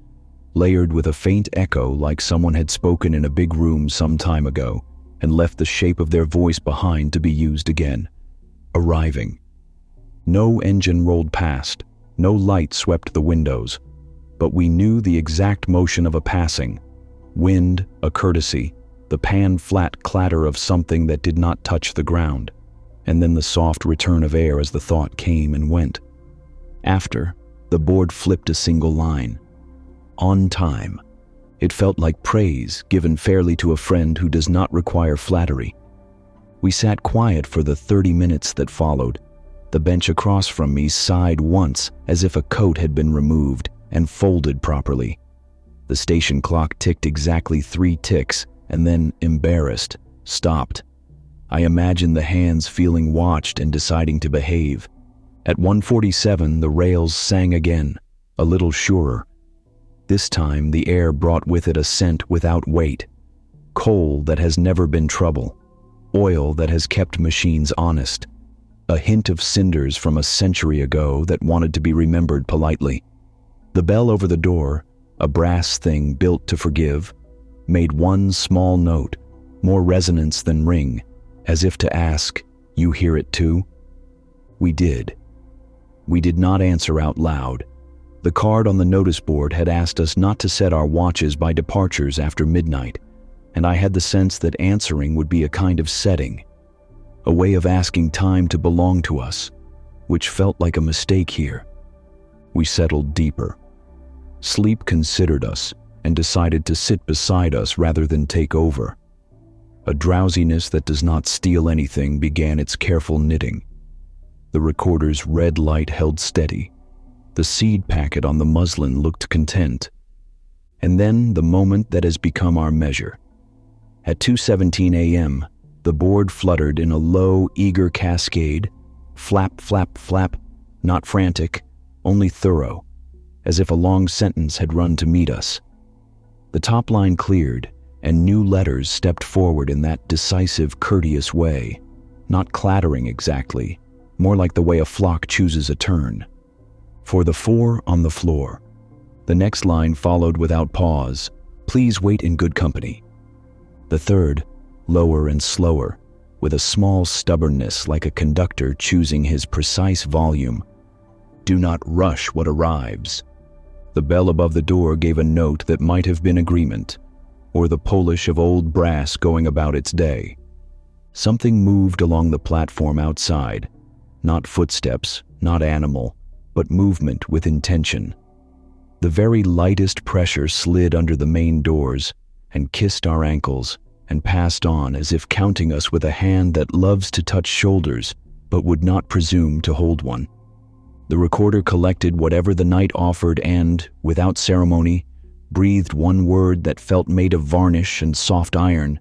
layered with a faint echo like someone had spoken in a big room some time ago and left the shape of their voice behind to be used again. Arriving. No engine rolled past, no light swept the windows, but we knew the exact motion of a passing. Wind, a courtesy, the pan-flat clatter of something that did not touch the ground, and then the soft return of air as the thought came and went. After, the board flipped a single line. On time. It felt like praise given fairly to a friend who does not require flattery. We sat quiet for the 30 minutes that followed. The bench across from me sighed once as if a coat had been removed and folded properly. The station clock ticked exactly 3 ticks and then, embarrassed, stopped. I imagined the hands feeling watched and deciding to behave. At 1:47, the rails sang again, a little surer. This time, the air brought with it a scent without weight. Coal that has never been trouble. Oil that has kept machines honest. A hint of cinders from a century ago that wanted to be remembered politely. The bell over the door, a brass thing built to forgive, made one small note, more resonance than ring, as if to ask, "You hear it too?" We did. We did not answer out loud. The card on the notice board had asked us not to set our watches by departures after midnight, and I had the sense that answering would be a kind of setting, a way of asking time to belong to us, which felt like a mistake here. We settled deeper. Sleep considered us and decided to sit beside us rather than take over. A drowsiness that does not steal anything began its careful knitting. The recorder's red light held steady. The seed packet on the muslin looked content. And then the moment that has become our measure. At 2:17 a.m., the board fluttered in a low, eager cascade, flap, flap, flap, not frantic, only thorough, as if a long sentence had run to meet us. The top line cleared, and new letters stepped forward in that decisive, courteous way, not clattering exactly, more like the way a flock chooses a turn. For the 4 on the floor. The next line followed without pause, "Please wait in good company." The third, lower and slower, with a small stubbornness like a conductor choosing his precise volume. "Do not rush what arrives." The bell above the door gave a note that might have been agreement, or the polish of old brass going about its day. Something moved along the platform outside, not footsteps, not animal, but movement with intention. The very lightest pressure slid under the main doors and kissed our ankles and passed on as if counting us with a hand that loves to touch shoulders but would not presume to hold one. The recorder collected whatever the night offered and, without ceremony, breathed one word that felt made of varnish and soft iron,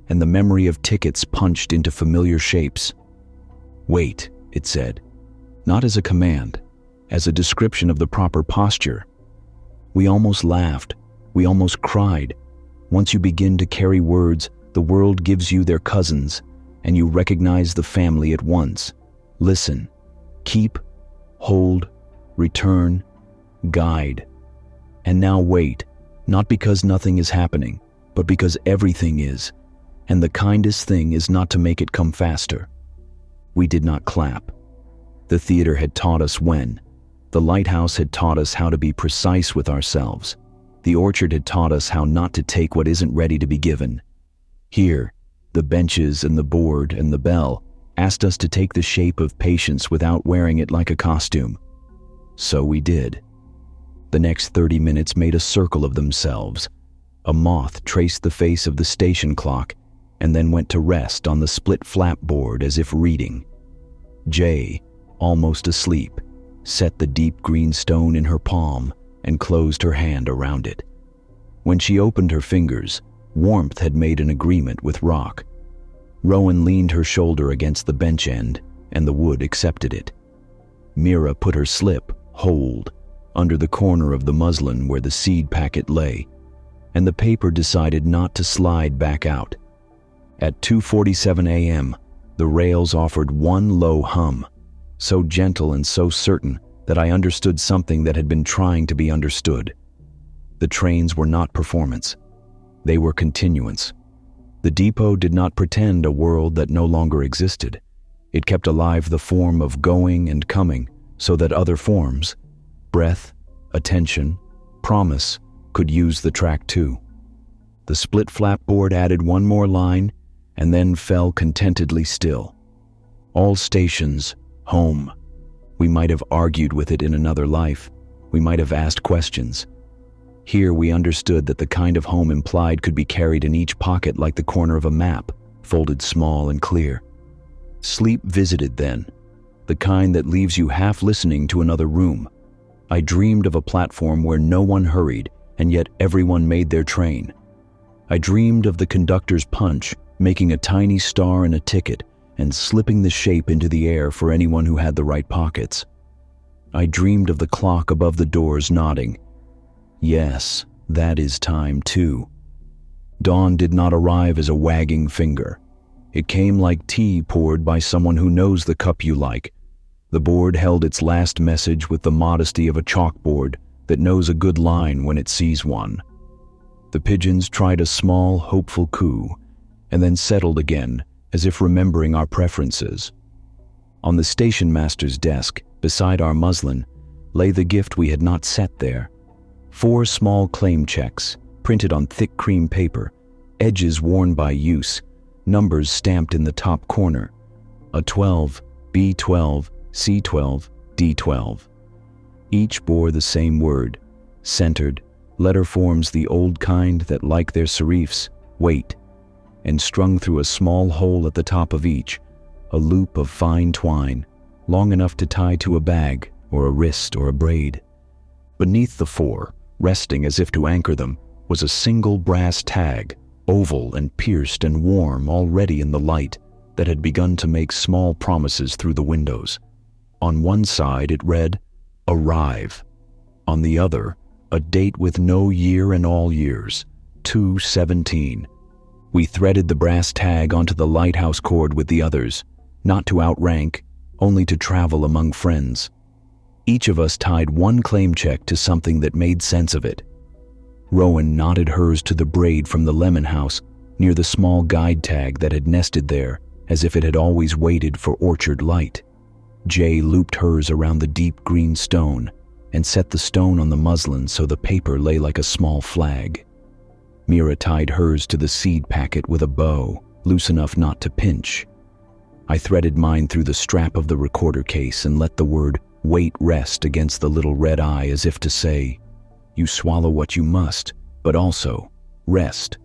and the memory of tickets punched into familiar shapes. "Wait," it said, not as a command, as a description of the proper posture. We almost laughed. We almost cried. Once you begin to carry words, the world gives you their cousins, and you recognize the family at once. Listen, keep, hold, return, guide. And now wait, not because nothing is happening, but because everything is. And the kindest thing is not to make it come faster. We did not clap. The theater had taught us when. The lighthouse had taught us how to be precise with ourselves. The orchard had taught us how not to take what isn't ready to be given. Here, the benches and the board and the bell asked us to take the shape of patience without wearing it like a costume. So we did. The next 30 minutes made a circle of themselves. A moth traced the face of the station clock and then went to rest on the split flap board as if reading. Jay, almost asleep, set the deep green stone in her palm and closed her hand around it. When she opened her fingers, warmth had made an agreement with rock. Rowan leaned her shoulder against the bench end, and the wood accepted it. Mira put her slip, hold, under the corner of the muslin where the seed packet lay, and the paper decided not to slide back out. At 2:47 a.m., the rails offered one low hum, so gentle and so certain that I understood something that had been trying to be understood. The trains were not performance. They were continuance. The depot did not pretend a world that no longer existed. It kept alive the form of going and coming so that other forms, breath, attention, promise, could use the track too. The split flapboard added one more line and then fell contentedly still. All stations, home. We might have argued with it in another life. We might have asked questions. Here we understood that the kind of home implied could be carried in each pocket like the corner of a map, folded small and clear. Sleep visited then, the kind that leaves you half listening to another room. I dreamed of a platform where no one hurried, and yet everyone made their train. I dreamed of the conductor's punch, making a tiny star in a ticket and slipping the shape into the air for anyone who had the right pockets. I dreamed of the clock above the doors nodding. Yes, that is time too. Dawn did not arrive as a wagging finger. It came like tea poured by someone who knows the cup you like. The board held its last message with the modesty of a chalkboard that knows a good line when it sees one. The pigeons tried a small, hopeful coo, and then settled again, as if remembering our preferences. On the station master's desk, beside our muslin, lay the gift we had not set there. 4 small claim checks, printed on thick cream paper, edges worn by use, numbers stamped in the top corner. A 12, B12, C12, D12. Each bore the same word, centered, letter forms the old kind that, like their serifs, wait, and strung through a small hole at the top of each, a loop of fine twine, long enough to tie to a bag or a wrist or a braid. Beneath the 4, resting as if to anchor them, was a single brass tag, oval and pierced and warm already in the light that had begun to make small promises through the windows. On one side it read, "Arrive." On the other, a date with no year in all years, 2/17. We threaded the brass tag onto the lighthouse cord with the others, not to outrank, only to travel among friends. Each of us tied one claim check to something that made sense of it. Rowan knotted hers to the braid from the lemon house near the small guide tag that had nested there as if it had always waited for orchard light. Jay looped hers around the deep green stone and set the stone on the muslin so the paper lay like a small flag. Mira tied hers to the seed packet with a bow, loose enough not to pinch. I threaded mine through the strap of the recorder case and let the word "wait" rest against the little red eye as if to say, you swallow what you must, but also rest.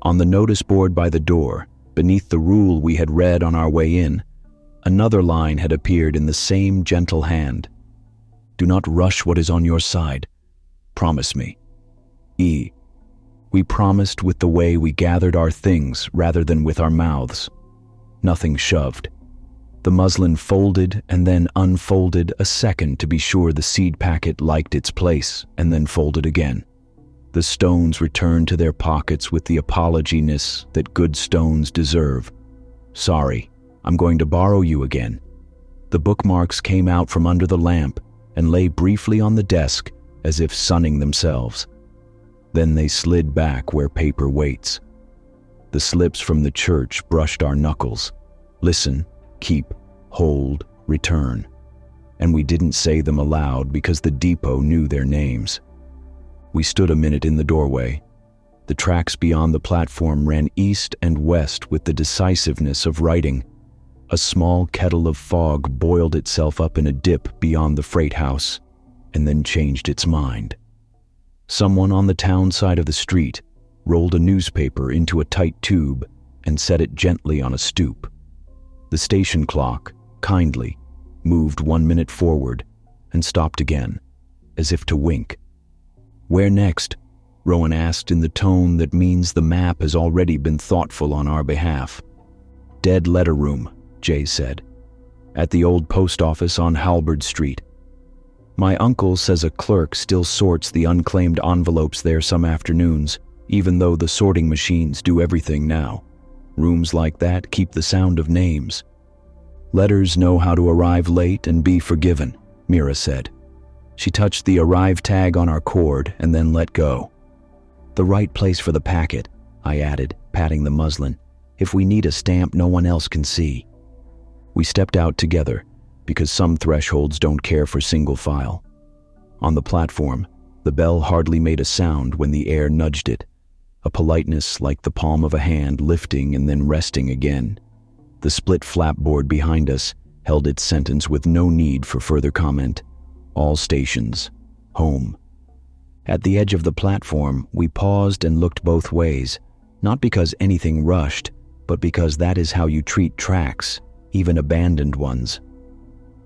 On the notice board by the door, beneath the rule we had read on our way in, another line had appeared in the same gentle hand. Do not rush what is on your side. Promise me. E. We promised with the way we gathered our things rather than with our mouths. Nothing shoved. The muslin folded and then unfolded a second to be sure the seed packet liked its place, and then folded again. The stones returned to their pockets with the apologyness that good stones deserve. "Sorry, I'm going to borrow you again." The bookmarks came out from under the lamp and lay briefly on the desk as if sunning themselves. Then they slid back where paper waits. The slips from the church brushed our knuckles. Listen, keep, hold, return. And we didn't say them aloud because the depot knew their names. We stood a minute in the doorway. The tracks beyond the platform ran east and west with the decisiveness of writing. A small kettle of fog boiled itself up in a dip beyond the freight house, and then changed its mind. Someone on the town side of the street rolled a newspaper into a tight tube and set it gently on a stoop. The station clock, kindly, moved 1 minute forward and stopped again, as if to wink. "Where next?" Rowan asked in the tone that means the map has already been thoughtful on our behalf. "Dead letter room," Jay said. "At the old post office on Halberd Street. My uncle says a clerk still sorts the unclaimed envelopes there some afternoons, even though the sorting machines do everything now. Rooms like that keep the sound of names." "Letters know how to arrive late and be forgiven," Mira said. She touched the arrive tag on our cord and then let go. "The right place for the packet," I added, patting the muslin. "If we need a stamp no one else can see." We stepped out together, because some thresholds don't care for single file. On the platform, the bell hardly made a sound when the air nudged it, a politeness like the palm of a hand lifting and then resting again. The split flapboard behind us held its sentence with no need for further comment. All stations, home. At the edge of the platform, we paused and looked both ways, not because anything rushed, but because that is how you treat tracks, even abandoned ones.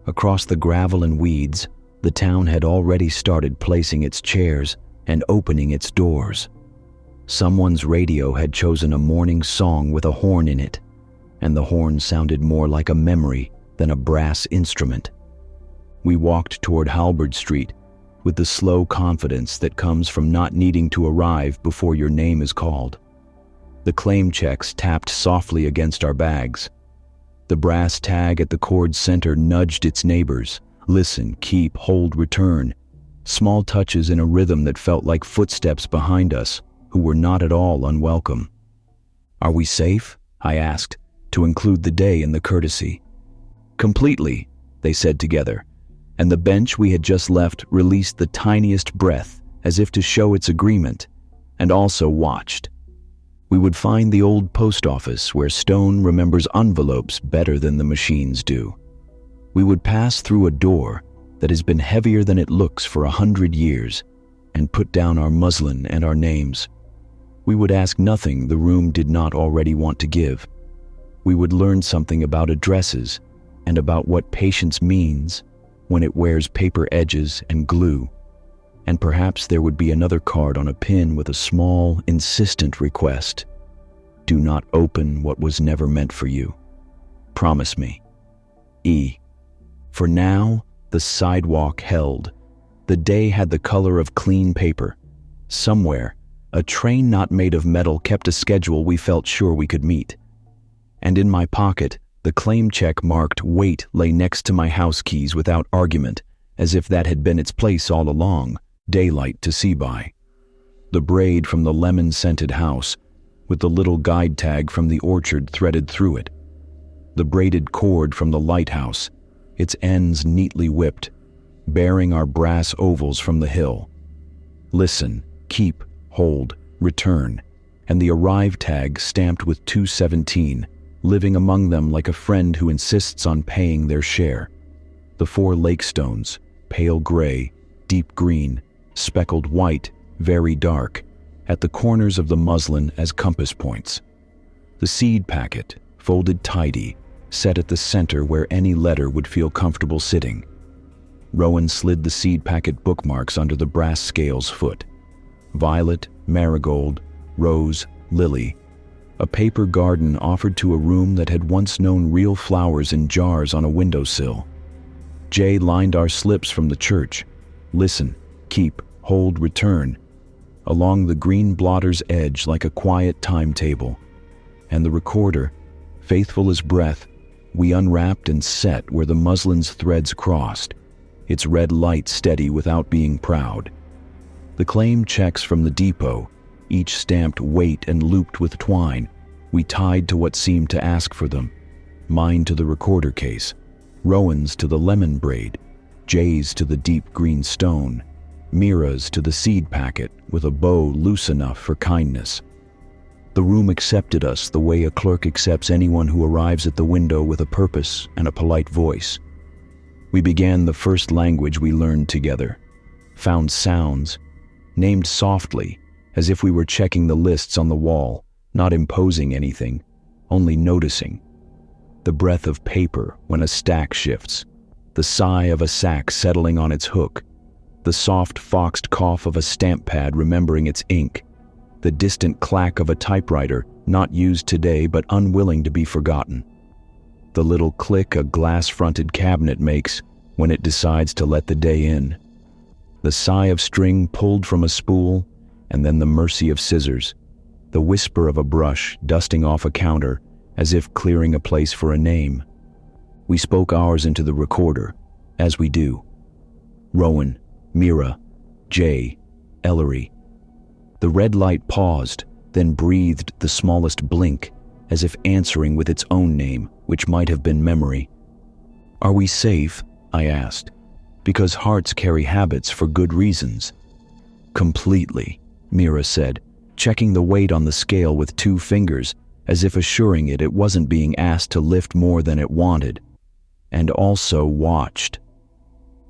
Across the gravel and weeds, the town had already started placing its chairs and opening its doors. Someone's radio had chosen a morning song with a horn in it, and the horn sounded more like a memory than a brass instrument. We walked toward Halberd Street with the slow confidence that comes from not needing to arrive before your name is called. The claim checks tapped softly against our bags. The brass tag at the cord's center nudged its neighbors. Listen, keep, hold, return. Small touches in a rhythm that felt like footsteps behind us, who were not at all unwelcome. "Are we safe?" I asked, to include the day in the courtesy. "Completely," they said together, and the bench we had just left released the tiniest breath as if to show its agreement, and also watched. We would find the old post office where stone remembers envelopes better than the machines do. We would pass through a door that has been heavier than it looks for 100 years and put down our muslin and our names. We would ask nothing the room did not already want to give. We would learn something about addresses and about what patience means when it wears paper edges and glue. And perhaps there would be another card on a pin with a small, insistent request. "Do not open what was never meant for you. Promise me." E. For now, the sidewalk held. The day had the color of clean paper. Somewhere, a train not made of metal kept a schedule we felt sure we could meet. And in my pocket, the claim check marked "Wait" lay next to my house keys without argument, as if that had been its place all along, daylight to see by. The braid from the lemon-scented house, with the little guide tag from the orchard threaded through it. The braided cord from the lighthouse, its ends neatly whipped, bearing our brass ovals from the hill. Listen, keep, hold, return, and the arrive tag stamped with 217, living among them like a friend who insists on paying their share. The 4 lake stones, pale gray, deep green, speckled white, very dark, at the corners of the muslin as compass points. The seed packet, folded tidy, set at the center where any letter would feel comfortable sitting. Rowan slid the seed packet bookmarks under the brass scale's foot. Violet, marigold, rose, lily. A paper garden offered to a room that had once known real flowers in jars on a windowsill. Jay lined our slips from the church. Listen, keep, hold, return, along the green blotter's edge like a quiet timetable. And the recorder, faithful as breath, we unwrapped and set where the muslin's threads crossed, its red light steady without being proud. The claim checks from the depot, each stamped weight and looped with twine, we tied to what seemed to ask for them. Mine to the recorder case, Rowan's to the lemon braid, Jay's to the deep green stone, Mira's to the seed packet with a bow loose enough for kindness. The room accepted us the way a clerk accepts anyone who arrives at the window with a purpose and a polite voice. We began the first language we learned together, found sounds, named softly, as if we were checking the lists on the wall, not imposing anything, only noticing. The breath of paper when a stack shifts, the sigh of a sack settling on its hook, the soft foxed cough of a stamp pad remembering its ink, the distant clack of a typewriter not used today but unwilling to be forgotten, the little click a glass-fronted cabinet makes when it decides to let the day in, the sigh of string pulled from a spool, and then the mercy of scissors, the whisper of a brush dusting off a counter as if clearing a place for a name. We spoke ours into the recorder, as we do. Rowan, Mira, Jay, Ellery. The red light paused, then breathed the smallest blink, as if answering with its own name, which might have been memory. "Are we safe?" I asked. "Because hearts carry habits for good reasons." "Completely," Mira said, checking the weight on the scale with 2 fingers, as if assuring it wasn't being asked to lift more than it wanted. And also watched.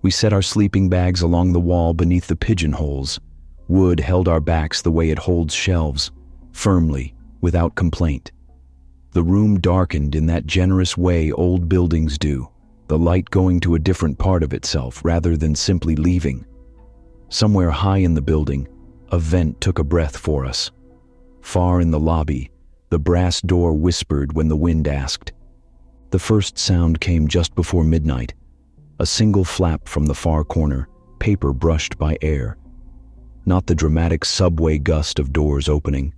We set our sleeping bags along the wall beneath the pigeonholes. Wood held our backs the way it holds shelves, firmly, without complaint. The room darkened in that generous way old buildings do, the light going to a different part of itself rather than simply leaving. Somewhere high in the building, a vent took a breath for us. Far in the lobby, the brass door whispered when the wind asked. The first sound came just before midnight. A single flap from the far corner, paper brushed by air. Not the dramatic subway gust of doors opening.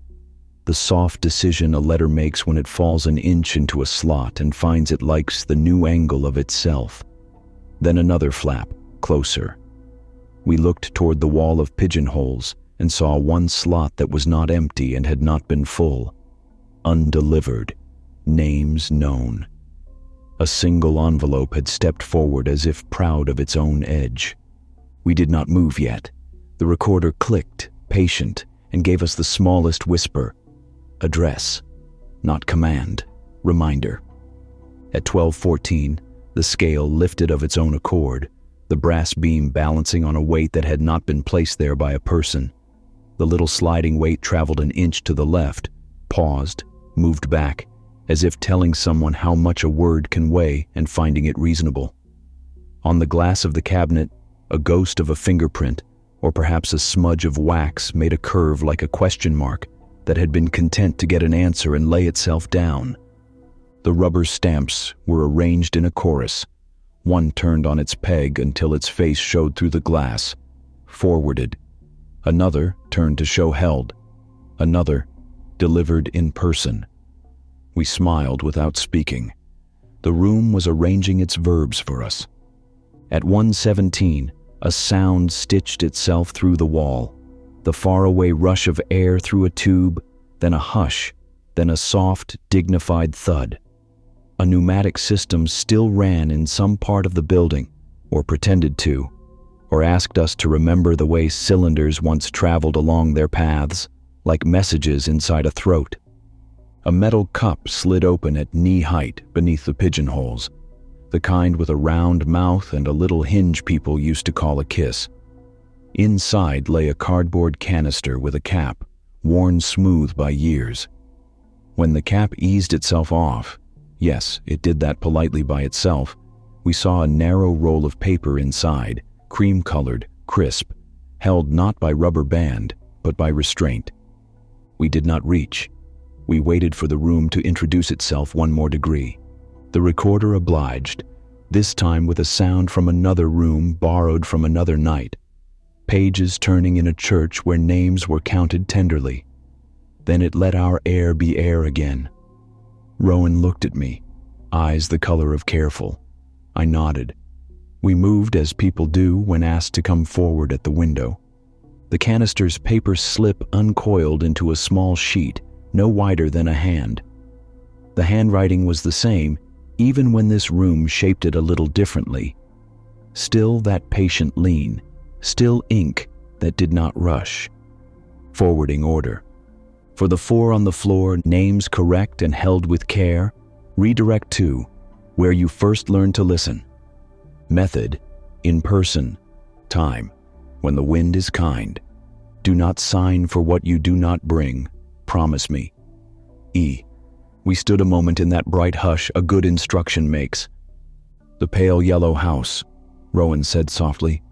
The soft decision a letter makes when it falls an inch into a slot and finds it likes the new angle of itself. Then another flap, closer. We looked toward the wall of pigeonholes and saw one slot that was not empty and had not been full. Undelivered. Names known. A single envelope had stepped forward as if proud of its own edge. We did not move yet. The recorder clicked, patient, and gave us the smallest whisper. Address. Not command. Reminder. At 12:14, the scale lifted of its own accord, the brass beam balancing on a weight that had not been placed there by a person. The little sliding weight traveled an inch to the left, paused, moved back, as if telling someone how much a word can weigh and finding it reasonable. On the glass of the cabinet, a ghost of a fingerprint, or perhaps a smudge of wax, made a curve like a question mark that had been content to get an answer and lay itself down. The rubber stamps were arranged in a chorus. One turned on its peg until its face showed through the glass, forwarded. Another turned to show held. Another, delivered in person. We smiled without speaking. The room was arranging its verbs for us. At 1:17, a sound stitched itself through the wall. The faraway rush of air through a tube, then a hush, then a soft, dignified thud. A pneumatic system still ran in some part of the building, or pretended to, or asked us to remember the way cylinders once traveled along their paths, like messages inside a throat. A metal cup slid open at knee height beneath the pigeonholes, the kind with a round mouth and a little hinge people used to call a kiss. Inside lay a cardboard canister with a cap, worn smooth by years. When the cap eased itself off, yes, it did that politely by itself, we saw a narrow roll of paper inside, cream-colored, crisp, held not by rubber band, but by restraint. We did not reach. We waited for the room to introduce itself one more degree. The recorder obliged, this time with a sound from another room borrowed from another night. Pages turning in a church where names were counted tenderly. Then it let our air be air again. Rowan looked at me, eyes the color of careful. I nodded. We moved as people do when asked to come forward at the window. The canister's paper slip uncoiled into a small sheet, no wider than a hand. The handwriting was the same, even when this room shaped it a little differently. Still that patient lean, still ink that did not rush. Forwarding order. For the 4 on the floor, names correct and held with care, redirect to where you first learned to listen. Method, in person. Time, when the wind is kind. Do not sign for what you do not bring. Promise me. E. We stood a moment in that bright hush a good instruction makes. The pale yellow house, Rowan said softly.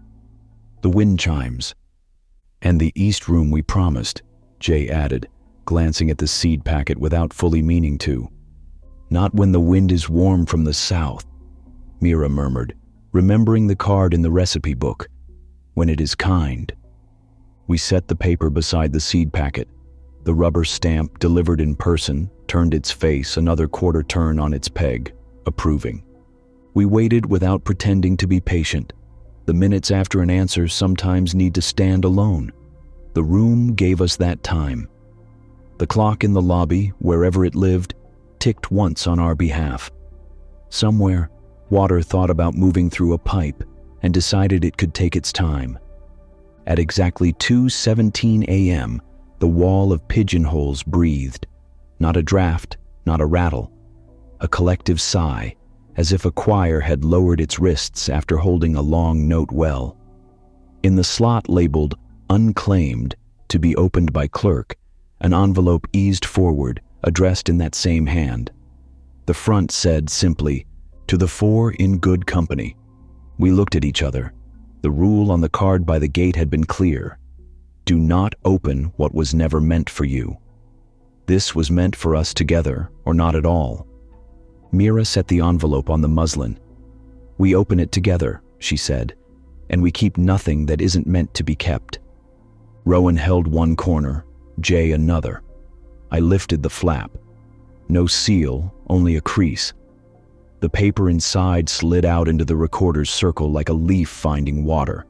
The wind chimes. And the east room we promised, Jay added, glancing at the seed packet without fully meaning to. Not when the wind is warm from the south, Mira murmured, remembering the card in the recipe book. When it is kind. We set the paper beside the seed packet. The rubber stamp, delivered in person, turned its face another quarter turn on its peg, approving. We waited without pretending to be patient. The minutes after an answer sometimes need to stand alone. The room gave us that time. The clock in the lobby, wherever it lived, ticked once on our behalf. Somewhere, water thought about moving through a pipe and decided it could take its time. At exactly 2:17 a.m., the wall of pigeonholes breathed. Not a draft, not a rattle. A collective sigh, as if a choir had lowered its wrists after holding a long note well. In the slot labeled "Unclaimed," to be opened by clerk, an envelope eased forward, addressed in that same hand. The front said simply, "To the 4 in good company." We looked at each other. The rule on the card by the gate had been clear. Do not open what was never meant for you. This was meant for us together, or not at all. Mira set the envelope on the muslin. We open it together, she said, and we keep nothing that isn't meant to be kept. Rowan held one corner, Jay another. I lifted the flap. No seal, only a crease. The paper inside slid out into the recorder's circle like a leaf finding water.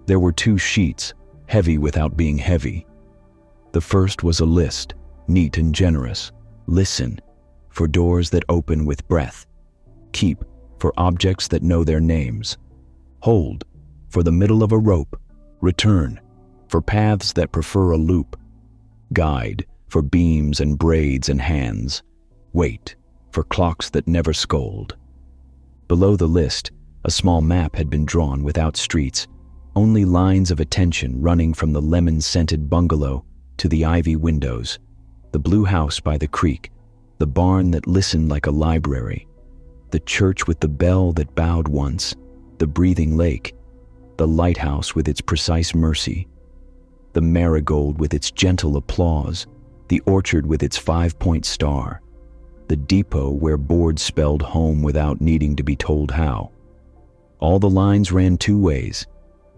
There were 2 sheets, heavy without being heavy. The first was a list, neat and generous. Listen, for doors that open with breath. Keep, for objects that know their names. Hold, for the middle of a rope. Return, for paths that prefer a loop. Guide, for beams and braids and hands. Wait, for clocks that never scold. Below the list, a small map had been drawn without streets, only lines of attention running from the lemon-scented bungalow to the ivy windows, the blue house by the creek, the barn that listened like a library, the church with the bell that bowed once, the breathing lake, the lighthouse with its precise mercy, the marigold with its gentle applause, the orchard with its 5-point star, the depot where boards spelled home without needing to be told how. All the lines ran 2 ways.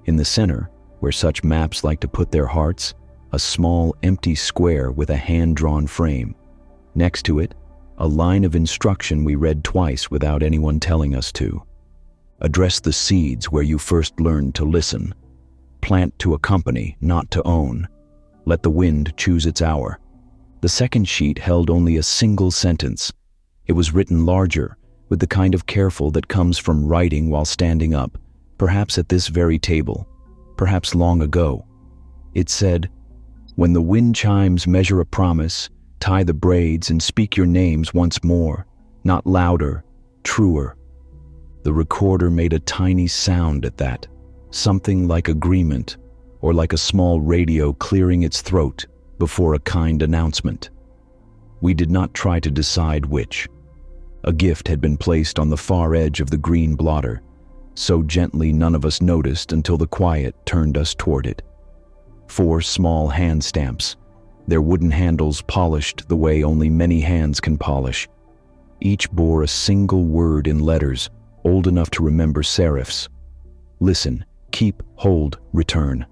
In the center, where such maps like to put their hearts, a small empty square with a hand-drawn frame. Next to it, a line of instruction we read twice without anyone telling us to. Address the seeds where you first learned to listen. Plant to accompany, not to own. Let the wind choose its hour. The second sheet held only a single sentence. It was written larger, with the kind of careful that comes from writing while standing up, perhaps at this very table, perhaps long ago. It said, "When the wind chimes measure a promise, tie the braids and speak your names once more, not louder, truer." The recorder made a tiny sound at that, something like agreement, or like a small radio clearing its throat before a kind announcement. We did not try to decide which. A gift had been placed on the far edge of the green blotter, so gently none of us noticed until the quiet turned us toward it. 4 small hand stamps, their wooden handles polished the way only many hands can polish. Each bore a single word in letters, old enough to remember serifs. Listen, keep, hold, return.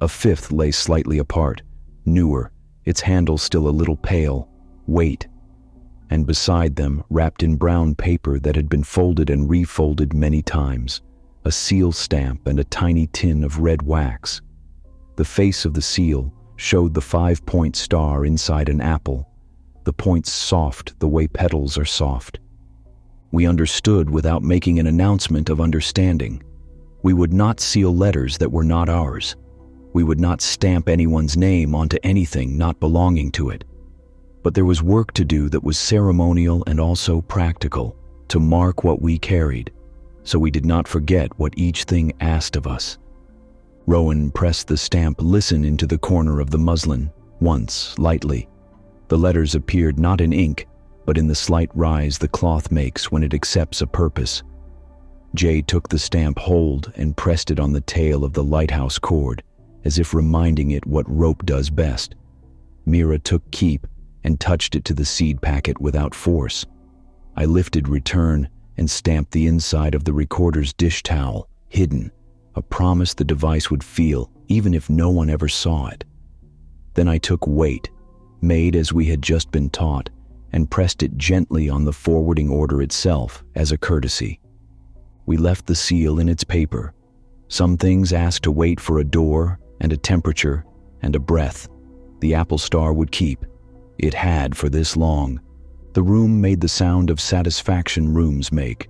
A fifth lay slightly apart, newer, its handle still a little pale, wait. And beside them, wrapped in brown paper that had been folded and refolded many times, a seal stamp and a tiny tin of red wax. The face of the seal showed the 5-point star inside an apple, the points soft the way petals are soft. We understood without making an announcement of understanding. We would not seal letters that were not ours. We would not stamp anyone's name onto anything not belonging to it. But there was work to do that was ceremonial and also practical, to mark what we carried, so we did not forget what each thing asked of us. Rowan pressed the stamp "Listen" into the corner of the muslin, once, lightly. The letters appeared not in ink, but in the slight rise the cloth makes when it accepts a purpose. Jay took the stamp hold and pressed it on the tail of the lighthouse cord, as if reminding it what rope does best. Mira took keep and touched it to the seed packet without force. I lifted return and stamped the inside of the recorder's dish towel, hidden, a promise the device would feel even if no one ever saw it. Then I took wait, made as we had just been taught, and pressed it gently on the forwarding order itself as a courtesy. We left the seal in its paper. Some things asked to wait for a door and a temperature and a breath. The apple star would keep. It had for this long. The room made the sound of satisfaction rooms make,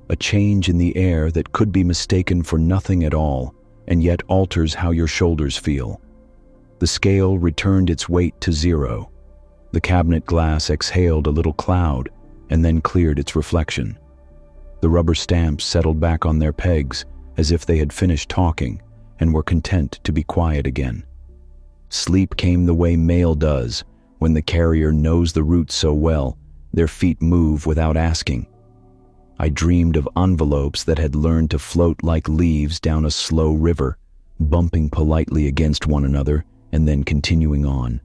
a change in the air that could be mistaken for nothing at all, and yet alters how your shoulders feel. The scale returned its weight to 0. The cabinet glass exhaled a little cloud and then cleared its reflection. The rubber stamps settled back on their pegs as if they had finished talking and were content to be quiet again. Sleep came the way mail does. When the carrier knows the route so well, their feet move without asking. I dreamed of envelopes that had learned to float like leaves down a slow river, bumping politely against one another and then continuing on.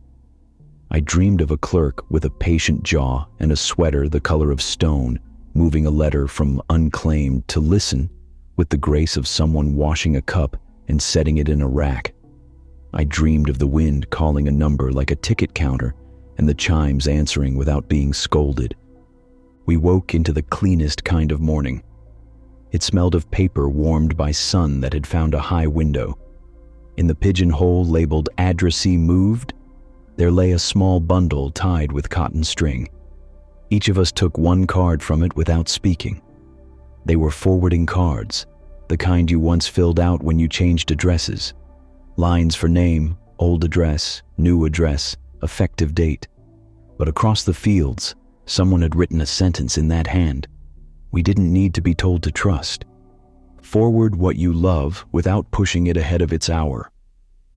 I dreamed of a clerk with a patient jaw and a sweater the color of stone, moving a letter from unclaimed to listen with the grace of someone washing a cup and setting it in a rack. I dreamed of the wind calling a number like a ticket counter and the chimes answering without being scolded. We woke into the cleanest kind of morning. It smelled of paper warmed by sun that had found a high window. In the pigeonhole labeled "Addressee Moved," there lay a small bundle tied with cotton string. Each of us took one card from it without speaking. They were forwarding cards, the kind you once filled out when you changed addresses. Lines for name, old address, new address, effective date. But across the fields, someone had written a sentence in that hand. We didn't need to be told to trust. Forward what you love without pushing it ahead of its hour.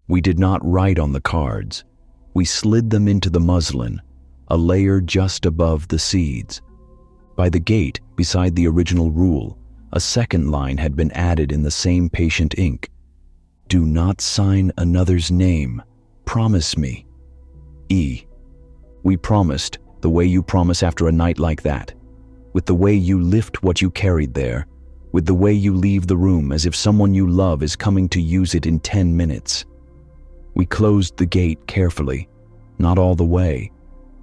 We did not write on the cards. We slid them into the muslin, a layer just above the seeds. By the gate, beside the original rule, a second line had been added in the same patient ink. Do not sign another's name. Promise me. E. We promised, the way you promise after a night like that, with the way you lift what you carried there, with the way you leave the room as if someone you love is coming to use it in 10 minutes. We closed the gate carefully, not all the way,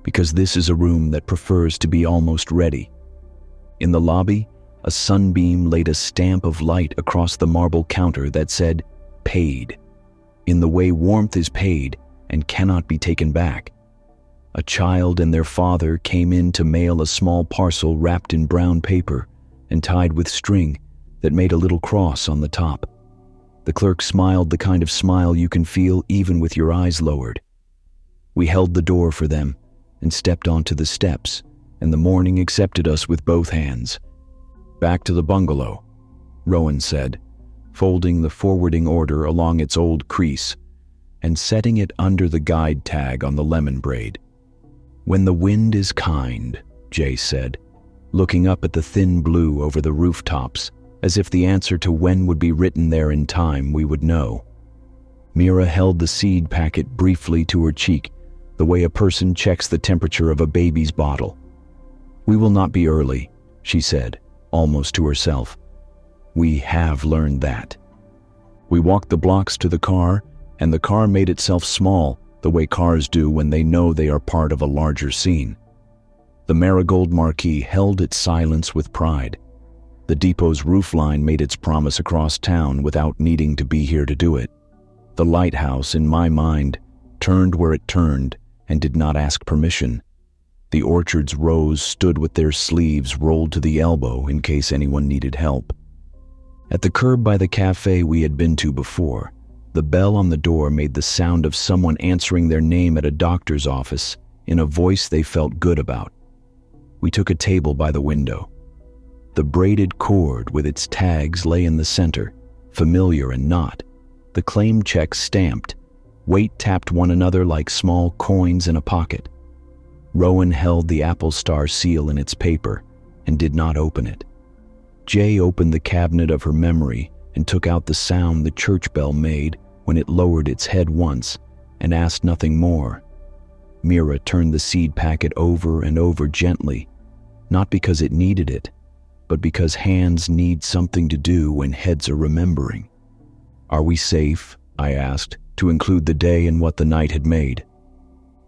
because this is a room that prefers to be almost ready. In the lobby, a sunbeam laid a stamp of light across the marble counter that said, paid, in the way warmth is paid and cannot be taken back. A child and their father came in to mail a small parcel wrapped in brown paper and tied with string that made a little cross on the top. The clerk smiled the kind of smile you can feel even with your eyes lowered. We held the door for them and stepped onto the steps, and the morning accepted us with both hands. Back to the bungalow, Rowan said, folding the forwarding order along its old crease and setting it under the guide tag on the lemon braid. When the wind is kind, Jay said, looking up at the thin blue over the rooftops, as if the answer to when would be written there in time we would know. Mira held the seed packet briefly to her cheek the way a person checks the temperature of a baby's bottle. "We will not be early," she said, almost to herself. "We have learned that." We walked the blocks to the car, and the car made itself small, the way cars do when they know they are part of a larger scene. The Marigold Marquis held its silence with pride. The depot's roofline made its promise across town without needing to be here to do it. The lighthouse, in my mind, turned where it turned and did not ask permission. The orchard's rows stood with their sleeves rolled to the elbow in case anyone needed help. At the curb by the cafe we had been to before, the bell on the door made the sound of someone answering their name at a doctor's office in a voice they felt good about. We took a table by the window. The braided cord with its tags lay in the center, familiar and not. The claim checks stamped. Weight tapped one another like small coins in a pocket. Rowan held the Apple Star seal in its paper and did not open it. Jay opened the cabinet of her memory and took out the sound the church bell made when it lowered its head once and asked nothing more. Mira turned the seed packet over and over gently, not because it needed it, but because hands need something to do when heads are remembering. "Are we safe?" I asked, to include the day and what the night had made.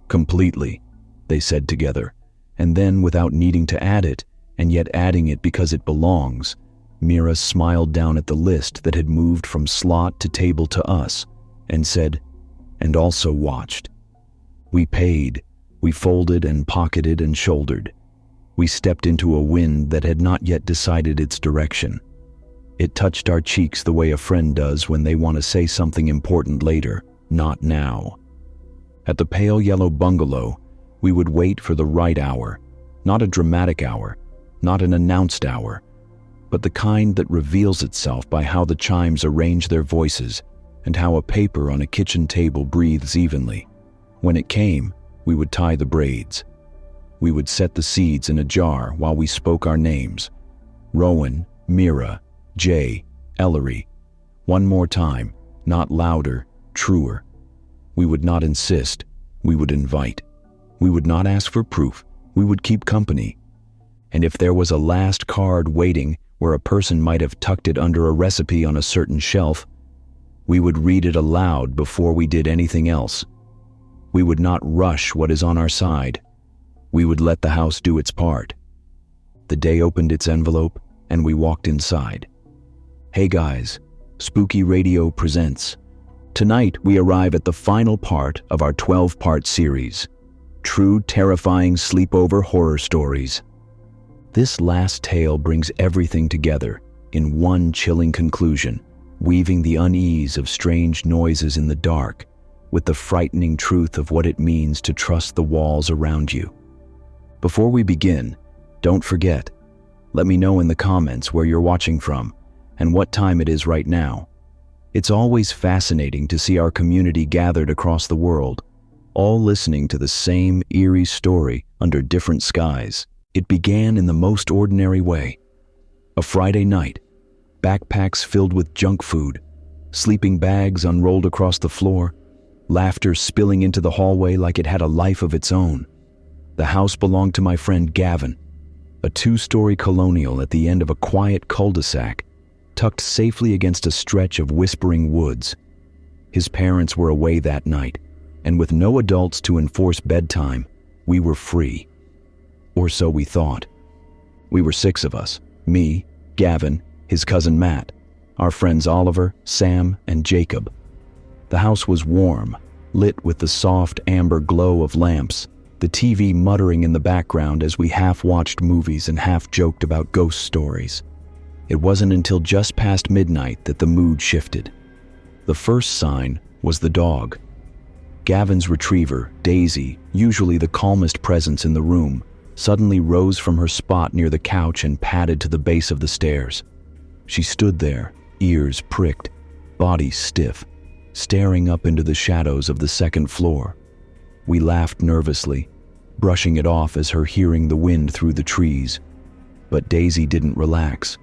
"Completely," they said together, and then, without needing to add it, and yet adding it because it belongs, Mira smiled down at the list that had moved from slot to table to us, and said, "And also watched." We paid, we folded and pocketed and shouldered. We stepped into a wind that had not yet decided its direction. It touched our cheeks the way a friend does when they want to say something important later, not now. At the pale yellow bungalow, we would wait for the right hour, not a dramatic hour, not an announced hour, but the kind that reveals itself by how the chimes arrange their voices and how a paper on a kitchen table breathes evenly. When it came, we would tie the braids. We would set the seeds in a jar while we spoke our names. Rowan, Mira, Jay, Ellery. One more time, not louder, truer. We would not insist, we would invite. We would not ask for proof, we would keep company. And if there was a last card waiting where a person might have tucked it under a recipe on a certain shelf, we would read it aloud before we did anything else. We would not rush what is on our side. We would let the house do its part. The day opened its envelope, and we walked inside. "Hey guys, Spooky Radio presents. Tonight we arrive at the final part of our 12-part series, True Terrifying Sleepover Horror Stories. This last tale brings everything together in one chilling conclusion, weaving the unease of strange noises in the dark with the frightening truth of what it means to trust the walls around you. Before we begin, don't forget, let me know in the comments where you're watching from and what time it is right now. It's always fascinating to see our community gathered across the world, all listening to the same eerie story under different skies. It began in the most ordinary way. A Friday night, backpacks filled with junk food, sleeping bags unrolled across the floor, laughter spilling into the hallway like it had a life of its own. The house belonged to my friend Gavin, a 2-story colonial at the end of a quiet cul-de-sac, tucked safely against a stretch of whispering woods. His parents were away that night, and with no adults to enforce bedtime, we were free. Or so we thought. We were 6 of us, me, Gavin, his cousin Matt, our friends Oliver, Sam, and Jacob. The house was warm, lit with the soft amber glow of lamps, the TV muttering in the background as we half watched movies and half joked about ghost stories. It wasn't until just past midnight that the mood shifted. The first sign was the dog. Gavin's retriever, Daisy, usually the calmest presence in the room, suddenly rose from her spot near the couch and padded to the base of the stairs. She stood there, ears pricked, body stiff, staring up into the shadows of the second floor. We laughed nervously, brushing it off as her hearing the wind through the trees. But Daisy didn't relax.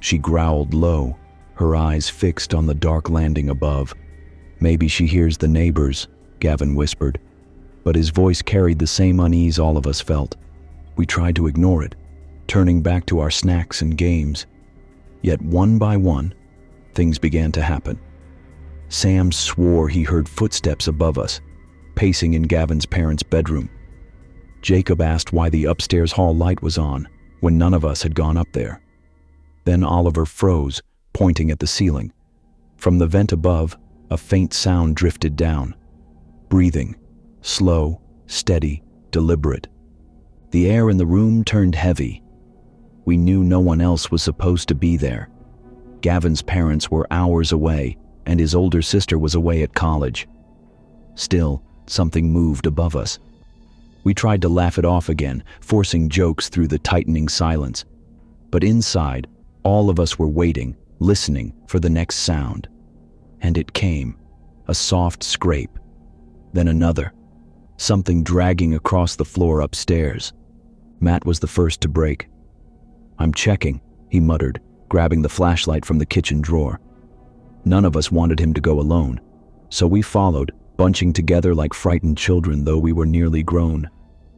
She growled low, her eyes fixed on the dark landing above. "Maybe she hears the neighbors," Gavin whispered. but his voice carried the same unease all of us felt. We tried to ignore it, turning back to our snacks and games. Yet one by one, things began to happen. Sam swore he heard footsteps above us, pacing in Gavin's parents' bedroom. Jacob asked why the upstairs hall light was on when none of us had gone up there. Then Oliver froze, pointing at the ceiling. From the vent above, a faint sound drifted down. Breathing, slow, steady, deliberate. The air in the room turned heavy. We knew no one else was supposed to be there. Gavin's parents were hours away, and his older sister was away at college. Still, something moved above us. We tried to laugh it off again, forcing jokes through the tightening silence. But inside, all of us were waiting, listening for the next sound. And it came, a soft scrape, then another, something dragging across the floor upstairs. Matt was the first to break. "I'm checking," he muttered, grabbing the flashlight from the kitchen drawer. None of us wanted him to go alone, so we followed, bunching together like frightened children, though we were nearly grown.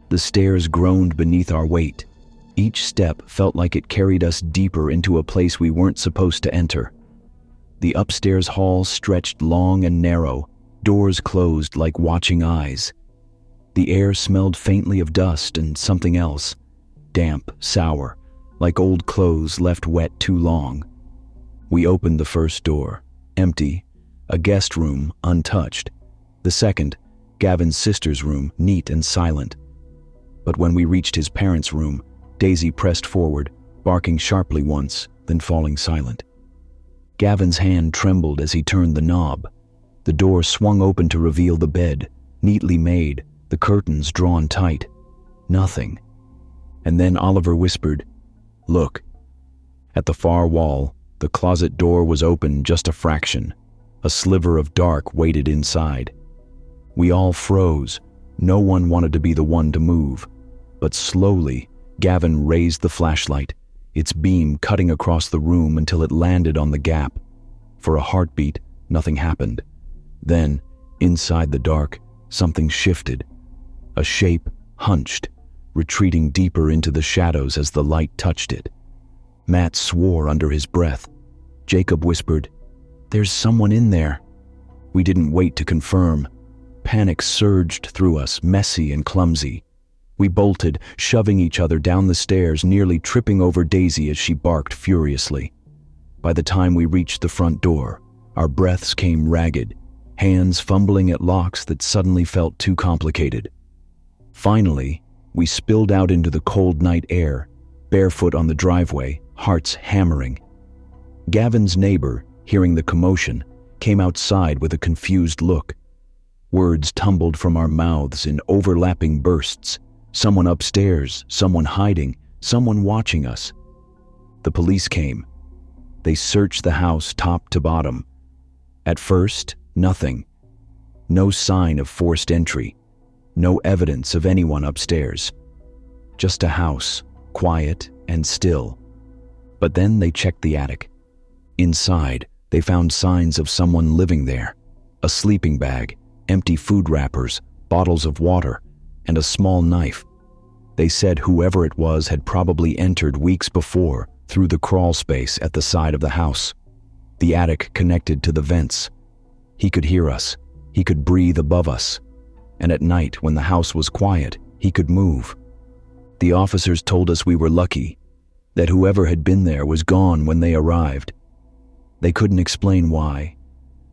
The stairs groaned beneath our weight. Each step felt like it carried us deeper into a place we weren't supposed to enter. The upstairs hall stretched long and narrow, doors closed like watching eyes. The air smelled faintly of dust and something else, damp, sour, like old clothes left wet too long. We opened the first door, empty, a guest room, untouched. The second, Gavin's sister's room, neat and silent. But when we reached his parents' room, Daisy pressed forward, barking sharply once, then falling silent. Gavin's hand trembled as he turned the knob. The door swung open to reveal the bed, neatly made, the curtains drawn tight. Nothing. And then Oliver whispered, "Look." At the far wall, the closet door was open just a fraction. A sliver of dark waited inside. We all froze. No one wanted to be the one to move. But slowly, Gavin raised the flashlight, its beam cutting across the room until it landed on the gap. For a heartbeat, nothing happened. Then, inside the dark, something shifted. A shape hunched, retreating deeper into the shadows as the light touched it. Matt swore under his breath. Jacob whispered, "There's someone in there." We didn't wait to confirm. Panic surged through us, messy and clumsy. We bolted, shoving each other down the stairs, nearly tripping over Daisy as she barked furiously. By the time we reached the front door, our breaths came ragged, hands fumbling at locks that suddenly felt too complicated. Finally, we spilled out into the cold night air, barefoot on the driveway, hearts hammering. Gavin's neighbor, hearing the commotion, came outside with a confused look. Words tumbled from our mouths in overlapping bursts. Someone upstairs, someone hiding, someone watching us. The police came. They searched the house top to bottom. At first, nothing. No sign of forced entry. No evidence of anyone upstairs. Just a house, quiet and still. But then they checked the attic. Inside, they found signs of someone living there. A sleeping bag, empty food wrappers, bottles of water, and a small knife. They said whoever it was had probably entered weeks before through the crawl space at the side of the house. The attic connected to the vents. He could hear us. He could breathe above us. And at night, when the house was quiet, he could move. The officers told us we were lucky, that whoever had been there was gone when they arrived. They couldn't explain why.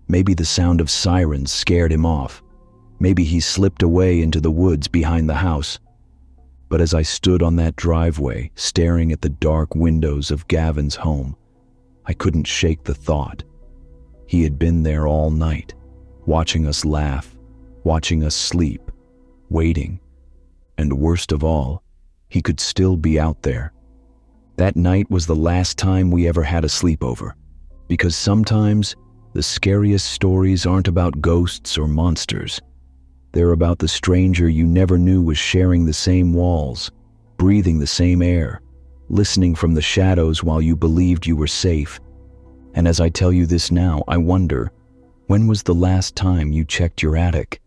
Maybe the sound of sirens scared him off. Maybe he slipped away into the woods behind the house. But as I stood on that driveway, staring at the dark windows of Gavin's home, I couldn't shake the thought. He had been there all night, watching us laugh, watching us sleep, waiting. And worst of all, he could still be out there. That night was the last time we ever had a sleepover, because sometimes the scariest stories aren't about ghosts or monsters. They're about the stranger you never knew was sharing the same walls, breathing the same air, listening from the shadows while you believed you were safe. And as I tell you this now, I wonder, when was the last time you checked your attic?